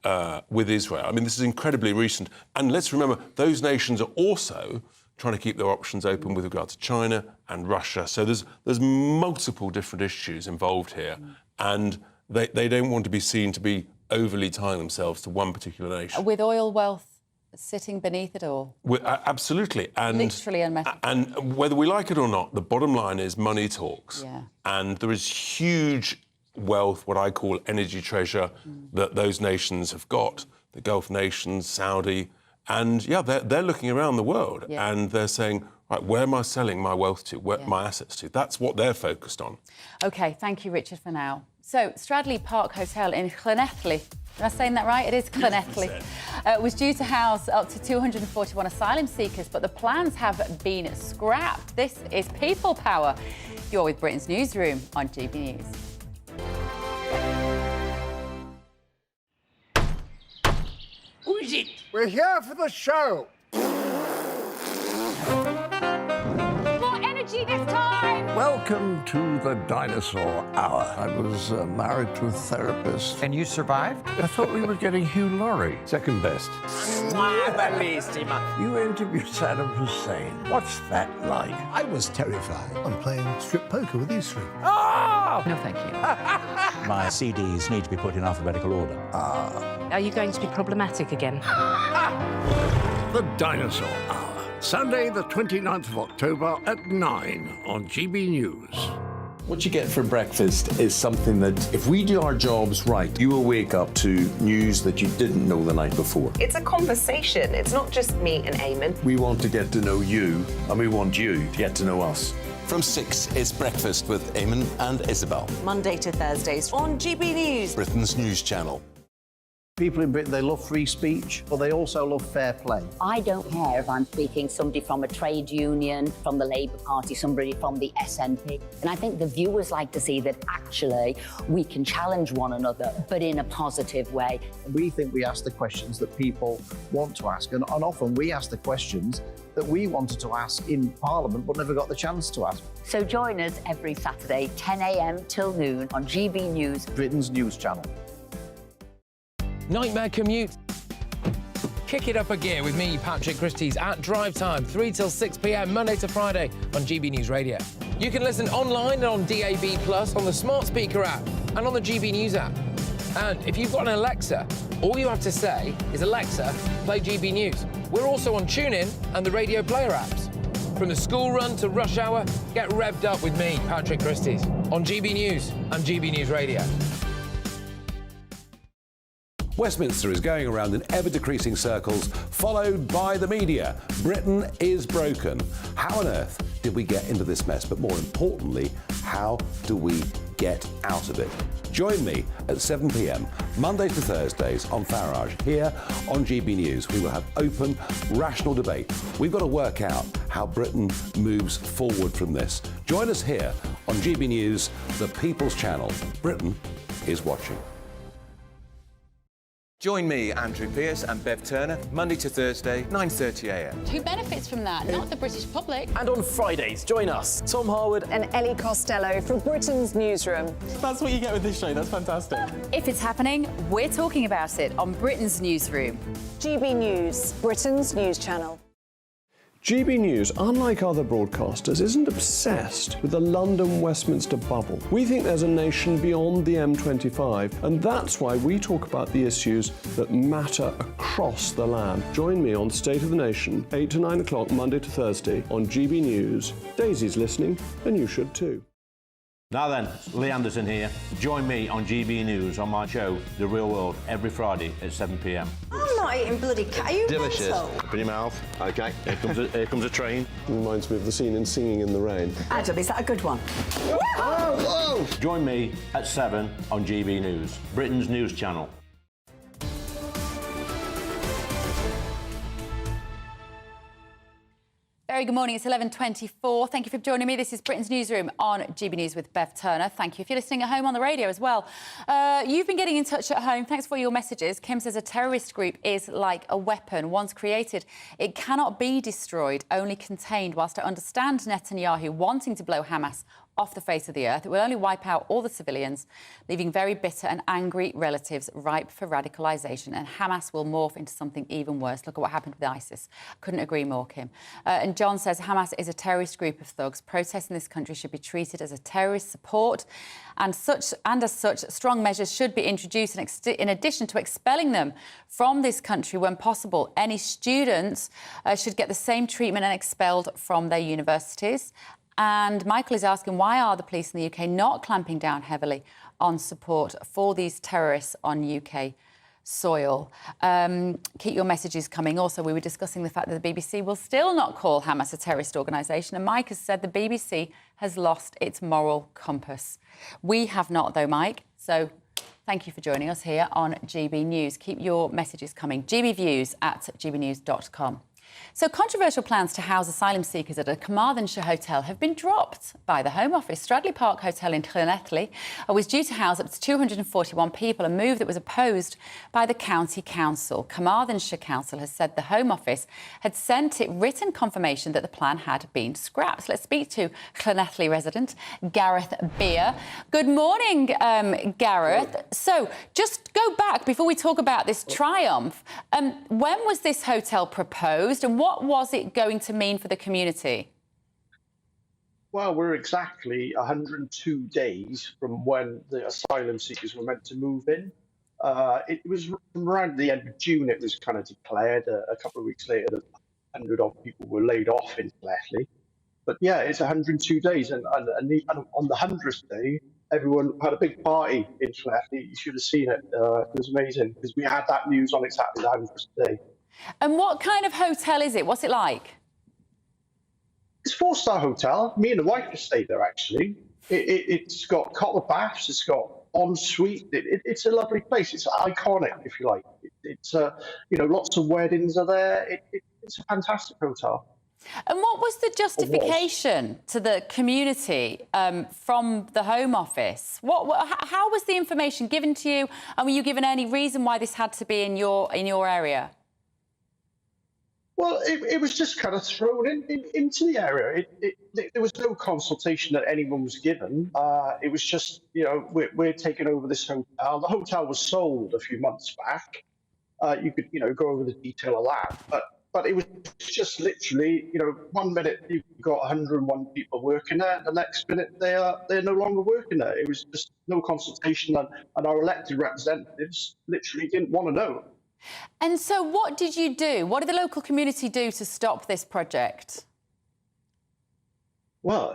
Israel. I mean, this is incredibly recent. And let's remember, those nations are also trying to keep their options open with regard to China and Russia. So there's multiple different issues involved here. And they don't want to be seen to be overly tying themselves to one particular nation. With oil wealth sitting beneath it all. Absolutely. And literally and metaphorically. And whether we like it or not, the bottom line is money talks. Yeah. And there is huge wealth, what I call energy treasure, that those nations have got, the Gulf nations, Saudi. And, they're looking around the world and they're saying, right, where am I selling my wealth to, my assets to? That's what they're focused on. OK, thank you, Richard, for now. So, Stradley Park Hotel in Llanelli, am I saying that right? It is Llanelli. Was due to house up to 241 asylum seekers, but the plans have been scrapped. This is People Power. You're with Britain's Newsroom on GB News. Who is it? We're here for the show. It's time! Welcome to the Dinosaur Hour. I was married to a therapist. And you survived? I thought we were getting Hugh Laurie. Second best. You interviewed Saddam Hussein. What's that like? I was terrified. I'm playing strip poker with these three. Oh! No, thank you. My CDs need to be put in alphabetical order. Are you going to be problematic again? The Dinosaur Hour. Sunday, the 29th of October at 9 on GB News. What you get for breakfast is something that, if we do our jobs right, you will wake up to news that you didn't know the night before. It's a conversation. It's not just me and Eamon. We want to get to know you, and we want you to get to know us. From 6, it's Breakfast with Eamon and Isabel. Monday to Thursdays on GB News. Britain's news channel. People in Britain, they love free speech, but they also love fair play. I don't care if I'm speaking somebody from a trade union, from the Labour Party, somebody from the SNP. And I think the viewers like to see that actually we can challenge one another, but in a positive way. We think we ask the questions that people want to ask, and often we ask the questions that we wanted to ask in Parliament but never got the chance to ask. So join us every Saturday, 10 a.m. till noon on GB News, Britain's news channel. Nightmare commute. Kick it up a gear with me, Patrick Christie's, at drive time, 3 till 6 p.m, Monday to Friday on GB News Radio. You can listen online and on DAB+, on the smart speaker app and on the GB News app. And if you've got an Alexa, all you have to say is, Alexa, play GB News. We're also on TuneIn and the Radio Player apps. From the school run to rush hour, get revved up with me, Patrick Christie's, on GB News and GB News Radio. Westminster is going around in ever-decreasing circles, followed by the media. Britain is broken. How on earth did we get into this mess? But more importantly, how do we get out of it? Join me at 7 p.m, Mondays to Thursdays on Farage, here on GB News. We will have open, rational debate. We've got to work out how Britain moves forward from this. Join us here on GB News, the People's Channel. Britain is watching. Join me, Andrew Pearce and Bev Turner, Monday to Thursday, 9:30 a.m. Who benefits from that? Not the British public. And on Fridays, join us, Tom Harwood and Ellie Costello from Britain's Newsroom. That's what you get with this show. That's fantastic. If it's happening, we're talking about it on Britain's Newsroom. GB News, Britain's news channel. GB News, unlike other broadcasters, isn't obsessed with the London-Westminster bubble. We think there's a nation beyond the M25, and that's why we talk about the issues that matter across the land. Join me on State of the Nation, 8 to 9 o'clock, Monday to Thursday, on GB News. Daisy's listening, and you should too. Now then, Lee Anderson here. Join me on GB News on my show, The Real World, every Friday at 7 p.m. I'm not eating bloody cat. Are you Delicious. mental? Open your mouth. OK, here comes a train. Reminds me of the scene in Singing in the Rain. Adam, is that a good one? Whoa! Join me at 7 on GB News, Britain's news channel. Very good morning, it's 11:24. Thank you for joining me. This is Britain's Newsroom on GB News with Bev Turner. Thank you. If you're listening at home on the radio as well. You've been getting in touch at home. Thanks for your messages. Kim says a terrorist group is like a weapon. Once created, it cannot be destroyed, only contained. Whilst I understand Netanyahu wanting to blow Hamas off the face of the earth, it will only wipe out all the civilians, leaving very bitter and angry relatives ripe for radicalisation. And Hamas will morph into something even worse. Look at what happened with ISIS. Couldn't agree more, Kim. And John says Hamas is a terrorist group of thugs. Protests in this country should be treated as a terrorist support, and as such, strong measures should be introduced in addition to expelling them from this country when possible. Any students should get the same treatment and expelled from their universities. And Michael is asking, why are the police in the UK not clamping down heavily on support for these terrorists on UK soil? Keep your messages coming. Also, we were discussing the fact that the BBC will still not call Hamas a terrorist organisation. And Mike has said the BBC has lost its moral compass. We have not, though, Mike. So thank you for joining us here on GB News. Keep your messages coming. gbviews@gbnews.com. So controversial plans to house asylum seekers at a Carmarthenshire hotel have been dropped by the Home Office. Stradley Park Hotel in Llanelli was due to house up to 241 people, a move that was opposed by the County Council. Carmarthenshire Council has said the Home Office had sent it written confirmation that the plan had been scrapped. Let's speak to Llanelli resident Gareth Beer. Good morning, Gareth. So just go back before we talk about this triumph. When was this hotel proposed and what was it going to mean for the community? Well, we're exactly 102 days from when the asylum seekers were meant to move in. It was around the end of June it was kind of declared. A couple of weeks later, 100 odd people were laid off in Llanelli. But yeah, it's 102 days, and on the 100th day, everyone had a big party in Llanelli. You should have seen it. It was amazing because we had that news on exactly the 100th day. And what kind of hotel is it? What's it like? It's a 4-star hotel. Me and the wife have stayed there, actually. It's got copper baths. It's got ensuite. It's a lovely place. It's iconic, if you like. It's lots of weddings are there. It's a fantastic hotel. And what was the justification to the community from the Home Office? How was the information given to you? And were you given any reason why this had to be in your area? Well, it was just kind of thrown into the area. There was no consultation that anyone was given. It was just, we're taking over this hotel. The hotel was sold a few months back. You could, go over the detail of that. But it was just literally, 1 minute you've got 101 people working there, the next minute they're no longer working there. It was just no consultation, and our elected representatives literally didn't want to know. And so what did you do? What did the local community do to stop this project? Well,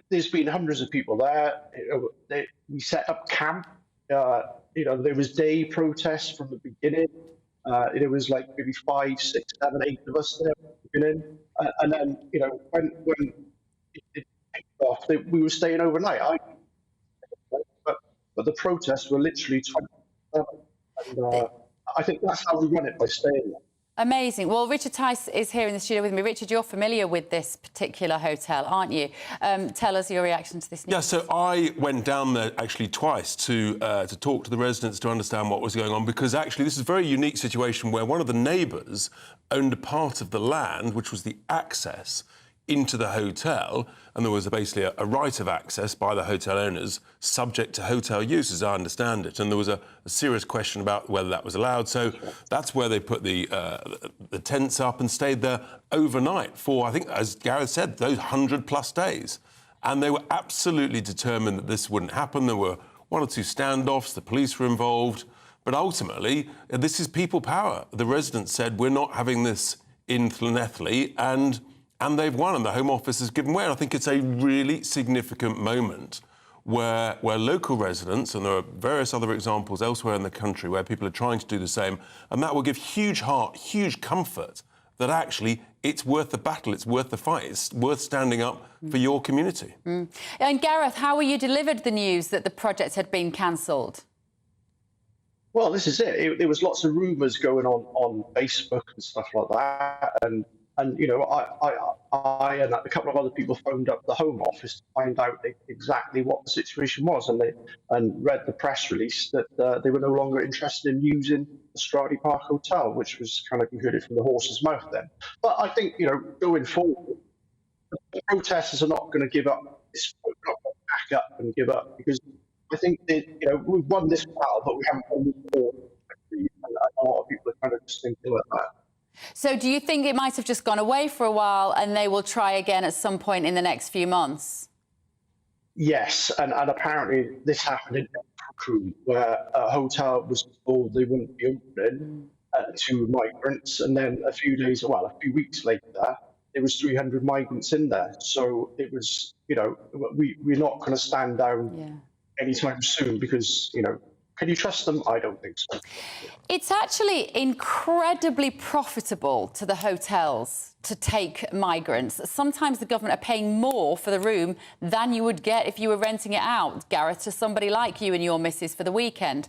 there's been hundreds of people there. We set up camp. There was day protests from the beginning. There was like maybe 5, 6, 7, 8 of us there at the beginning. And then, when it kicked off, we were staying overnight. But the protests were literally 27. And I think that's how we run it, by staying there. Amazing. Well, Richard Tice is here in the studio with me. Richard, you're familiar with this particular hotel, aren't you? Tell us your reaction to this news. Yeah, so I went down there actually twice to talk to the residents to understand what was going on, because actually this is a very unique situation where one of the neighbours owned a part of the land, which was the access into the hotel, and there was basically a right of access by the hotel owners subject to hotel use, as I understand it. And there was a serious question about whether that was allowed. So that's where they put the tents up and stayed there overnight for, I think, as Gareth said, those 100+ days. And they were absolutely determined that this wouldn't happen. There were 1 or 2 standoffs, the police were involved. But ultimately, this is people power. The residents said, we're not having this in Llanelli, and they've won, and the Home Office has given way. And I think it's a really significant moment where local residents, and there are various other examples elsewhere in the country where people are trying to do the same, and that will give huge heart, huge comfort that actually it's worth the battle, it's worth the fight, it's worth standing up for your community. And Gareth, how were you delivered the news that the project had been cancelled? Well, this is it. There was lots of rumours going on Facebook and stuff like that, and I and a couple of other people phoned up the Home Office to find out exactly what the situation was, and read the press release that they were no longer interested in using the Stradley Park Hotel, which was kind of, you heard it from the horse's mouth then. But I think, going forward, the protesters are not going to give up. They're not going to back up and give up, because I think that, we've won this battle, but we haven't won the war. And a lot of people are kind of just thinking like that. So do you think it might have just gone away for a while and they will try again at some point in the next few months? Yes, and apparently this happened in Crewe, where a hotel was told they wouldn't be opening to migrants, and then a few weeks later, there was 300 migrants in there. So it was, we're not going to stand down anytime soon, because, can you trust them? I don't think so. It's actually incredibly profitable to the hotels to take migrants. Sometimes the government are paying more for the room than you would get if you were renting it out, Gareth, to somebody like you and your missus for the weekend.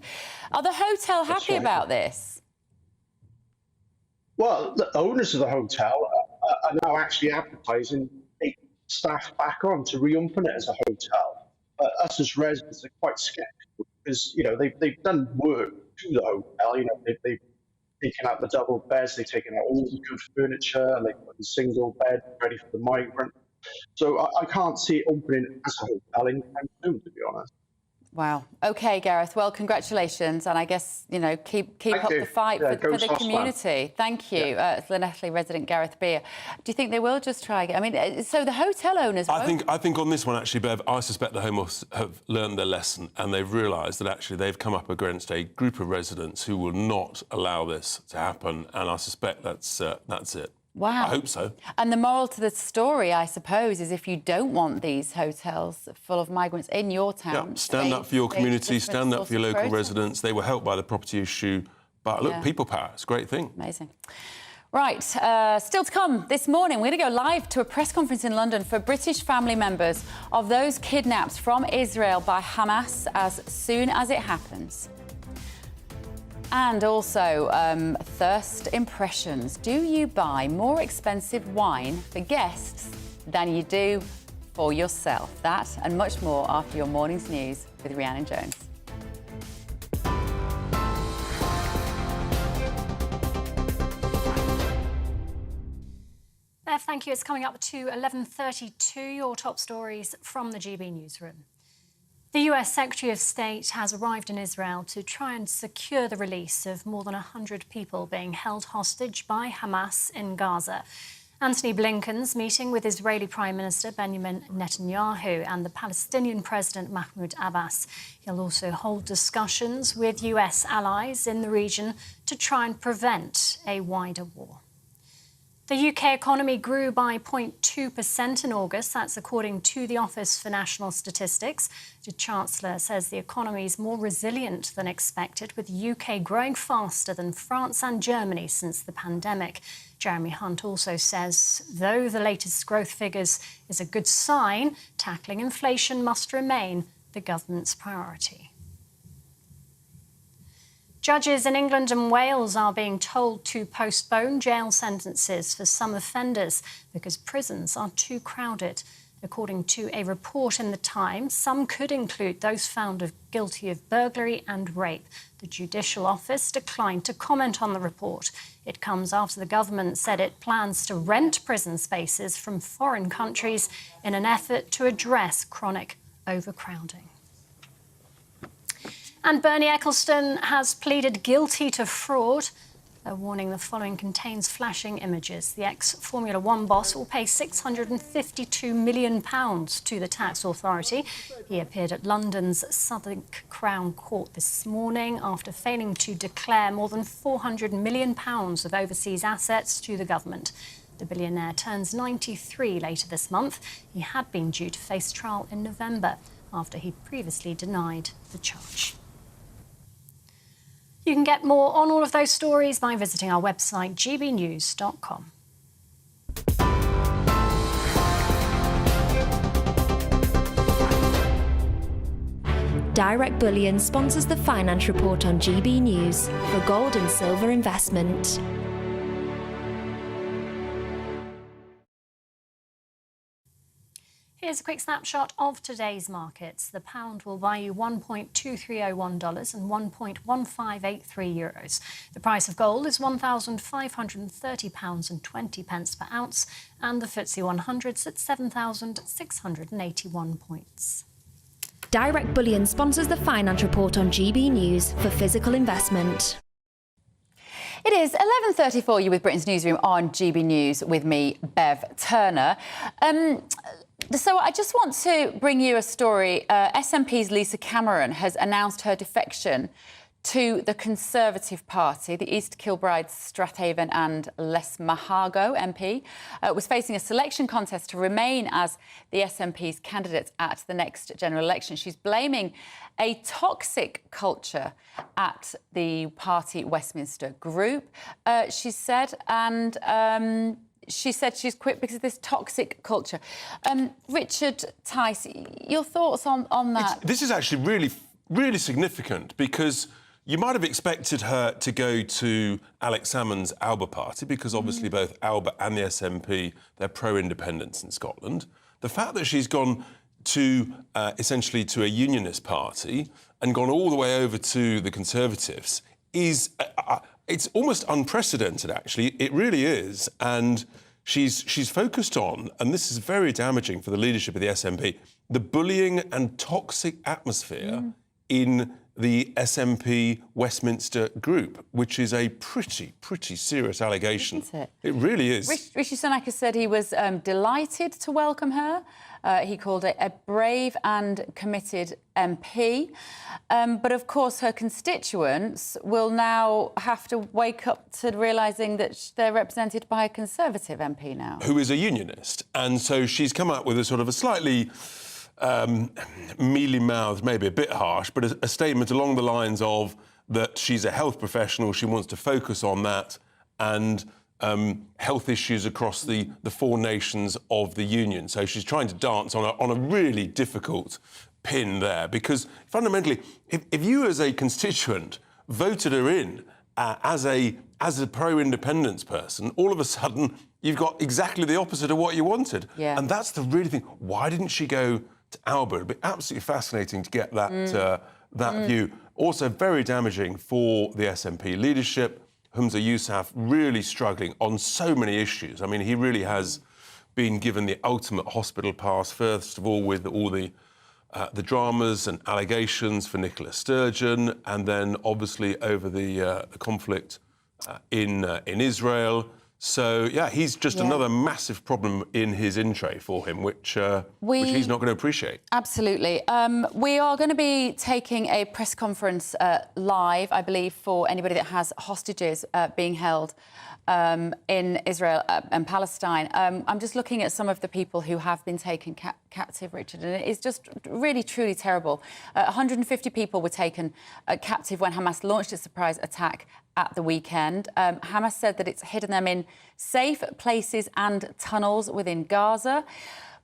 Are the hotel happy about this? Well, the owners of the hotel are now actually advertising take staff back on to reopen it as a hotel. Us as residents are quite sceptical because, you know, they've done work to the hotel. You know, they've taken out the double beds, they've taken out all the good furniture, and they've put a single bed ready for the migrant. So I can't see it opening as a hotel anytime soon, to be honest. Wow. OK, Gareth. Well, congratulations. And I guess, you know, keep up the fight for the community. Thank you, Llanelli resident Gareth Beer. Do you think they will just try again? I mean, so the hotel owners... I think on this one, actually, Bev, I suspect the Home Office have learned their lesson and they've realised that actually they've come up against a group of residents who will not allow this to happen. And I suspect that's it. Wow. I hope so. And the moral to the story, I suppose, is if you don't want these hotels full of migrants in your town... Yeah, stand up for your community, stand up for your local residents. They were helped by the property issue. But look, people power, it's a great thing. Amazing. Right, still to come this morning, we're going to go live to a press conference in London for British family members of those kidnapped from Israel by Hamas as soon as it happens. And also, first impressions. Do you buy more expensive wine for guests than you do for yourself? That and much more after your morning's news with Rhiannon Jones. Bev, thank you. It's coming up to 11:32. Your top stories from the GB Newsroom. The US Secretary of State has arrived in Israel to try and secure the release of more than 100 people being held hostage by Hamas in Gaza. Antony Blinken's meeting with Israeli Prime Minister Benjamin Netanyahu and the Palestinian President Mahmoud Abbas. He'll also hold discussions with US allies in the region to try and prevent a wider war. The UK economy grew by 0.2% in August. That's according to the Office for National Statistics. The Chancellor says the economy is more resilient than expected, with the UK growing faster than France and Germany since the pandemic. Jeremy Hunt also says, though the latest growth figures is a good sign, tackling inflation must remain the government's priority. Judges in England and Wales are being told to postpone jail sentences for some offenders because prisons are too crowded. According to a report in The Times, some could include those found guilty of burglary and rape. The Judicial Office declined to comment on the report. It comes after the government said it plans to rent prison spaces from foreign countries in an effort to address chronic overcrowding. And Bernie Ecclestone has pleaded guilty to fraud. A warning the following contains flashing images. The ex-Formula One boss will pay £652 million to the tax authority. He appeared at London's Southwark Crown Court this morning after failing to declare more than £400 million of overseas assets to the government. The billionaire turns 93 later this month. He had been due to face trial in November after he previously denied the charge. You can get more on all of those stories by visiting our website, gbnews.com. Direct Bullion sponsors the Finance Report on GB News for gold and silver investment. Here's a quick snapshot of today's markets. The pound will buy you $1.2301 and €1.1583. The price of gold is £1,530.20 per ounce, and the FTSE 100's at 7,681 points. Direct Bullion sponsors the Finance Report on GB News for physical investment. It is 11:34. You with Britain's Newsroom on GB News with me, Bev Turner. So I just want to bring you a story. SNP's Lisa Cameron has announced her defection to the Conservative Party. The East Kilbride, Strathaven and Lesmahago MP was facing a selection contest to remain as the SNP's candidate at the next general election. She's blaming a toxic culture at the party Westminster group, she said, and she said she's quit because of this toxic culture. Richard Tice, your thoughts on that? This is actually really significant because You might have expected her to go to Alex Salmond's Alba party because obviously both Alba and the SNP, they're pro-independence in Scotland. The fact that she's gone to essentially to a unionist party and gone all the way over to the Conservatives is it's almost unprecedented, actually. It really is. And she's focused on, and this is very damaging for the leadership of the SNP, the bullying and toxic atmosphere in the SNP Westminster group, which is a pretty serious allegation. Isn't it? It really is. Rishi Sunak has said he was delighted to welcome her. He called it a brave and committed MP. But, of course, her constituents will now have to wake up to realising that they're represented by a Conservative MP now. Who is a unionist. And so she's come up with a sort of a slightly mealy-mouthed, maybe a bit harsh, but a statement along the lines of that she's a health professional, she wants to focus on that, and health issues across the four nations of the Union. So she's trying to dance on a really difficult pin there, because fundamentally, if you as a constituent voted her in as a pro-independence person, all of a sudden you've got exactly the opposite of what you wanted. Yeah. And that's the really thing. Why didn't she go to Alba? It'd be absolutely fascinating to get that view. Also very damaging for the SNP leadership. Humza Yousaf really struggling on so many issues. I mean, he really has been given the ultimate hospital pass, first of all, with all the dramas and allegations for Nicola Sturgeon, and then obviously over the conflict in Israel. So, yeah, he's just another massive problem in his in tray for him, which he's not going to appreciate. Absolutely. We are going to be taking a press conference live, I believe, for anybody that has hostages being held in Israel and Palestine. I'm just looking at some of the people who have been taken captive, Richard, and it is just really, truly terrible. 150 people were taken captive when Hamas launched its surprise attack at the weekend. Hamas said that it's hidden them in safe places and tunnels within Gaza.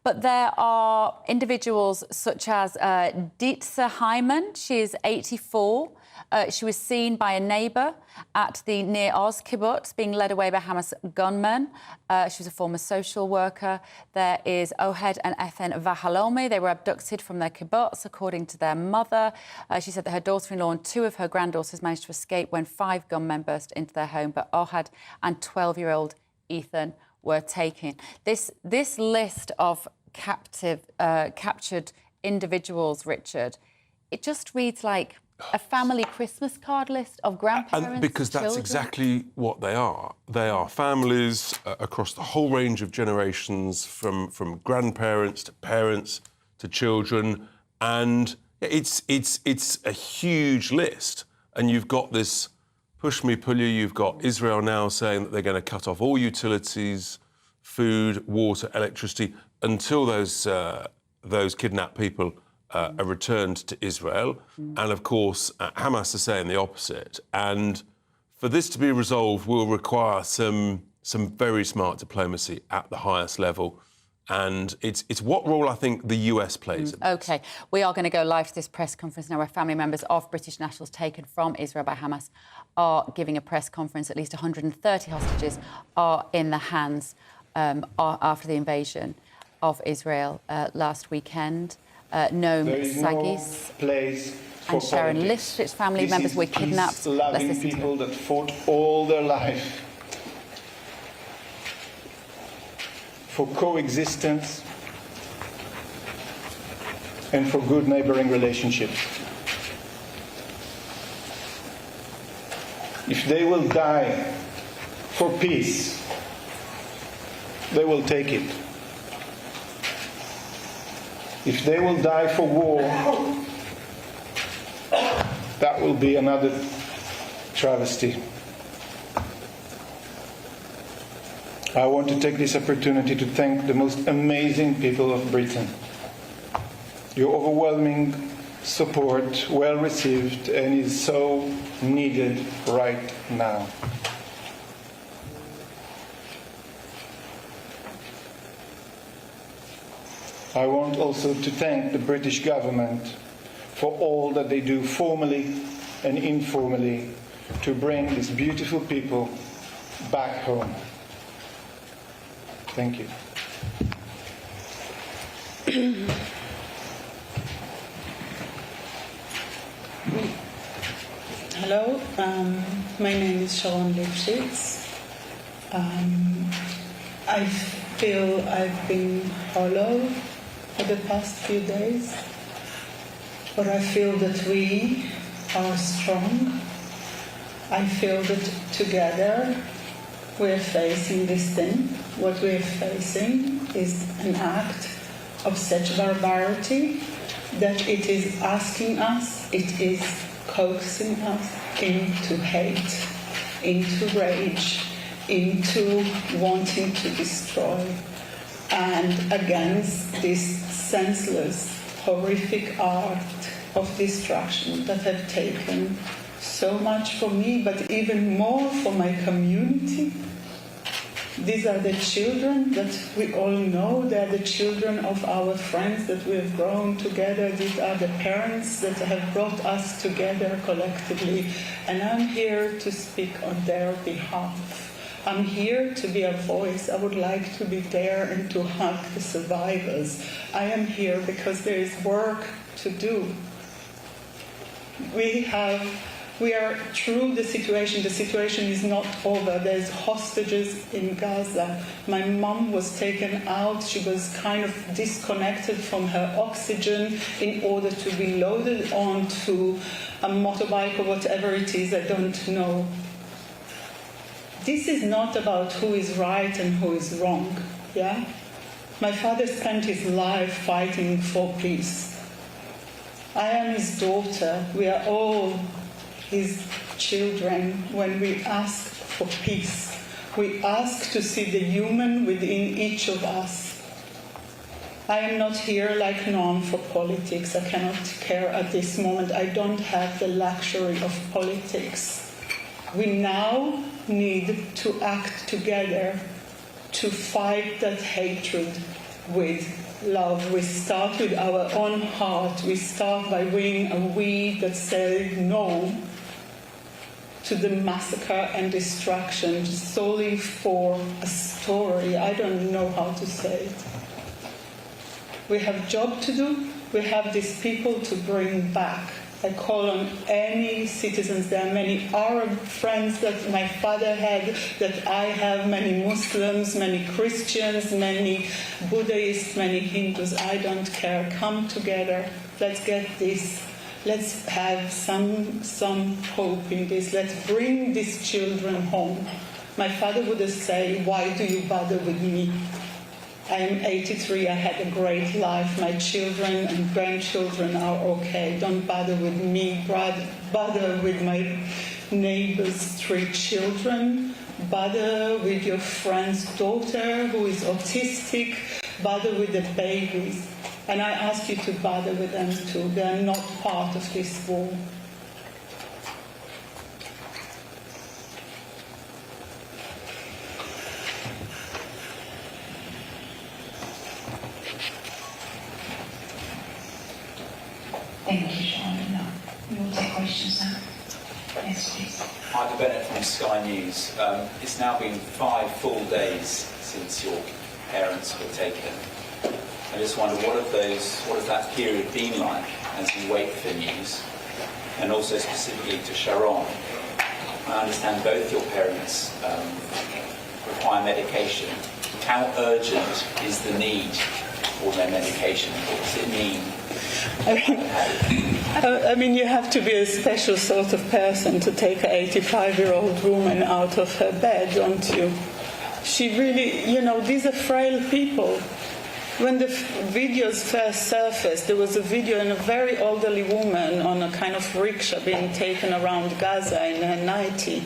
But there are individuals such as Dietze Hyman. She is 84. She was seen by a neighbour at the Nir Oz kibbutz being led away by Hamas gunmen. She was a former social worker. There is Ohed and Ethan Vahalomi. They were abducted from their kibbutz, according to their mother. She said that her daughter-in-law and two of her granddaughters managed to escape when 5 gunmen burst into their home, but Ohad and 12-year-old Ethan were taken. This list of captured individuals, Richard, it just reads like a family Christmas card list of grandparents. And because that's children. exactly what they are. They are families across the whole range of generations, from grandparents to parents to children, and it's a huge list. And you've got this push me, pull you. You've got Israel now saying that they're going to cut off all utilities, food, water, electricity until those kidnapped people are returned to Israel. And, of course, Hamas are saying the opposite. And for this to be resolved will require some very smart diplomacy at the highest level. And it's what role I think the US plays in this. OK. We are going to go live to this press conference now where family members of British nationals taken from Israel by Hamas are giving a press conference. At least 130 hostages are in the hands after the invasion of Israel last weekend. Noam Sagis and Sharon List's family members were kidnapped. Let's listen to people that fought all their life for coexistence and for good neighboring relationships. If they will die for peace, they will take it. If they will die for war, that will be another travesty. I want to take this opportunity to thank the most amazing people of Britain. Your overwhelming support, well received, and is so needed right now. I want also to thank the British government for all that they do formally and informally to bring these beautiful people back home. Thank you. Hello, my name is Sharon Lipschitz. I feel I've been hollow for the past few days, but I feel that we are strong. I feel that together we're facing this thing. What we're facing is an act of such barbarity that it is asking us, it is coaxing us into hate, into rage, into wanting to destroy, and against this senseless, horrific art of destruction that have taken so much for me, but even more for my community. These are the children that we all know. They are the children of our friends that we have grown together. These are the parents that have brought us together collectively. And I'm here to speak on their behalf. I'm here to be a voice. I would like to be there and to hug the survivors. I am here because there is work to do. We are through the situation. The situation is not over. There's hostages in Gaza. My mom was taken out. She was kind of disconnected from her oxygen in order to be loaded onto a motorbike or whatever it is. I don't know. This is not about who is right and who is wrong. Yeah? My father spent his life fighting for peace. I am his daughter. We are all his children. When we ask for peace, we ask to see the human within each of us. I am not here like Noam for politics. I cannot care at this moment. I don't have the luxury of politics. We now need to act together to fight that hatred with love. We start with our own heart. We start by being a we that say no to the massacre and destruction solely for a story. I don't know how to say it. We have a job to do. We have these people to bring back. I call on any citizens. There are many Arab friends that my father had, that I have, many Muslims, many Christians, many Buddhists, many Hindus. I don't care. Come together. Let's get this. Let's have some hope in this. Let's bring these children home. My father would say, why do you bother with me? I am 83. I had a great life. My children and grandchildren are okay. Don't bother with me. Bother with my neighbor's 3 children. Bother with your friend's daughter who is autistic. Bother with the babies. And I ask you to bother with them too. They are not part of this war. Thank you, Sean. No, we will take questions now. Yes, please. Hi, Bennett from Sky News. It's now been 5 full days since your parents were taken. I just wonder, what has that period been like as you wait for news? And also specifically to Sharon, I understand both your parents require medication. How urgent is the need for their medication? What does it mean? I mean, you have to be a special sort of person to take an 85-year-old woman out of her bed, don't you? She really, these are frail people. When the videos first surfaced, there was a video of a very elderly woman on a kind of rickshaw being taken around Gaza in her 90.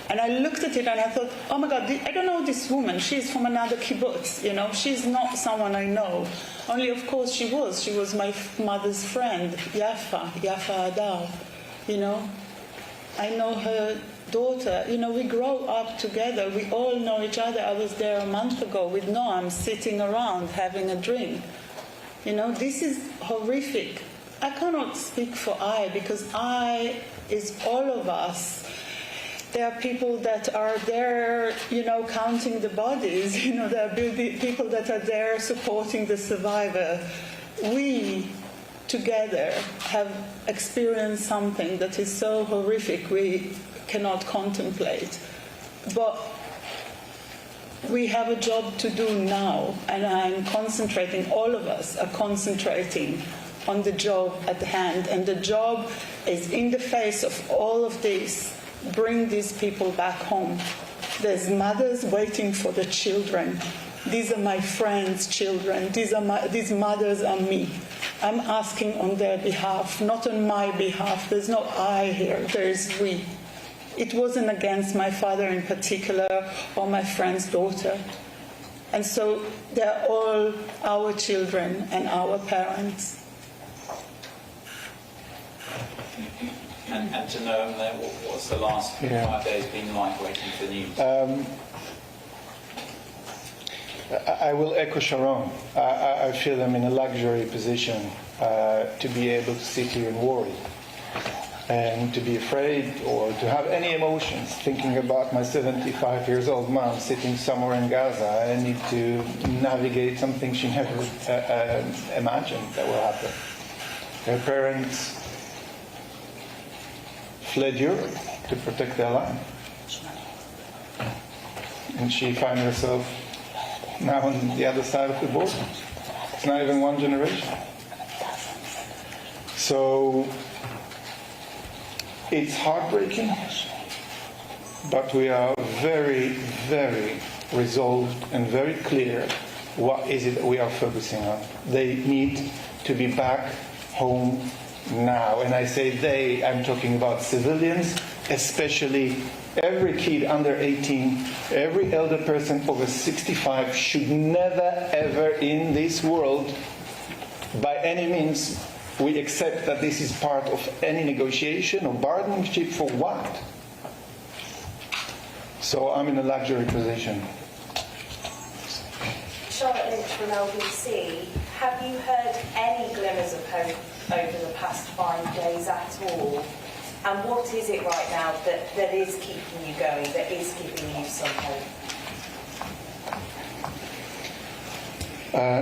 And I looked at it and I thought, oh my God, I don't know this woman. She's from another kibbutz, She's not someone I know. Only, of course, she was. She was my mother's friend, Yafa Adar, I know her daughter. We grow up together. We all know each other. I was there a month ago with Noam, sitting around having a drink. This is horrific. I cannot speak for I, because I is all of us. There are people that are there, counting the bodies. There are people that are there supporting the survivor. We, together, have experienced something that is so horrific we cannot contemplate. But we have a job to do now, and I'm concentrating, all of us are concentrating on the job at hand. And the job is, in the face of all of this, bring these people back home. There's mothers waiting for the children. These are my friends' children. These mothers are me. I'm asking on their behalf, not on my behalf. There's no I here, there is we. It wasn't against my father in particular or my friend's daughter. And so they're all our children and our parents. And to know what's the last 5 days been like waiting for news? I will echo Sharon. I feel I'm in a luxury position to be able to sit here and worry and to be afraid or to have any emotions thinking about my 75-year-old mom sitting somewhere in Gaza. I need to navigate something she never imagined that will happen. Her parents fled Europe to protect their life. And she finds herself now on the other side of the border. It's not even one generation. So it's heartbreaking, but we are very, very resolved and very clear what is it that we are focusing on. They need to be back home now. And I say they, I'm talking about civilians, especially every kid under 18, every elder person over 65 should never ever in this world, by any means, we accept that this is part of any negotiation or bargaining chip for what? So I'm in a luxury position. Charlotte Lynch from LBC, have you heard any glimmers of hope over the past 5 days at all? And what is it right now that is keeping you going, that is giving you some hope?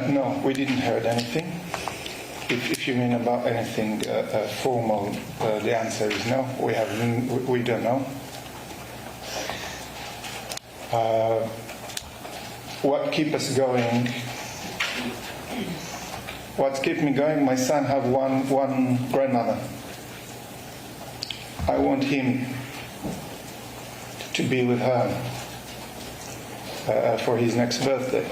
No, we didn't heard anything. If you mean about anything formal, the answer is no. We don't know. What keeps us going? What keeps me going? My son have one grandmother. I want him to be with her for his next birthday.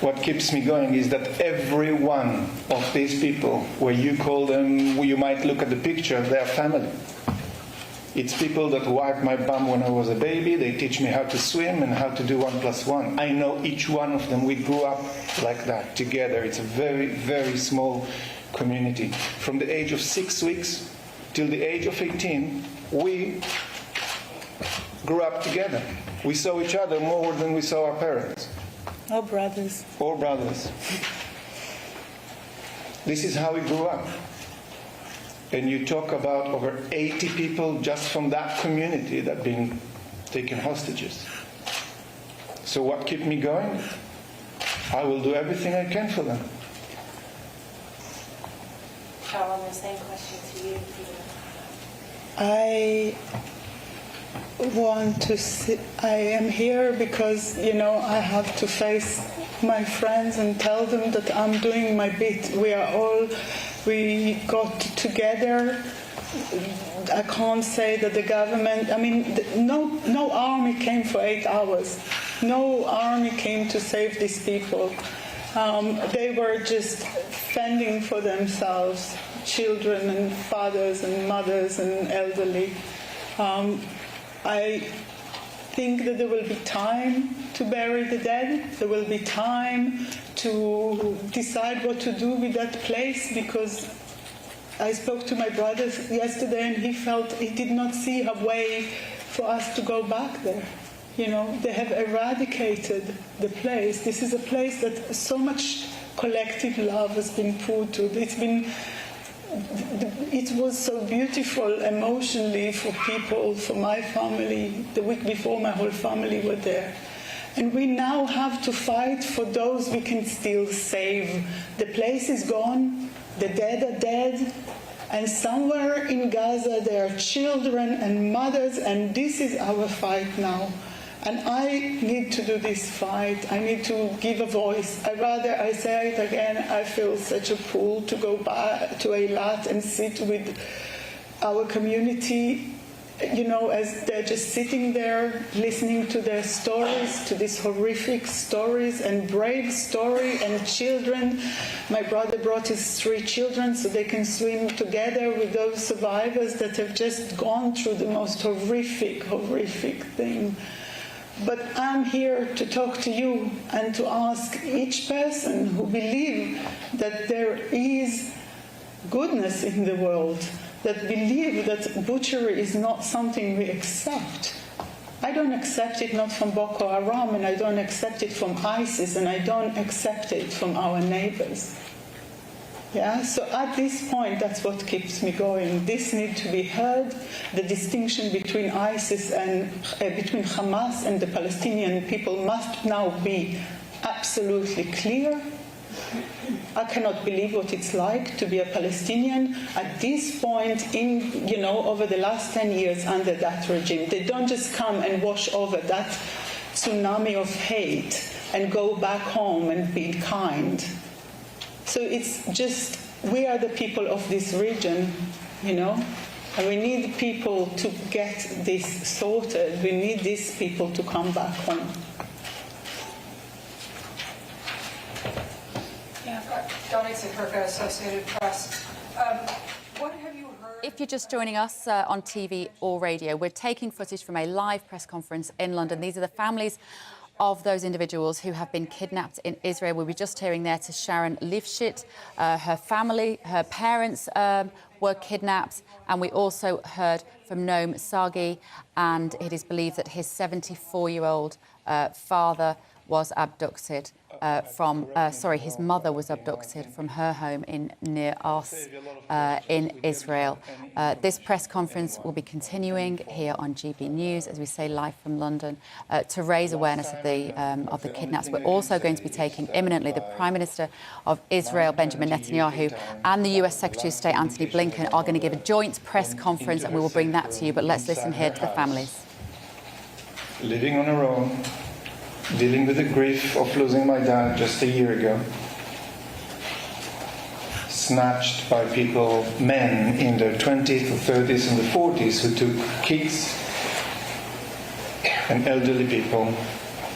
What keeps me going is that every one of these people, where you call them, you might look at the picture, they are family. It's people that wiped my bum when I was a baby. They teach me how to swim and how to do 1 + 1. I know each one of them. We grew up like that together. It's a very, very small community. From the age of 6 weeks till the age of 18, we grew up together. We saw each other more than we saw our parents. Or brothers. Or brothers. This is how we grew up. And you talk about over 80 people just from that community that have been taken hostages. So what keeps me going? I will do everything I can for them. Sharon, the same question to you. I am here because, I have to face my friends and tell them that I'm doing my bit. We got together. I can't say that the government, no army came for 8 hours. No army came to save these people. They were just fending for themselves, children and fathers and mothers and elderly. I think that there will be time to bury the dead. There will be time to decide what to do with that place, because I spoke to my brother yesterday and he felt he did not see a way for us to go back there. They have eradicated the place. This is a place that so much collective love has been poured to. It was so beautiful emotionally for people, for my family. The week before, my whole family were there. And we now have to fight for those we can still save. The place is gone, the dead are dead, and somewhere in Gaza there are children and mothers, and this is our fight now. And I need to do this fight. I need to give a voice. I say it again, I feel such a pull to go back to Eilat and sit with our community, as they're just sitting there listening to their stories, to these horrific stories and brave story, and children. My brother brought his 3 children so they can swim together with those survivors that have just gone through the most horrific thing. But I'm here to talk to you and to ask each person who believes that there is goodness in the world, that believe that butchery is not something we accept. I don't accept it not from Boko Haram, and I don't accept it from ISIS, and I don't accept it from our neighbors. Yeah, so at this point, that's what keeps me going. This needs to be heard. The distinction between ISIS and between Hamas and the Palestinian people must now be absolutely clear. I cannot believe what it's like to be a Palestinian at this point over the last 10 years under that regime. They don't just come and wash over that tsunami of hate and go back home and be kind. So it's just, we are the people of this region, and we need people to get this sorted. We need these people to come back home. Yeah, Donita Kirka, Associated Press. What have you heard? If you're just joining us on TV or radio, we're taking footage from a live press conference in London. These are the families of those individuals who have been kidnapped in Israel. We were just hearing there to Sharon Lifshitz. Her family, her parents were kidnapped. And we also heard from Noam Sagi, and it is believed that his 74-year-old father was abducted his mother was abducted from her home in Nir Oz in Israel. This press conference will be continuing here on GB News, as we say, live from London, to raise awareness of the kidnaps. We're also going to be taking imminently the Prime Minister of Israel, Benjamin Netanyahu, and the US Secretary of State, Antony Blinken, are going to give a joint press conference, and we will bring that to you. But let's listen here to the families. Living on our own, dealing with the grief of losing my dad just a year ago, snatched by people, men in their 20s, or 30s and the 40s, who took kids and elderly people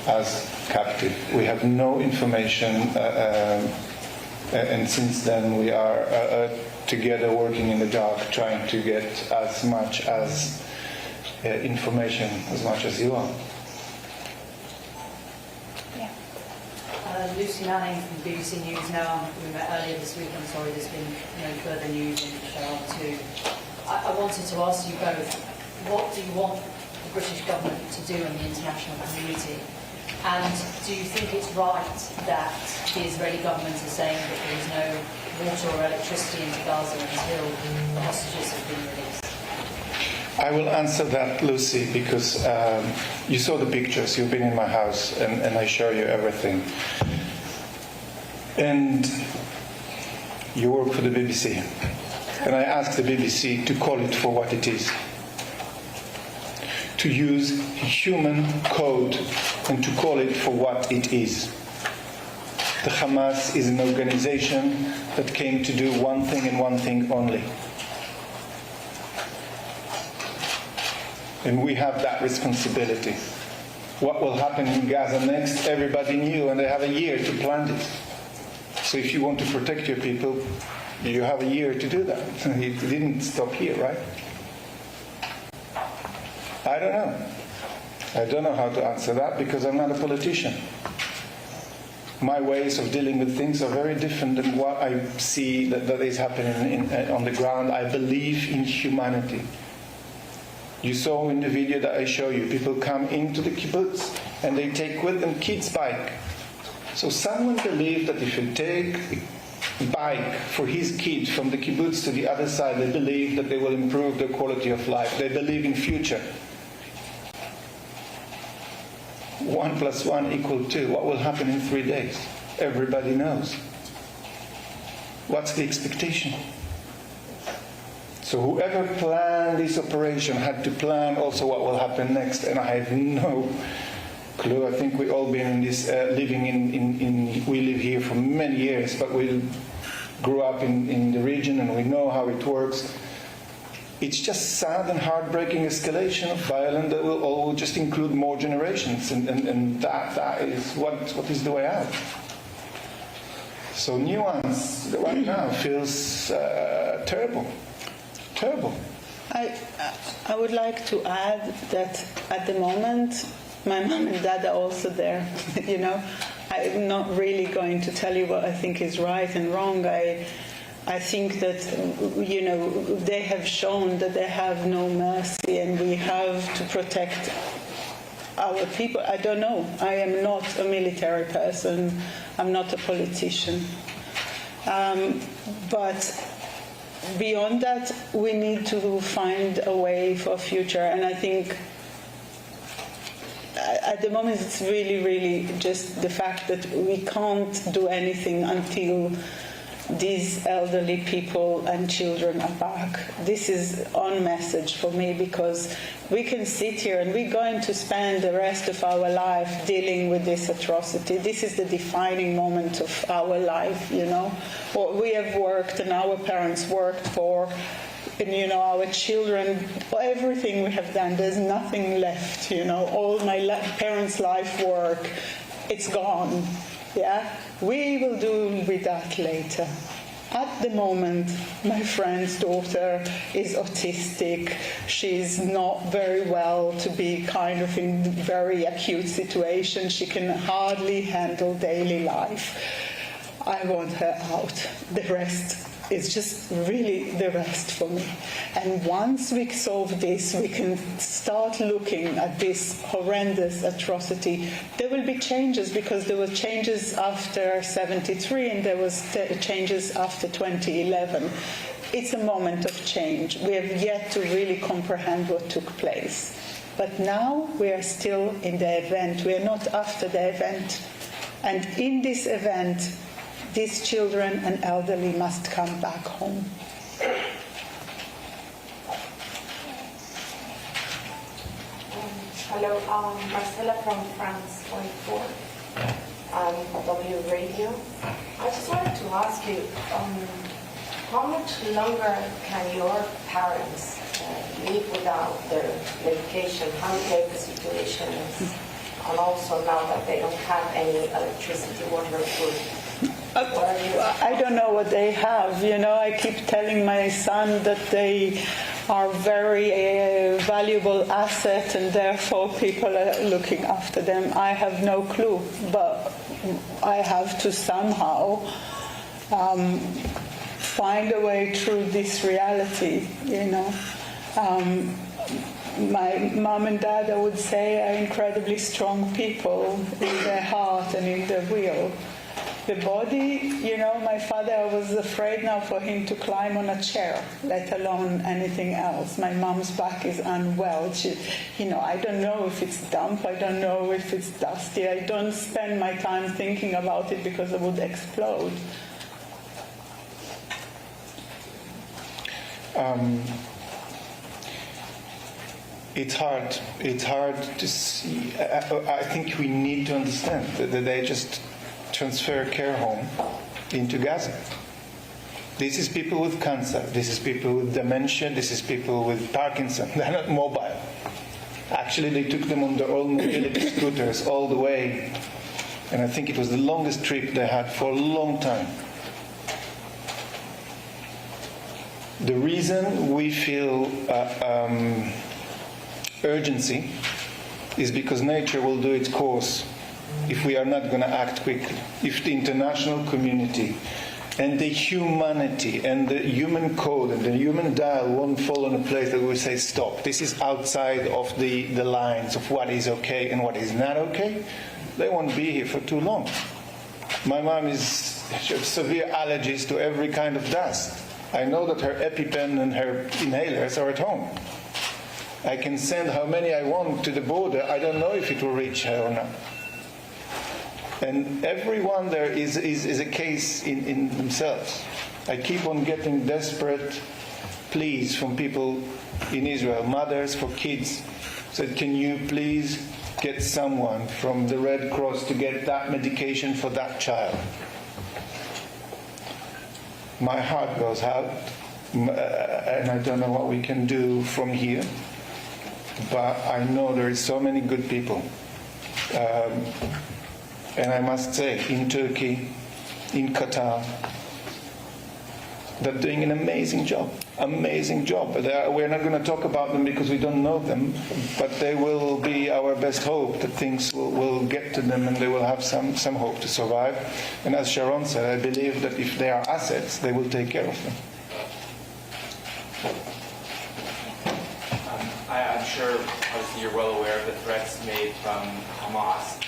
as captive. We have no information, and since then we are together working in the dark, trying to get as much as information as much as you are. Lucy Manning from BBC News now. We met earlier this week. I'm sorry there's been no further news in Shell 2. I wanted to ask you both, what do you want the British government to do in the international community? And do you think it's right that the Israeli government is saying that there is no water or electricity into Gaza until the hostages have been released? I will answer that, Lucy, because you saw the pictures. You've been in my house, and I show you everything. And you work for the BBC. And I asked the BBC to call it for what it is. To use human code and to call it for what it is. The Hamas is an organization that came to do one thing and one thing only. And we have that responsibility. What will happen in Gaza next, everybody knew, and they have a year to plan it. So if you want to protect your people, you have a year to do that. It didn't stop here, right? I don't know. I don't know how to answer that because I'm not a politician. My ways of dealing with things are very different than what I see that is happening on the ground. I believe in humanity. You saw in the video that I show you, people come into the kibbutz and they take with them kids' bike. So someone believed that if you take a bike for his kids from the kibbutz to the other side, they believe that they will improve their quality of life. They believe in future. 1 + 1 = 2. What will happen in 3 days? Everybody knows. What's the expectation? So whoever planned this operation had to plan also what will happen next, and I have no clue. I think we've all been in this, living in we live here for many years, but we grew up in the region and we know how it works. It's just sad and heartbreaking escalation of violence that will just include more generations, and that is what is the way out. So nuance right now feels terrible. Terrible. I would like to add that at the moment, my mom and dad are also there. You know, I'm not really going to tell you what I think is right and wrong. I think that, you know, they have shown that they have no mercy, and we have to protect our people. I don't know. I am not a military person. I'm not a politician. But beyond that, we need to find a way for a future. And I think at the moment it's really, really just the fact that we can't do anything until these elderly people and children are back. This is on message for me, because we can sit here and we're going to spend the rest of our life dealing with this atrocity. This is the defining moment of our life, you know. What we have worked and our parents worked for, and, you know, our children, everything we have done, there's nothing left, you know. All my parents' life work, it's gone. Yeah, we will do with that later. At the moment, my friend's daughter is autistic. She's not very well to be kind of in very acute situation. She can hardly handle daily life. I want her out. The rest is just really the rest for me. And once we solve this, we can start looking at this horrendous atrocity. There will be changes, because there were changes after 73 and there was changes after 2011. It's a moment of change. We have yet to really comprehend what took place. But now we are still in the event. We are not after the event. And in this event, these children and elderly must come back home. Hello, Marcella from France 24, W Radio. I just wanted to ask you, how much longer can your parents live without their medication? How bad the situation is? And also now that they don't have any electricity, water, food. I don't know what they have. You know, I keep telling my son that they are very valuable asset, and therefore people are looking after them. I have no clue, but I have to somehow find a way through this reality, you know. My mom and dad, I would say, are incredibly strong people in their heart and in their will. The body, you know, my father, I was afraid now for him to climb on a chair, let alone anything else. My mom's back is unwell. She, you know, I don't know if it's damp, I don't know if it's dusty. I don't spend my time thinking about it because I would explode. It's hard. It's hard to see. I think we need to understand that they just transfer care home into Gaza. This is people with cancer. This is people with dementia. This is people with Parkinson. They're not mobile. Actually, they took them on their own mobility scooters all the way. And I think it was the longest trip they had for a long time. The reason we feel urgency is because nature will do its course if we are not going to act quickly. If the international community and the humanity and the human code and the human dial won't fall in a place that we say, stop, this is outside of the lines of what is okay and what is not okay, they won't be here for too long. My mom has severe allergies to every kind of dust. I know that her EpiPen and her inhalers are at home. I can send how many I want to the border. I don't know if it will reach her or not. And everyone there is a case in themselves. I keep on getting desperate pleas from people in Israel, mothers for kids, said, can you please get someone from the Red Cross to get that medication for that child? My heart goes out, and I don't know what we can do from here, but I know there is so many good people. And I must say, in Turkey, in Qatar, they're doing an amazing job. Amazing job. We're not going to talk about them because we don't know them, but they will be our best hope that things will get to them and they will have some hope to survive. And as Sharon said, I believe that if they are assets, they will take care of them. I'm sure, obviously, you're well aware of the threats made from Hamas.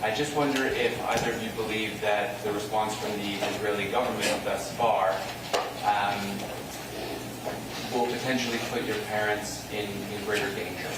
I just wonder if either of you believe that the response from the Israeli government thus far will potentially put your parents in greater danger.